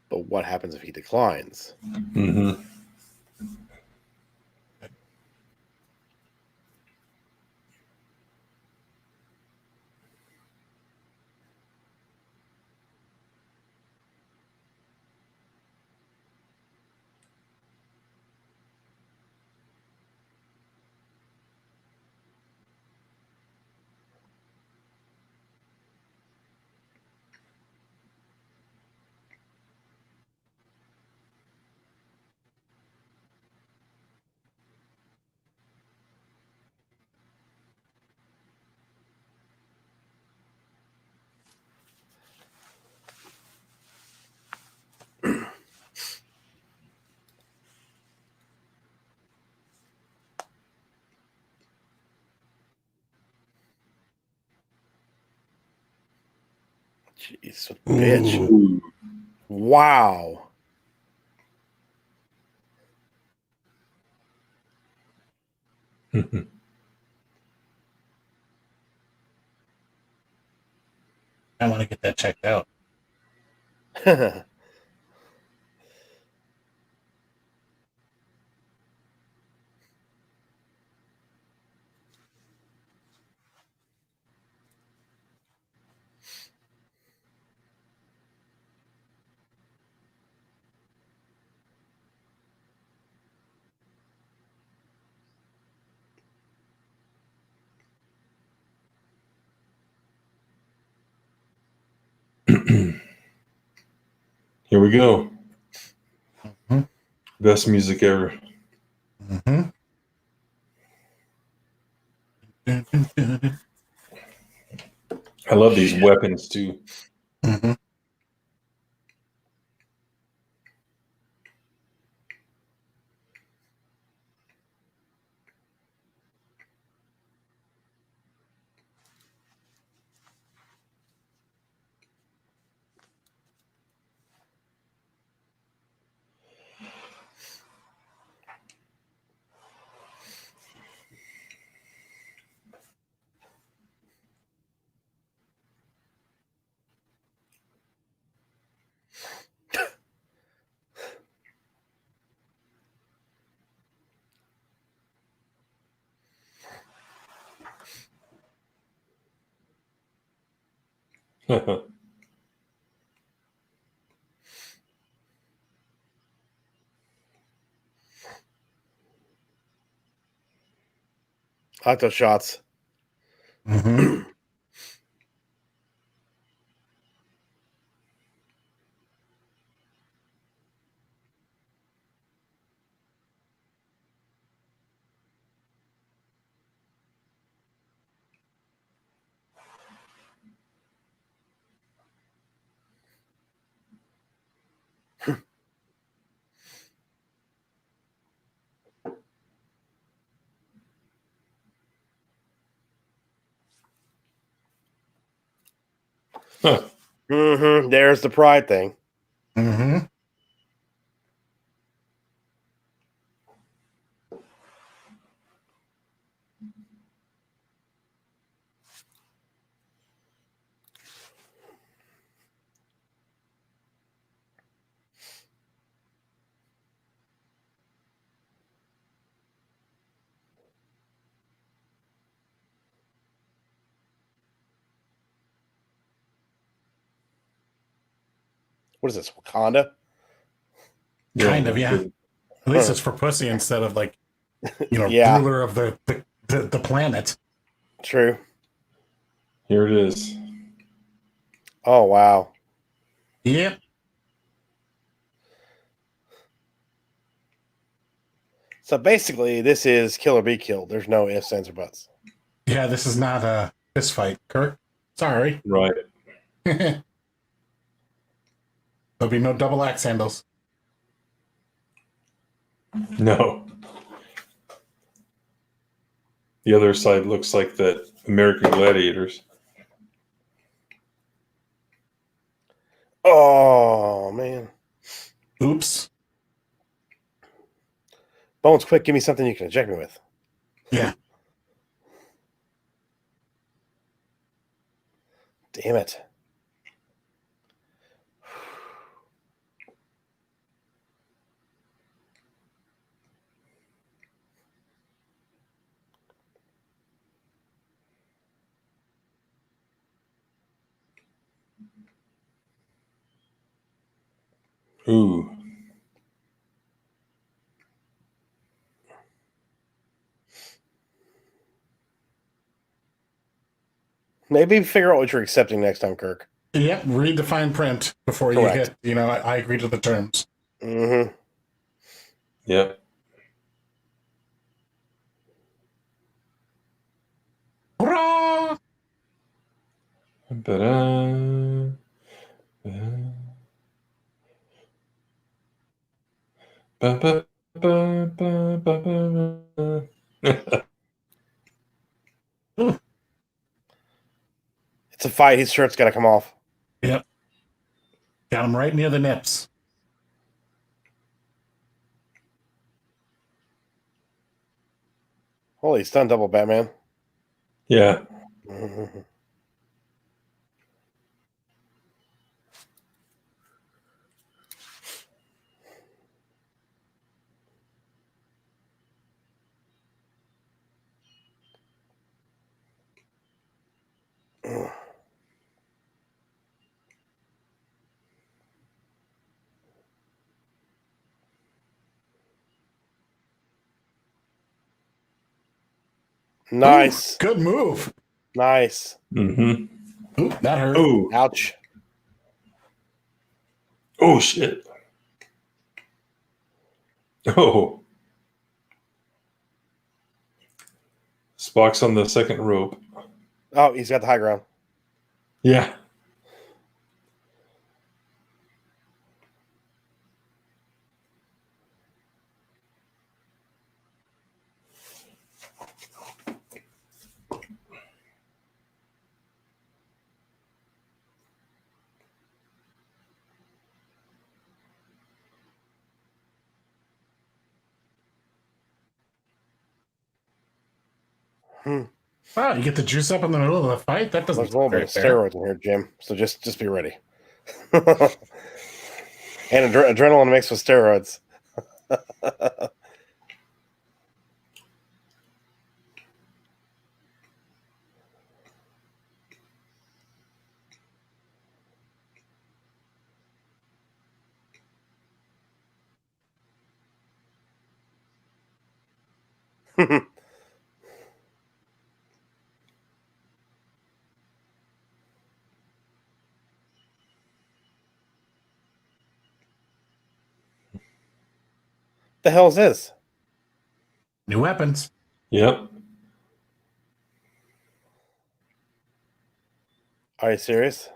But what happens if he declines? Mm-hmm. Jeez, bitch. Ooh. Wow. I want to get that checked out. Here we go. Mm-hmm. Best music ever. Mm-hmm. I love these weapons too. Mm-hmm. I like those shots. Mm-hmm. There's the pride thing. Mm-hmm. What is this, Wakanda? Kind of, yeah. good. At least it's for pussy instead of like, Yeah. ruler of the planet. True. Here it is. Oh, wow. Yep. So basically, this is kill or be killed. There's no ifs, ands, or buts. Yeah, this is not a fist fight, Kirk. Sorry. Right. There'll be no double axe handles. No. The other side looks like the American Gladiators. Oh, man. Oops. Bones, quick, give me something you can inject me with. Yeah. Damn it. Ooh. Maybe figure out what you're accepting next time, Kirk. Yep. Read the fine print before Correct. you hit. I agree to the terms. Mm-hmm. Yep. Hurrah! Ba-da. Ba-ba. Ba-ba-ba-ba-ba. It's a fight. His shirt's got to come off. Yep. Got him right near the nips. Holy stun double, Batman. Yeah. Mhm. Nice. Ooh, good move. Nice. Mm-hmm. Ooh, that hurt. Oh. Ouch. Oh, shit. Oh. Spock's on the second rope. Oh, he's got the high ground. Yeah. Hmm. Wow, you get the juice up in the middle of the fight? That doesn't There's a little bit of fair. steroids in here, Jim. So just be ready. And adrenaline mixed with steroids. The hell is this? New weapons. Yep. Are you serious?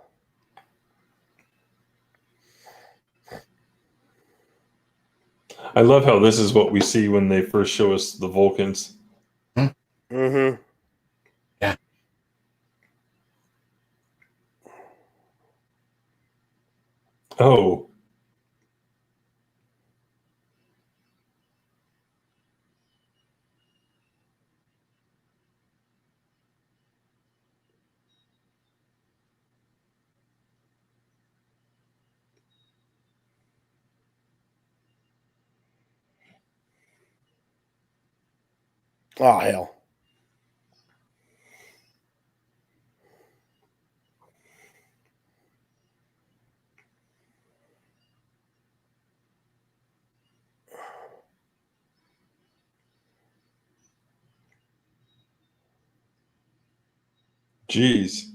I love how this is what we see when they first show us the Vulcans. Mm-hmm. Yeah. Oh. Oh, hell. Jeez.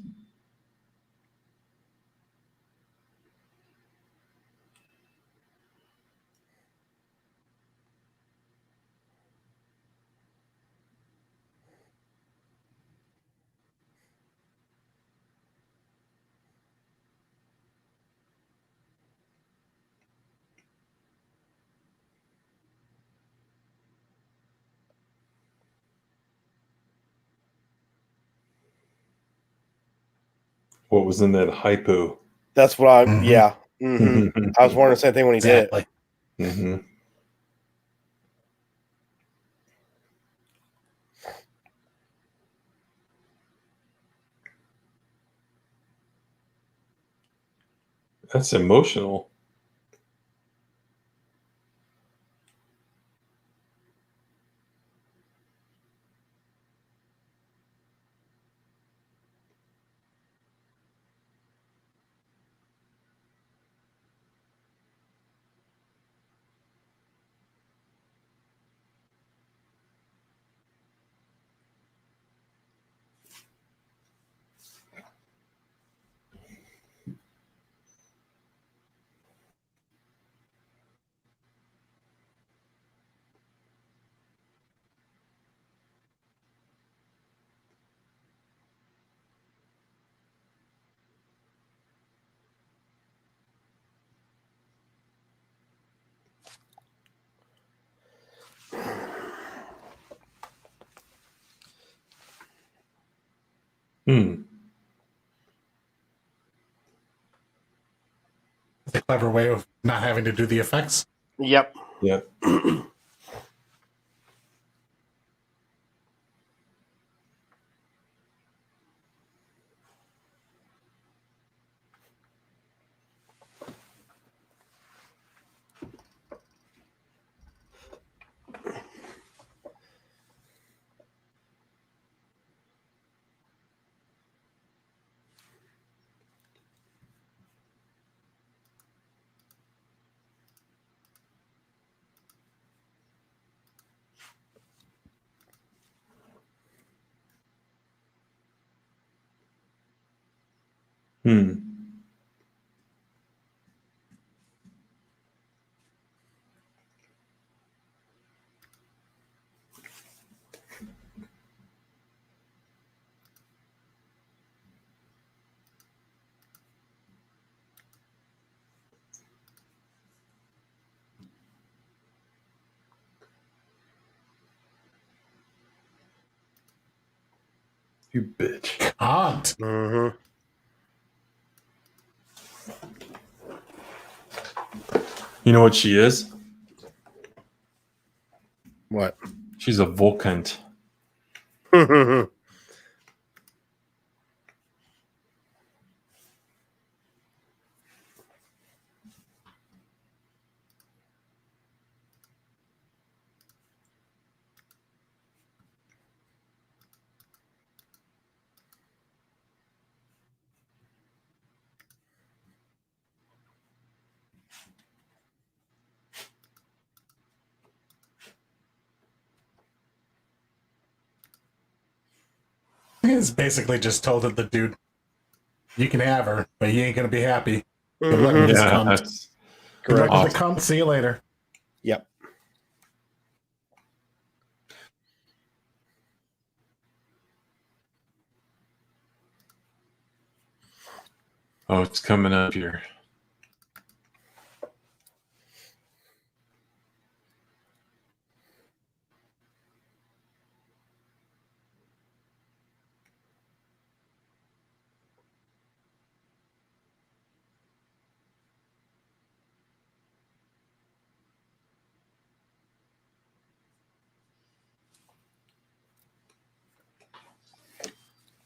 What was in that hypo? That's what I. Mhm. Yeah. hmm I was wondering the same thing when he Exactly. did Mhm. That's emotional. Hmm. It's a clever way of not having to do the effects. it. Yep. Yeah. Hmm. You bitch. Can't. hmm You know what she is? What? She's a Vulcan. It's basically just told the dude, you can have her, but you ain't gonna be happy. Good luck with this Yeah, cunt. that's Good luck Correct. with the cunt. See you later. Yep. oh, it's coming up here.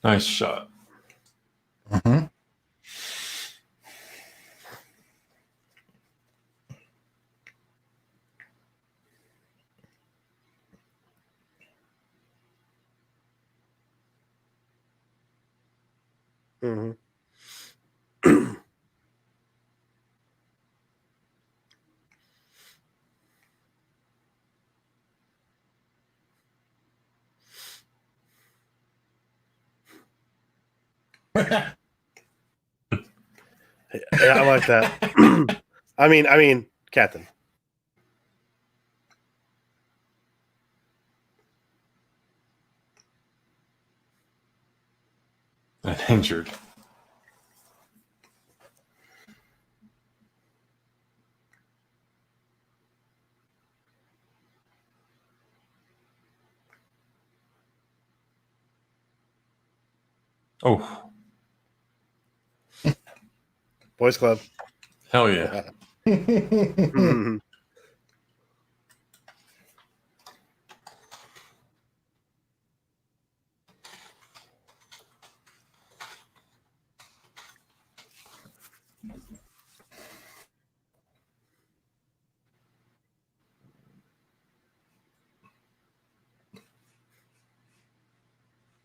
Nice shot. Mm-hmm. hmm Yeah, I like that. I mean, Captain. And injured. Oh, Boys Club. hell yeah.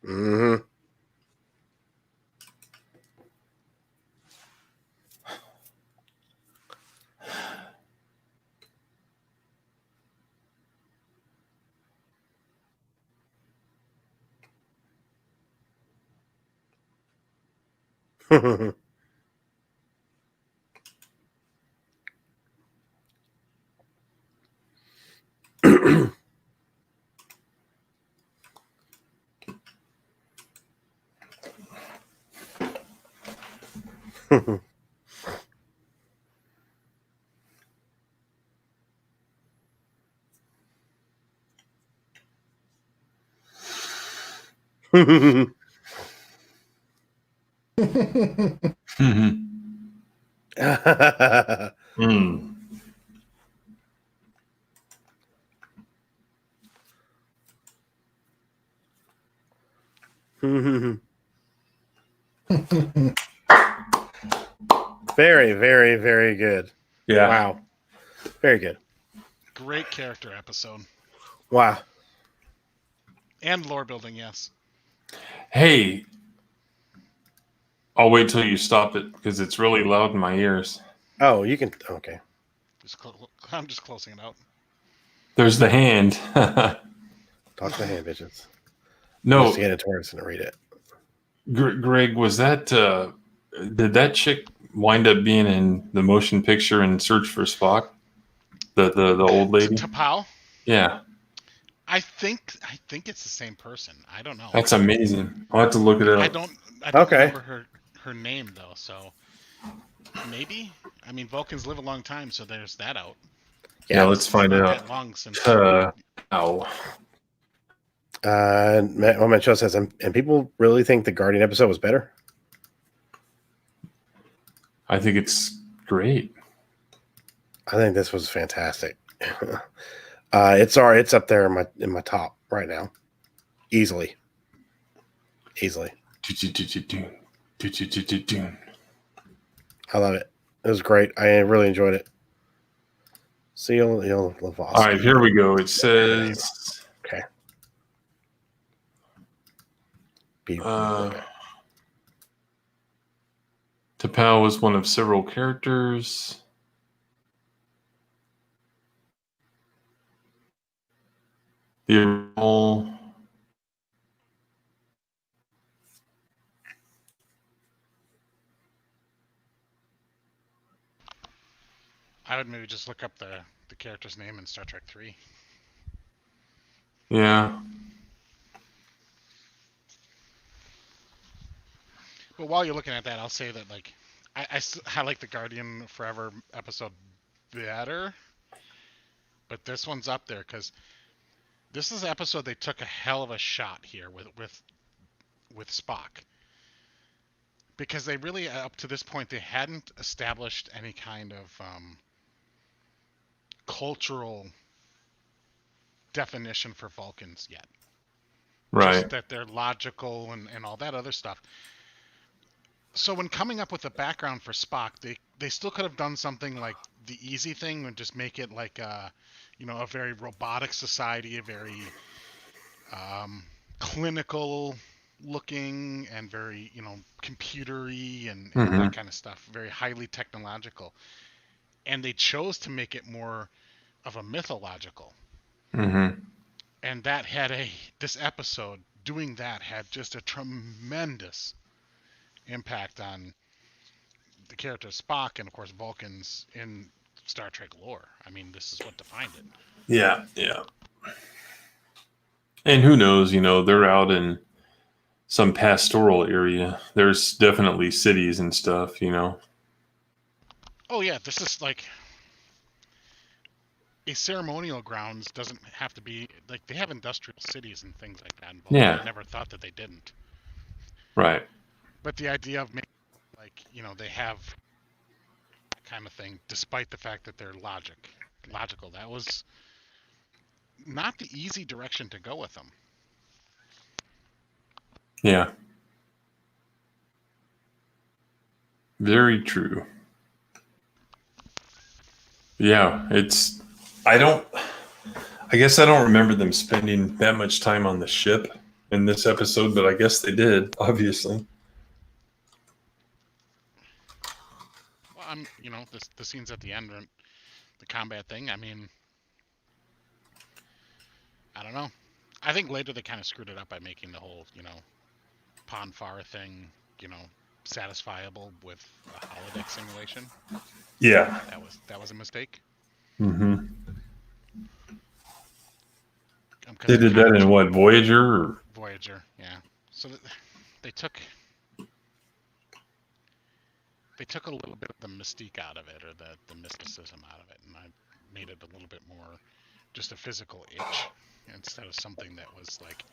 Mhm. Mhm. Mm. Very, very, very good. Yeah. Wow. Very good. Great character episode. Wow. And lore building, yes. Hey, I'll wait till you stop it because it's really loud in my ears. Oh, you can. Okay. I'm just closing it out. There's the hand. Talk to the hand bitches. No, Just hand it to her and read it. Greg, was that did that chick wind up being in the motion picture in Search for Spock? The old lady? T'Pau? Yeah. I think it's the same person. I don't know. That's amazing. I'll have to look it I up. don't Okay. remember her name though, so maybe. I mean, Vulcans live a long time, so there's that out. Yeah, let's find Not out. that long since. Ow. Matt Show says, and people really think the Guardian episode was better? I think it's great. I think this was fantastic. It's up there in my top right now. Easily. I love it. It was great. I really enjoyed it. Seal Lavosky. All right, here we go. It says okay. T'Pau was one of several characters. The original. I would maybe just look up the character's name in Star Trek 3. Yeah. But while you're looking at that, I'll say that like I like the Guardian Forever episode better, but this one's up there because this is an episode they took a hell of a shot here with Spock, because they really up to this point they hadn't established any kind of cultural definition for Vulcans yet. Right. Just that they're logical and all that other stuff. So when coming up with a background for Spock, they still could have done something like the easy thing and just make it like a very robotic society, a very clinical looking and very computery and that kind of stuff, very highly technological. And they chose to make it more of a mythological. Mm-hmm. And this episode doing that had just a tremendous impact on the character of Spock and of course Vulcans in Star Trek lore. I mean, this is what defined it. Yeah, yeah. And who knows, they're out in some pastoral area. There's definitely cities and stuff. Oh yeah, this is like a ceremonial grounds doesn't have to be like they have industrial cities and things like that in Vulcan. Yeah. I never thought that they didn't. Right. But the idea of making like, they have that kind of thing, despite the fact that they're logical, that was not the easy direction to go with them. Yeah. Very true. Yeah, I guess I don't remember them spending that much time on the ship in this episode, but I guess they did, obviously. Well, the scenes at the end, the combat thing. I mean, I don't know. I think later they kind of screwed it up by making the whole, Ponfar thing, satisfiable with a holodeck simulation. Yeah. That was a mistake. Mm-hmm. They did that in what, Voyager? Or? Voyager, yeah. So they took a little bit of the mystique out of it, or the mysticism out of it, and I made it a little bit more just a physical itch instead of something that was like,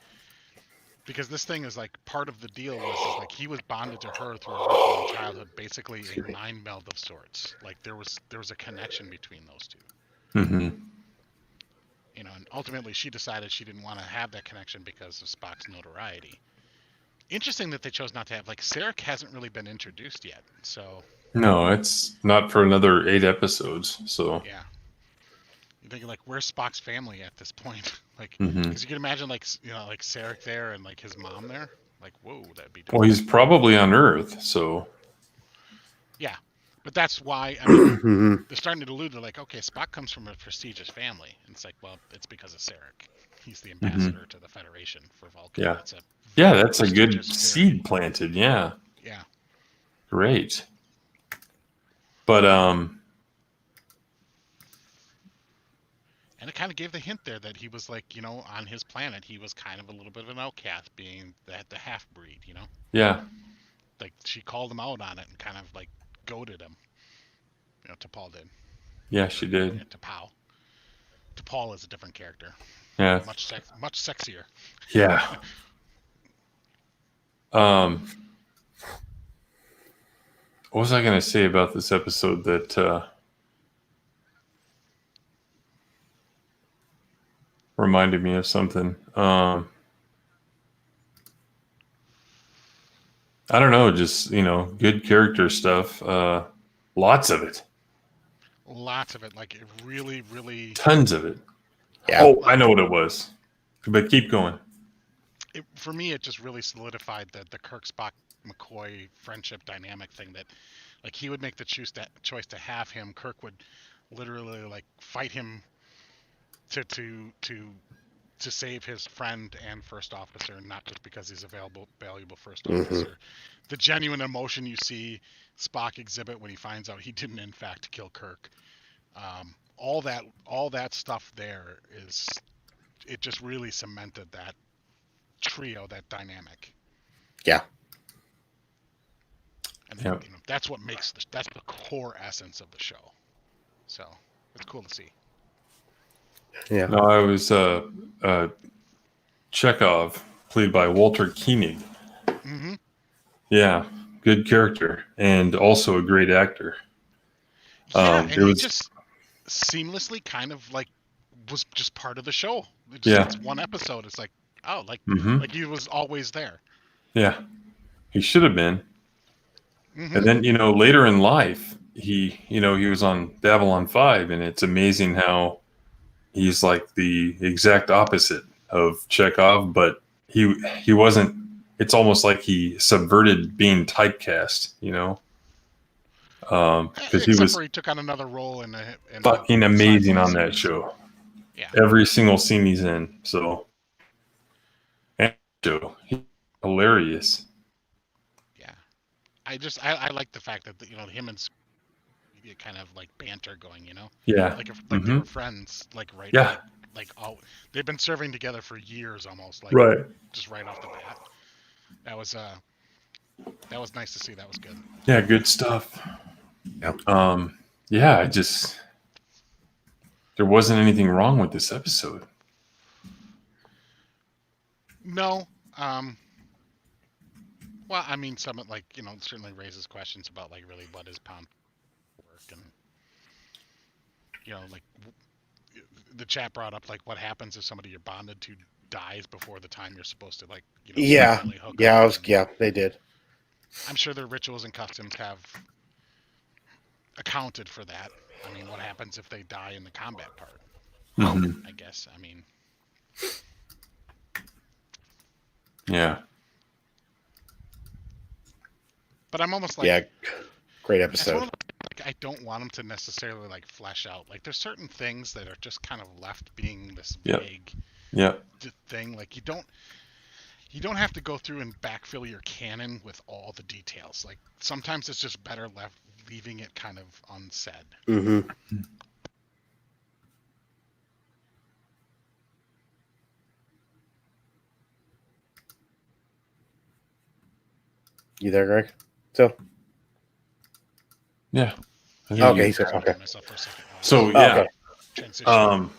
because this thing is like part of the deal was like he was bonded to her through a ritual in childhood, basically a mind meld of sorts. Like there was a connection between those two. Mm-hmm. And ultimately she decided she didn't want to have that connection because of Spock's notoriety. Interesting that they chose not to have, like, Sarek hasn't really been introduced yet, so... No, it's not for another 8 episodes, so... Yeah. You're thinking, like, where's Spock's family at this point? Like, Mm-hmm. because you can imagine, like, like Sarek there and, like, his mom there. Like, whoa, that'd be... Well, he's probably on Earth, so... Yeah, but that's why, I mean, Mm-hmm. they're starting to allude to, like, okay, Spock comes from a prestigious family. And it's like, well, it's because of Sarek. He's the ambassador to the Federation for Vulcan. Yeah. That's That's a good prestigious seed planted, yeah. Yeah. Great. But, And it kind of gave the hint there that he was like, on his planet, he was kind of a little bit of an outcast, being the half-breed, Yeah. Like, she called him out on it and kind of, like, goaded him. T'Pol did. Yeah, she did. Yeah, T'Pau. T'Pol is a different character. Yeah. Much sexier. Yeah. What was I going to say about this episode that reminded me of something? I don't know, just, good character stuff. Lots of it. Lots of it. Like, it really, really... Tons of it. Yeah. Oh, I know what it was. But keep going. For me, it just really solidified the Kirk, Spock, McCoy friendship dynamic thing that, like, he would make the choice to have him. Kirk would literally, like, fight him to save his friend and first officer, not just because he's a valuable first officer. The genuine emotion you see Spock exhibit when he finds out he didn't in fact kill Kirk. All that stuff there it just really cemented that trio, that dynamic. Yeah. And Yep. that's what makes that's the core essence of the show. So it's cool to see. Yeah. No, I was Chekhov, played by Walter Koenig. Mm-hmm. Yeah, good character and also a great actor. Yeah, and it he was- just seamlessly kind of like was just part of the show. It's one episode. It's like, oh, like like he was always there. Yeah, he should have been. Mm-hmm. And then later in life, he was on Babylon 5, and it's amazing how he's like the exact opposite of Chekhov, but he wasn't. It's almost like he subverted being typecast, because he was he took on another role in fucking amazing on that show. Yeah, Every single scene he's in. So, and show, hilarious. yeah. I like the fact that him and get kind of like banter going, Yeah. like they were friends, like right, Yeah. like all they've been serving together for years almost, like Right. just right off the bat. That was nice to see. That was good. Yeah, good stuff. Yeah. Yeah, there wasn't anything wrong with this episode. No. Well, I mean, some like certainly raises questions about like really what is pound work, and like the chat brought up like what happens if somebody you're bonded to dies before the time you're supposed to like Yeah. really hook Yeah, up. they did. I'm sure their rituals and customs have accounted for that. I mean, what happens if they die in the combat part? Mhm. I guess. I mean, Yeah. but I'm almost like, Yeah, great it's one episode. of the, like, I don't want them to necessarily like flesh out. Like, there's certain things that are just kind of left being this vague thing. Like, you don't have to go through and backfill your canon with all the details. Like, sometimes it's just better leaving it kind of unsaid. Mm-hmm. Yeah. You there, Greg? So Yeah. okay, he's okay. So yeah. Okay. Transition.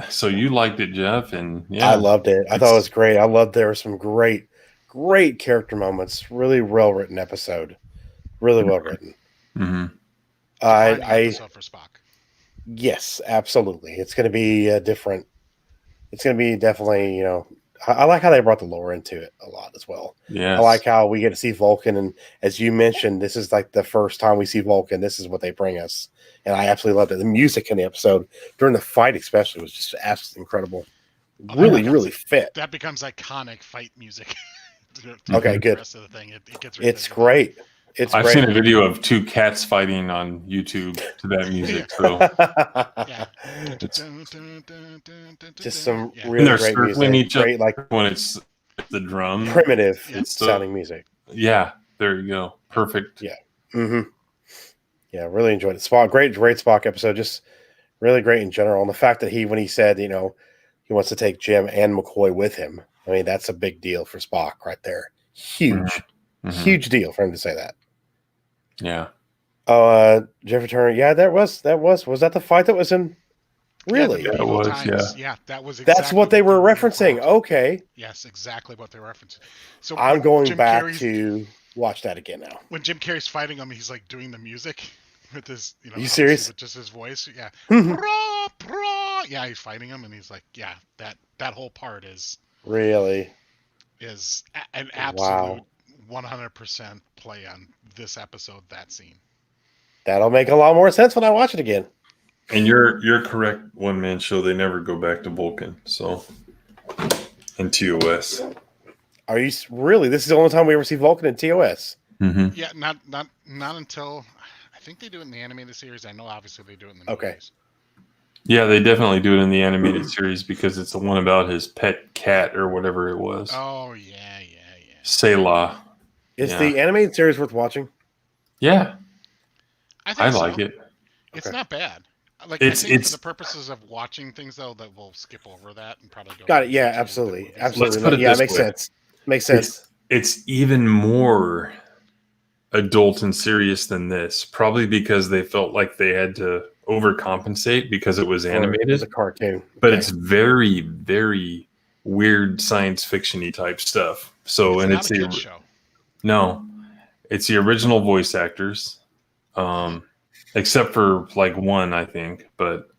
So you liked it, Jeff, and yeah, I loved it. I thought it was great. I loved there were some great character moments. Really well written episode. Really well written. Mm-hmm. Episode for Spock. Yes, absolutely. It's going to be different. It's going to be definitely, I like how they brought the lore into it a lot as well. Yeah, I like how we get to see Vulcan, and as you mentioned, this is like the first time we see Vulcan. This is what they bring us, and I absolutely loved it. The music in the episode during the fight, especially, was just absolutely incredible. Really fit. That becomes iconic fight music. Okay, good. The rest of the thing, it gets. It's great. I've seen a video of 2 cats fighting on YouTube to that music. So Yeah. Just some Yeah. really they're great circling music. each other Great, like when it's the drum. primitive Yeah. sounding music. Yeah, there you go. Perfect. Yeah. Mm-hmm. Yeah, really enjoyed it. Spock, great Spock episode. Just really great in general. And the fact that when he said, he wants to take Jim and McCoy with him. I mean, that's a big deal for Spock right there. Huge, huge deal for him to say that. Yeah. Oh, Jeffrey Turner. Yeah, was that the fight that was in? Really? Yeah, That was, yeah, that was. That's what they were referencing. Okay. Yes, exactly what they were referencing. So I'm going Jim back Carrey's, to watch that again now. when Jim Carrey's fighting him, he's like doing the music with his, Are you serious? With just his voice. Yeah. Mhm. Yeah, he's fighting him, and he's like, yeah, that whole part is Really? an absolute 100% play on this episode. That scene. That'll make a lot more sense when I watch it again. And you're correct. One man show. They never go back to Vulcan. So in TOS. Are you really? This is the only time we ever see Vulcan in TOS. Mm-hmm. Yeah, not until I think they do it in the animated series. I know obviously they do it in the Okay. movies. Yeah, they definitely do it in the animated series because it's the one about his pet cat or whatever it was. Oh yeah. Selah. Is the animated series worth watching? Yeah, I I like it. It's Okay. not bad. Like It's- I think it's- for the purposes of watching things though, that we'll skip over that and probably go. Got it. Yeah, to the absolutely. movies. Absolutely. Let's put it Yeah, this makes way. sense. Makes sense. It's even more adult and serious than this, probably because they felt like they had to overcompensate because it was It's animated. a cartoon. But Okay. it's very, very weird science fiction-y type stuff. So, It's and not it's a kid's show. no, it's the original voice actors, except for like one, I think. But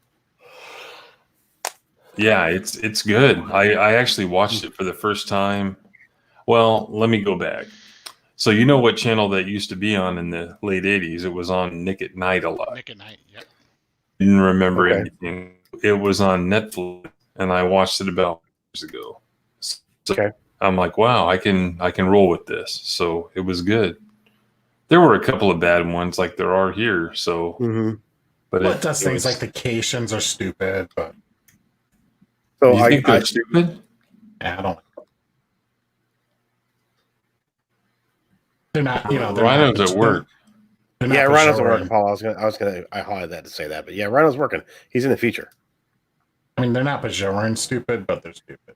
yeah, it's good. I actually watched it for the first time. Well, let me go back. So you know what channel that used to be on in the late 80s? It was on Nick at Night a lot. Nick at Night. Yep. Didn't remember Okay. anything. It was on Netflix, and I watched it about years ago. So Okay. I'm like, wow, I can roll with this. So it was good. There were a couple of bad ones, like there are here. So, Mm-hmm. but Well, it does things like the Cations are stupid, but So you think they're stupid? I don't. They're not, you know, they're Rhinos not, at work. they're not Yeah, Rhino's Bajoran. working, Paul. I highlighted that to say that, but yeah, Rhino's working. He's in the future. I mean, they're not Bajoran stupid, but they're stupid.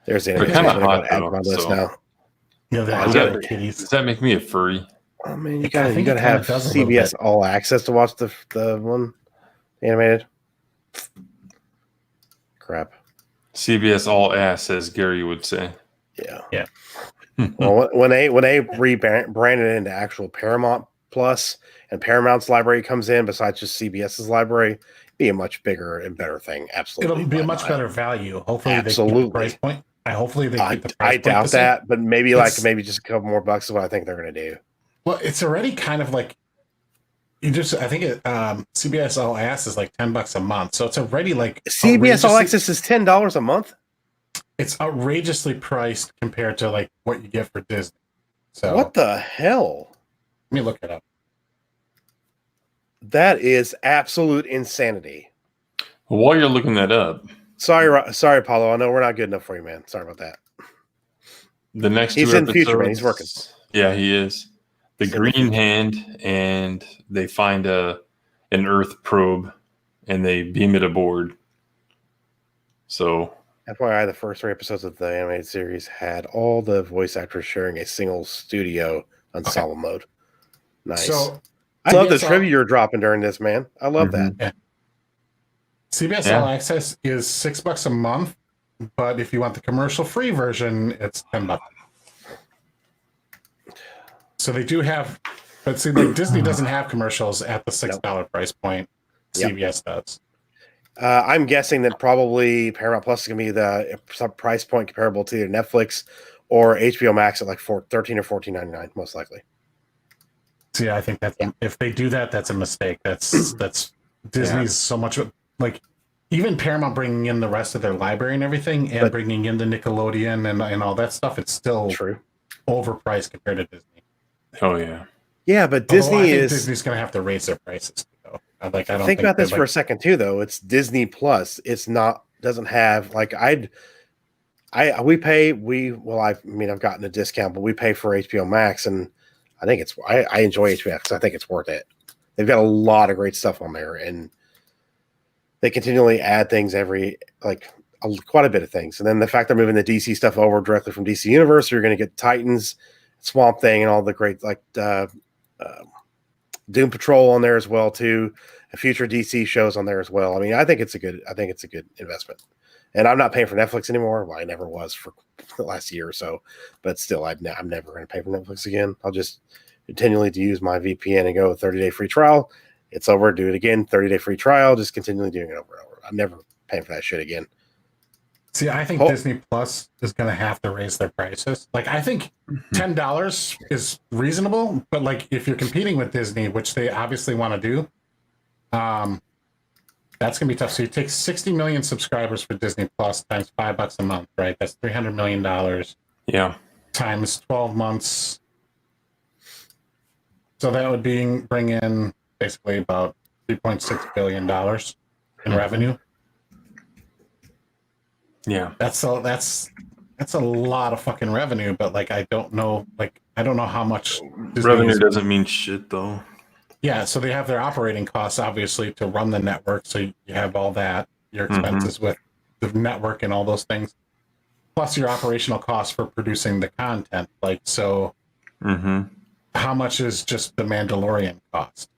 There's the They're animation. kinda I'm gonna hot, add to though, my list so- now. Yeah, they're Does little that- kitties. Does that make me a furry? Oh man, you I gotta think you it gotta kinda have does a little CBS bit. All Access to watch the one animated. Crap. CBS all ass, as Gary would say. Yeah. Yeah. Well, when they rebranded into actual Paramount Plus and Paramount's library comes in, besides just CBS's library, be a much bigger and better thing. Absolutely, It'll be a Why much not? better value. Hopefully, they keep Absolutely. the price point. Hopefully they keep the price I point doubt the same. that, but maybe It's- just a couple more bucks is what I think they're going to do. Well, it's already kind of like you just. I think CBS All Ass is like $10 a month, so it's already like CBS All outrageously- Access is $10 a month. It's outrageously priced compared to like what you get for Disney. So What the hell? let me look it up. That is absolute insanity. While you're looking that up, Sorry, Paulo. I know we're not good enough for you, man. Sorry about that. the next He's two in the future, man. He's episodes- Yeah, he is. The He's in the Green Hand, and they find an Earth probe, and they beam it aboard. So FYI, the first 3 episodes of the animated series had all the voice actors sharing a single studio ensemble mode. Nice. So I love the CBS All- trivia you're dropping during this, man. I love that. CBS Yeah. All Access is $6 a month, but if you want the commercial-free version, it's $10. So they do have, but see, like Disney doesn't have commercials at the $6 price point. Yep. CBS does. I'm guessing that probably Paramount Plus is going to be the some price point comparable to either Netflix or HBO Max at like $13 or $14.99, most likely. See, I think that's if they do that, that's a mistake. That's Disney's so much like even Paramount bringing in the rest of their library and everything, and But- bringing in the Nickelodeon and all that stuff. It's still True. overpriced compared to Disney. oh yeah. Yeah, but Although I Disney think is. Disney's going to have to raise their prices. Though. Like I don't think about this they're, for a like, second too, though. It's Disney Plus. It's not doesn't have like we pay I mean I've gotten a discount, but we pay for HBO Max, and I think it's I enjoy HBO Max. I think it's worth it. They've got a lot of great stuff on there, and they continually add things quite a bit of things. And then the fact they're moving the DC stuff over directly from DC Universe, you're going to get Titans, Swamp Thing, and all the great Doom Patrol on there as well too. Future DC shows on there as well. I mean, I think it's a good investment. And I'm not paying for Netflix anymore. Well, I never was for the last year or so, but still, I'm never going to pay for Netflix again. I'll just continually use my VPN and go 30-day free trial. It's over. Do it again. 30-day free trial. Just continually doing it over and over. I'm never paying for that shit again. See, I think Disney Plus is going to have to raise their prices. Like, I think $10 is reasonable, but like if you're competing with Disney, which they obviously want to do, that's going to be tough. So you take 60 million subscribers for Disney Plus times $5 a month, right? That's $300 million Yeah. times 12 months. So that would bring in basically about $3.6 billion in revenue. Yeah. That's a lot of fucking revenue, but like I don't know how much Disney Revenue is- doesn't mean shit though. Yeah, so they have their operating costs obviously to run the network, so you have all that, your expenses with the network and all those things, plus your operational costs for producing the content. Like, so how much is just the Mandalorian cost?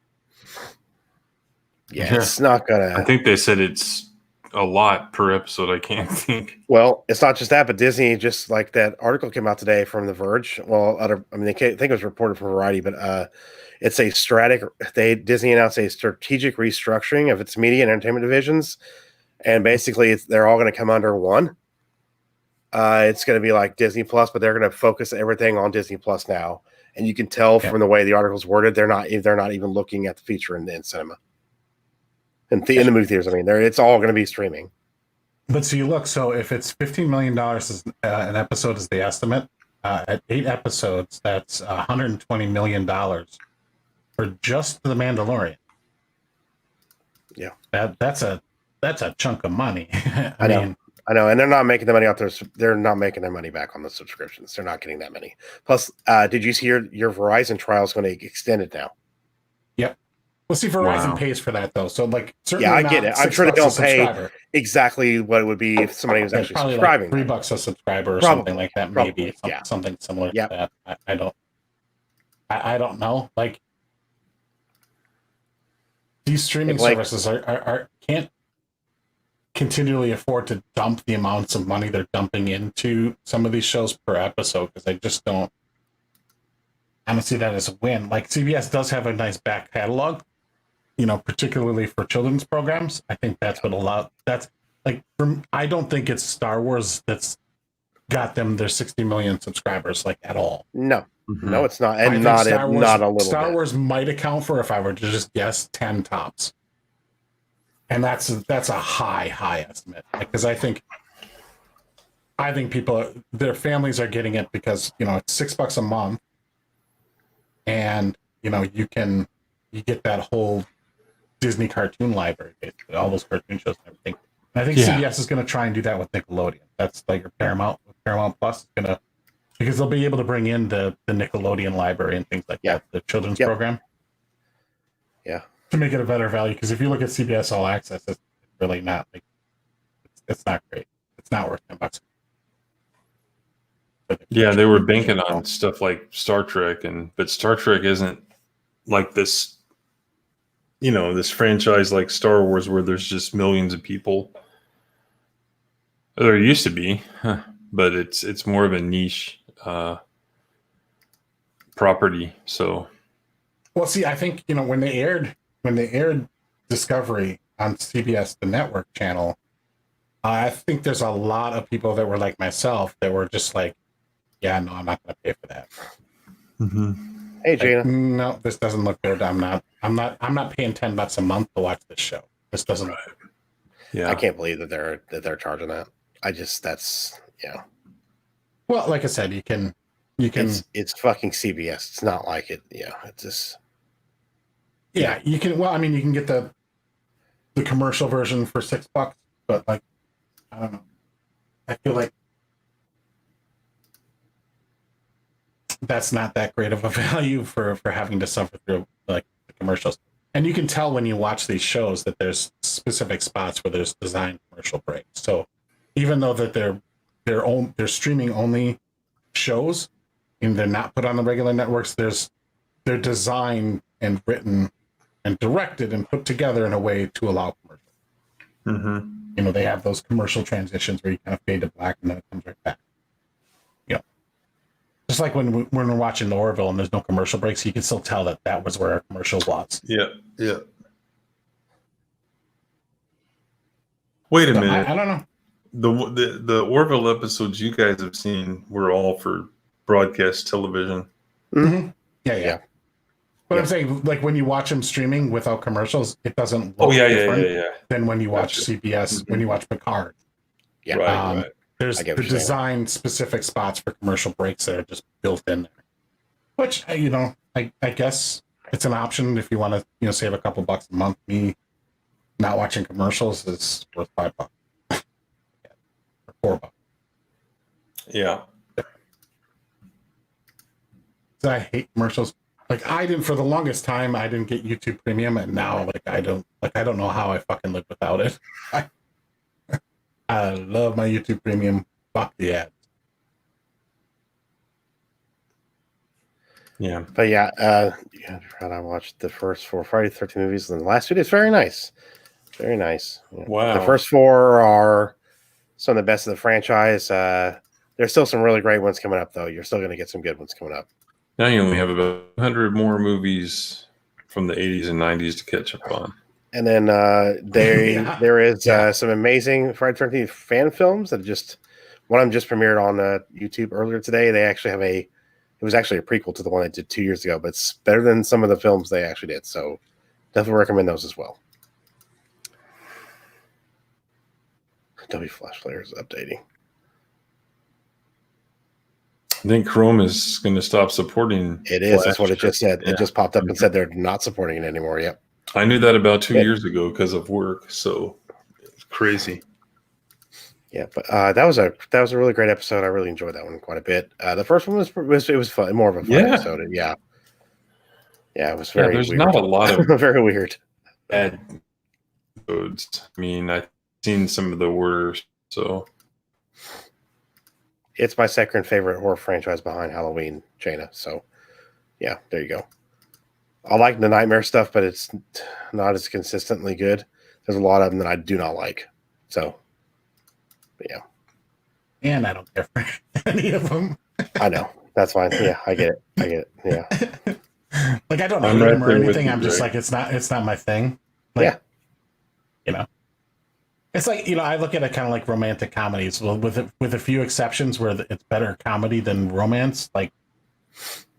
Yeah, it's not gonna. I think they said it's a lot per episode. I can't think. Well, it's not just that, but Disney, just like that article came out today from The Verge. Well, I think it was reported from Variety, but it's a Disney announced a strategic restructuring of its media and entertainment divisions, and basically they're all going to come under one. It's going to be like Disney Plus, but they're going to focus everything on Disney Plus now, and you can tell from the way the article's worded, they're not even looking at the feature in cinema, in the movie theaters. I mean, it's all going to be streaming. But so you look, so if it's $15 million an episode is the estimate, at 8 episodes, that's $120 million for just the Mandalorian. Yeah, that's a chunk of money. I know. I know, and they're not making the money out there. They're not making their money back on the subscriptions. They're not getting that many. Plus, did you see your Verizon trial is going to extend it now? Yep. Well, see, Verizon pays for that though, so like certainly I get it. I'm sure they don't pay exactly what it would be if somebody was actually probably subscribing. Like $3 a subscriber or something like that, maybe something similar to that. I don't know. Like these streaming services can't continually afford to dump the amounts of money they're dumping into some of these shows per episode because I just don't see that as a win. Like CBS does have a nice back catalog, particularly for children's programs. I think that's what I don't think it's Star Wars that's got them their 60 million subscribers like at all. No, no, it's not, and not a little. Star Wars might account for, if I were to just guess, 10 tops. And that's a high estimate because I think people, their families are getting it because it's $6 a month, and you get that whole Disney cartoon library, basically all those cartoon shows and everything. And I think CBS is going to try and do that with Nickelodeon. That's like your Paramount Plus is going to, because they'll be able to bring in the Nickelodeon library and things like that, the children's program. Yeah. To make it a better value, because if you look at CBS All Access, it's really not like it's not great. It's not worth $10. Yeah, they were banking on stuff like Star Trek, but Star Trek isn't like this, this franchise like Star Wars where there's just millions of people. There used to be, but it's more of a niche property. So, well, see, I think when they aired Discovery on CBS, the network channel, I think there's a lot of people that were like myself that were just like, yeah, no, I'm not going to pay for that. Mm-hmm. Hey, Gina. No, this doesn't look good. I'm not paying $10 a month to watch this show. This doesn't look good. Yeah, I can't believe that they're charging that. Well, like I said, you can. It's fucking CBS. It's not like it. Yeah, it's just. Yeah, you can. Well, I mean, you can get the commercial version for $6, but like, I don't know. I feel like that's not that great of a value for having to suffer through like the commercials. And you can tell when you watch these shows that there's specific spots where there's designed commercial breaks. So even though that they're streaming only shows and they're not put on the regular networks, they're designed and written and directed and put together in a way to allow commercial. Mm-hmm. They have those commercial transitions where you kind of fade to black and then it comes right back. Just like when we're watching the Orville and there's no commercial breaks, you can still tell that was where our commercial was. Yeah. Wait a minute. I don't know. The Orville episodes you guys have seen were all for broadcast television. Mm-hmm. Yeah. But I'm saying, like, when you watch them streaming without commercials, it doesn't look different than when you watch CBS, when you watch Picard. Yeah. Right. There's the design specific spots for commercial breaks that are just built in there. Which, I guess it's an option if you want to, save a couple bucks a month. Me not watching commercials is worth $5. Or $4. Yeah. I hate commercials. Like for the longest time, I didn't get YouTube Premium, and now I don't know how I fucking live without it. I love my YouTube Premium. Fuck the ads. Yeah. But I watched the first 4 Friday the 13th movies, and the last 2 days very nice. Very nice. Wow. The first 4 are some of the best of the franchise. There's still some really great ones coming up, though. You're still going to get some good ones coming up. Now you only have about 100 more movies from the 80s and 90s to catch up on. And then there is some amazing Friday the 13th fan films that one of them just premiered on YouTube earlier today. They actually have it was actually a prequel to the one I did 2 years ago, but it's better than some of the films they actually did. So definitely recommend those as well. Adobe Flash Player is updating. I think Chrome is going to stop supporting it. Is. That's what it just said. Yeah. It just popped up and said they're not supporting it anymore. Yep. I knew that about 2 years ago because of work. So it's crazy. Yeah, but that was a really great episode. I really enjoyed that one quite a bit. The first one was fun, more of a fun episode. Yeah, it was very. There's weird. not a lot of very weird bad episodes. I mean, I've seen some of the worst. So it's my second favorite horror franchise behind Halloween, Jaina. So yeah, there you go. I like the nightmare stuff, but it's not as consistently good. There's a lot of them that I do not like. So. Yeah, and I don't care for any of them. I know. That's fine. Yeah, I get it. Yeah. Like I don't hate them or anything. I'm just like it's not my thing. Like, yeah. You know, it's like I look at it kind of like romantic comedies. Well, with a few exceptions where it's better comedy than romance. Like,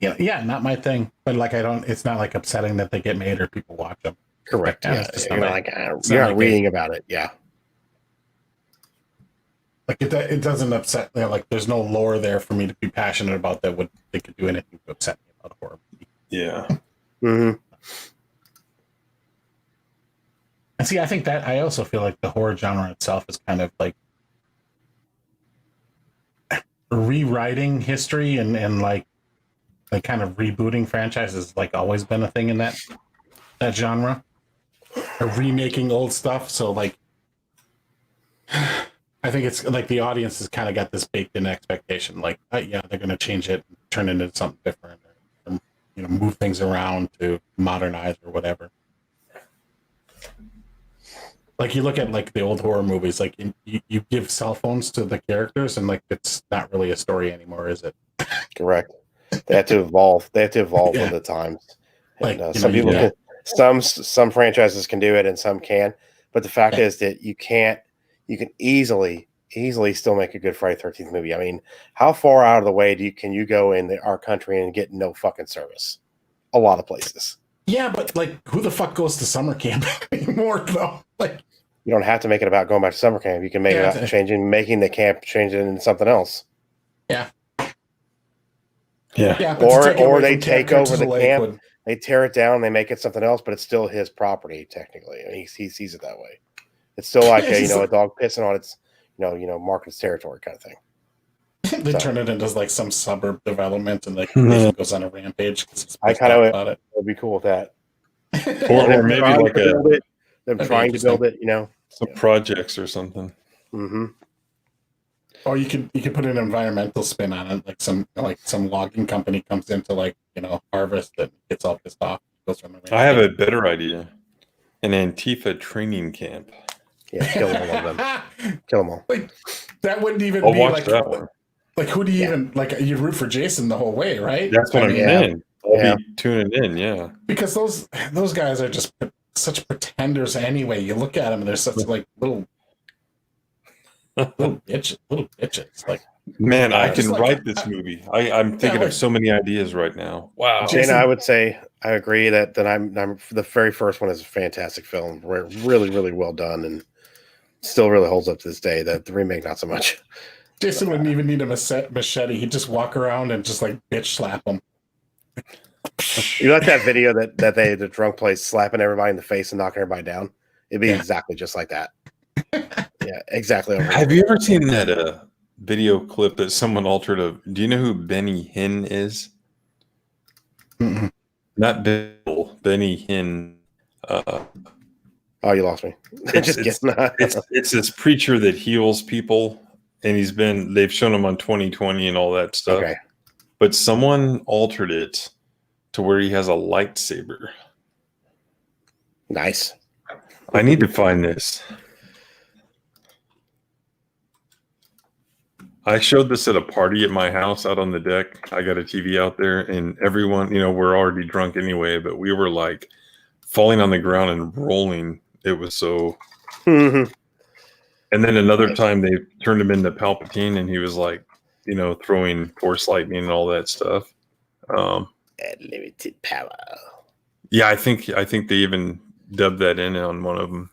not my thing. But like I don't. It's not like upsetting that they get made or people watch them. Correct. Like, You're not reading about it. Yeah. Like it doesn't upset. Like there's no lore there for me to be passionate about that they could do anything to upset me about a horror movie. Yeah. Mm-hmm. And see, I think that I also feel like the horror genre itself is kind of like rewriting history and like kind of rebooting franchises. Like always been a thing in that genre, or remaking old stuff. So like. I think it's like the audience has kind of got this baked in expectation, like, they're going to change it, turn it into something different, or move things around to modernize or whatever. Like you look at like the old horror movies, like you give cell phones to the characters, and like it's not really a story anymore, is it? Correct. They have to evolve. With the times. And, Like some people, can, some franchises can do it, and some can. But the fact is that you can't. You can easily still make a good Friday the 13th movie. I mean, how far out of the way can you go in our country and get no fucking service? A lot of places. Yeah, but like, who the fuck goes to summer camp anymore, though? Like, you don't have to make it about going back to summer camp. You can make it about making the camp change it into something else. Yeah. Yeah. Or they take over the camp, they tear it down, they make it something else, but it's still his property technically. I mean, he sees it that way. It's still like a dog pissing on its, mark its territory kind of thing. They turn it into like some suburb development, and like it goes on a rampage. I kind of would be cool with that. or maybe like them trying to build it, some projects or something. Mm-hmm. Or you could put an environmental spin on it, like some logging company comes in to harvest and gets all pissed off. Goes from the I have a better idea: an Antifa training camp. Yeah, kill all of them. Kill them all. Like that wouldn't even I'll be watch like that one. Like who do you even like? You'd root for Jason the whole way, right? That's what I'm saying. I'll be tuning in, yeah. Because those guys are just such pretenders anyway. You look at them and they're such like little bitches. Like, man, I can write this movie. I'm thinking of so many ideas right now. Wow. Jaina, I would say I agree that I'm the very first one is a fantastic film. Really, really well done, and still really holds up to this day. The remake, not so much. Jason wouldn't even need a machete. He'd just walk around and just like bitch slap them. You like that video that the drunk place slapping everybody in the face and knocking everybody down? It'd be exactly just like that. Yeah, exactly. Have you ever seen that video clip that someone altered of? Do you know who Benny Hinn is? Mm-mm. Not Bill. Benny Hinn. Oh, you lost me. It's this preacher that heals people, and they've shown him on 2020 and all that stuff. Okay. But someone altered it to where he has a lightsaber. Nice. I need to find this. I showed this at a party at my house out on the deck. I got a TV out there, and everyone, we're already drunk anyway, but we were like falling on the ground and rolling. It was so. And then another time they turned him into Palpatine, and he was like, throwing Force lightning and all that stuff. Unlimited power. Yeah, I think they even dubbed that in on one of them.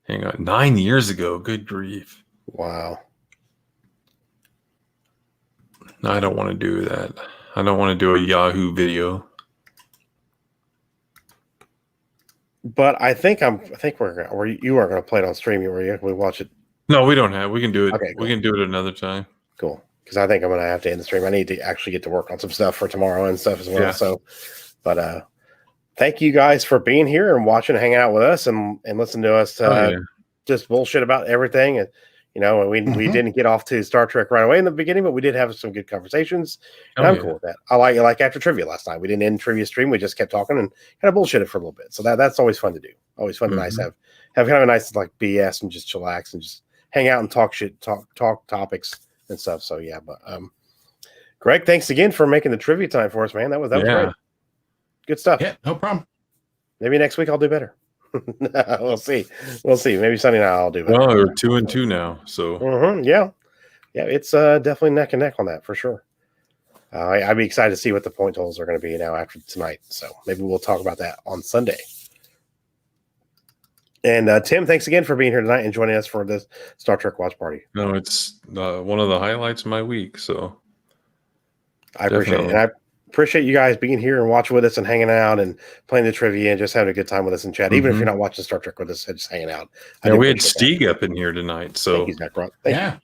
Hang on, 9 years ago. Good grief! Wow. No, I don't want to do that. I don't want to do a Yahoo video. but I think you weren't going to play it on stream, were you? We watch it. No, we don't have. We can do it. Okay, cool. We can do it another time. Cool. Because I think I'm going to have to end the stream. I need to actually get to work on some stuff for tomorrow and stuff as well. Yeah. So, but thank you guys for being here and watching, hanging out with us, and listening to us just bullshit about everything. And we didn't get off to Star Trek right away in the beginning, but we did have some good conversations. And I'm cool with that. I like after trivia last night. We didn't end trivia stream. We just kept talking and kind of bullshit it for a little bit. So that's always fun to do. Always fun to nice have kind of a nice like BS and just chillax and just hang out and talk shit, talk topics and stuff. So yeah, but Greg, thanks again for making the trivia time for us, man. That was great. Good stuff. Yeah, no problem. Maybe next week I'll do better. We'll see. Maybe Sunday night I'll do better. Well, we're 2-2 now, so yeah, it's definitely neck and neck on that for sure. I'd be excited to see what the point totals are going to be now after tonight. So maybe we'll talk about that on Sunday. And Tim, thanks again for being here tonight and joining us for this Star Trek watch party. No, it's one of the highlights of my week. So I appreciate it. And I appreciate you guys being here and watching with us and hanging out and playing the trivia and just having a good time with us in chat. Even if you're not watching Star Trek with us, just hanging out. Yeah, we had Stieg up in here tonight. So thank you, Zach. Thank you.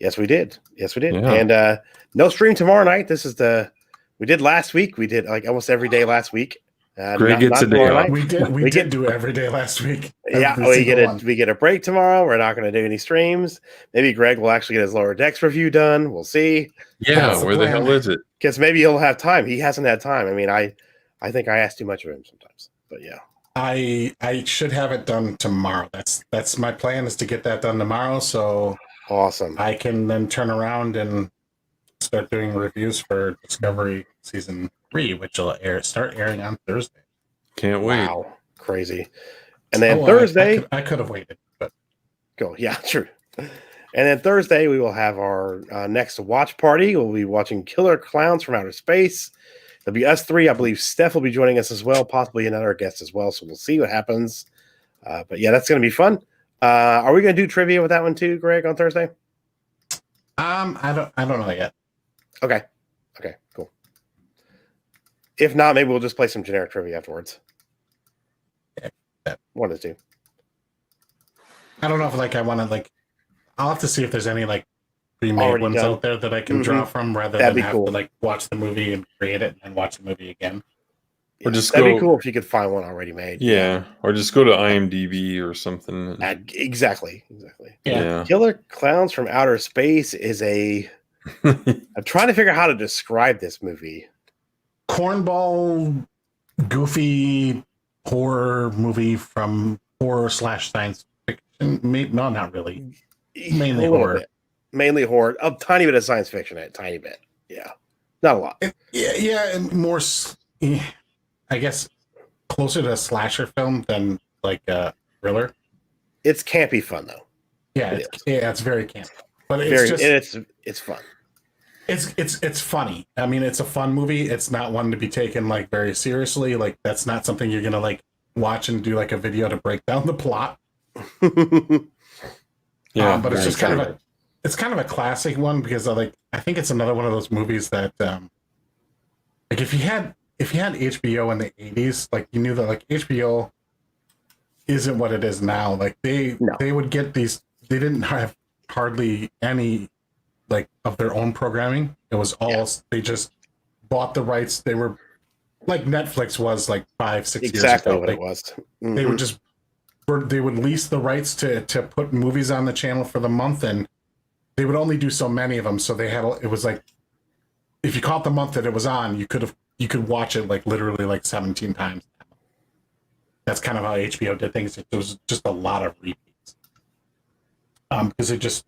Yes, we did. Yeah. And no stream tomorrow night. We did last week. We did like almost every day last week. Greg gets a day off. We did do it every day last week. Yeah, we get a break tomorrow. We're not going to do any streams. Maybe Greg will actually get his Lower Decks review done. We'll see. Yeah, where the hell is it? Because maybe he'll have time. He hasn't had time. I mean, I think I ask too much of him sometimes. But yeah, I should have it done tomorrow. That's my plan, is to get that done tomorrow. So awesome. I can then turn around and start doing reviews for Discovery Season 3, which will start airing on Thursday. Can't wait. Wow, crazy. And then Thursday, I could have waited, but go. Yeah, true. And then Thursday, we will have our next watch party. We'll be watching Killer Clowns from Outer Space. There'll be us three. I believe Steph will be joining us as well, possibly another guest as well. So we'll see what happens. But yeah, that's going to be fun. Are we going to do trivia with that one too, Greg, on Thursday? I don't know yet. Okay, cool. If not, maybe we'll just play some generic trivia afterwards. Yeah. One of the two. I don't know if I want to I'll have to see if there's any pre-made ones out there that I can draw from, rather than have to watch the movie and create it and then watch the movie again. Or just that'd be cool if you could find one already made. Yeah, or just go to IMDb or something. Exactly. Yeah. Killer Clowns from Outer Space is a. I'm trying to figure out how to describe this movie. Cornball, goofy horror movie from horror/science fiction. No, not really. Mainly horror. Mainly horror. A tiny bit of science fiction. A tiny bit. Yeah, not a lot. Yeah, and more. I guess closer to a slasher film than a thriller. It's campy fun though. Yeah, it's very campy, but it's fun. It's funny. I mean, it's a fun movie. It's not one to be taken very seriously. That's not something you're gonna watch and do a video to break down the plot. Yeah, but it's just kind of a classic one, because I think it's another one of those movies that if you had HBO in the 80s, you knew that HBO isn't what it is now. They would get these. They didn't have hardly any of their own programming. It was all they just bought the rights. They were Netflix was 5-6 years ago. Exactly what it was. Mm-hmm. They would just they would lease the rights to put movies on the channel for the month, and they would only do so many of them. So they had it was if you caught the month that it was on, you could watch it literally 17 times. That's kind of how HBO did things. It was just a lot of repeats. Because it just,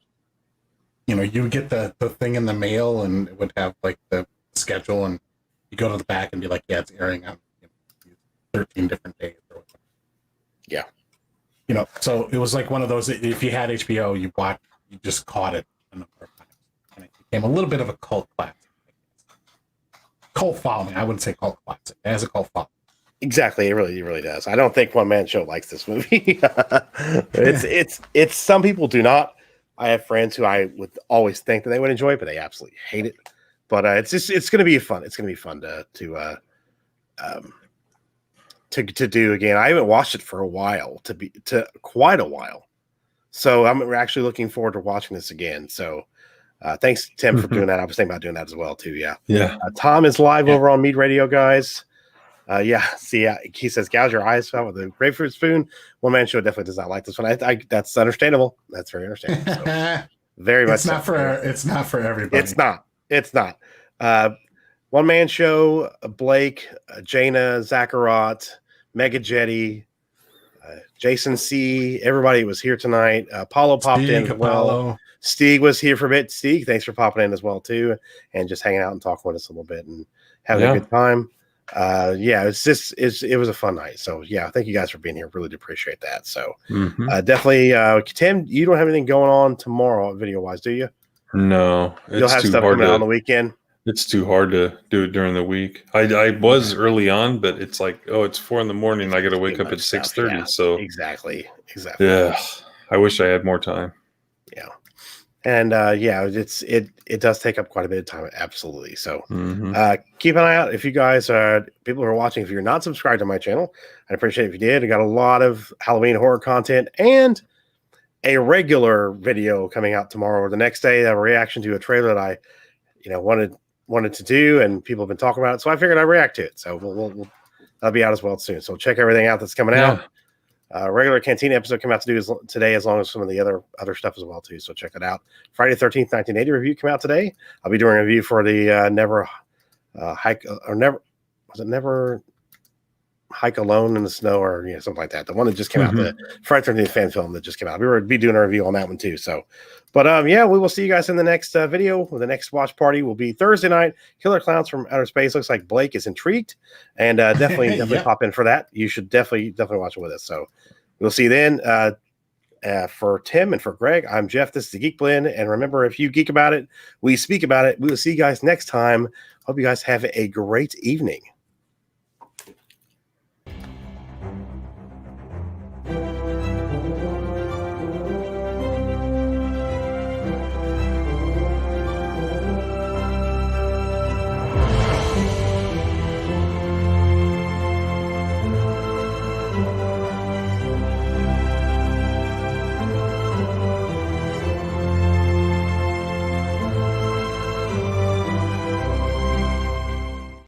you would get the thing in the mail, and it would have the schedule, and you go to the back and be yeah, it's airing on 13 different days or whatever. Yeah. So it was one of those, if you had HBO, you just caught it a number of times. And it became a little bit of a cult classic. Cult following. I wouldn't say cult classic. It has a cult following. Exactly. It really does. I don't think One Man Show likes this movie. It's some people do not. I have friends who I would always think that they would enjoy it, but they absolutely hate it. But it's going to be fun. It's going to be fun to to do again. I haven't watched it for quite a while. So I'm actually looking forward to watching this again. So thanks, Tim, for doing that. I was thinking about doing that as well, too. Yeah. Yeah. Tom is live over on Mead Radio, guys. He says, gouge your eyes out with a grapefruit spoon. One Man Show definitely does not like this one. I that's understandable. That's very understandable. So, very much. It's not for everybody. It's not. One Man Show, Blake, Jaina, Zacharat, Mega Jetty, Jason C. Everybody was here tonight. Paulo popped in as well. Stieg was here for a bit. Stieg, thanks for popping in as well, too, and just hanging out and talking with us a little bit and having a good time. It was a fun night. So thank you guys for being here. Really do appreciate that. So definitely, Tim, you don't have anything going on tomorrow video wise, do you? No, you'll have stuff coming out on the weekend. It's too hard to do it during the week. I was early on, but it's like, it's 4 a.m. I got to wake up at 6:30. Yeah. So exactly. Yeah, I wish I had more time. Yeah. And it does take up quite a bit of time, absolutely. So keep an eye out if you guys people who are watching. If you're not subscribed to my channel, I'd appreciate it if you did. I got a lot of Halloween horror content and a regular video coming out tomorrow or the next day, a reaction to a trailer that I wanted to do, and people have been talking about it. So I figured I'd react to it. So we'll that'll be out as well soon. So check everything out that's coming out. Regular Cantina episode come out today, as long as some of the other stuff as well too. So check it out. Friday 13th, 1980 review come out today. I'll be doing a review for the Never Hike Alone in the Snow, or something like that. The one that just came out, the Friday 13th fan film that just came out. We will be doing a review on that one too. So, but we will see you guys in the next video. The next watch party will be Thursday night. Killer Clowns from Outer Space. Looks like Blake is intrigued, and definitely pop in for that. You should definitely watch it with us. So we'll see you then. For Tim and for Greg, I'm Jeff. This is the Geek Blend, and remember, if you geek about it, we speak about it. We will see you guys next time. Hope you guys have a great evening.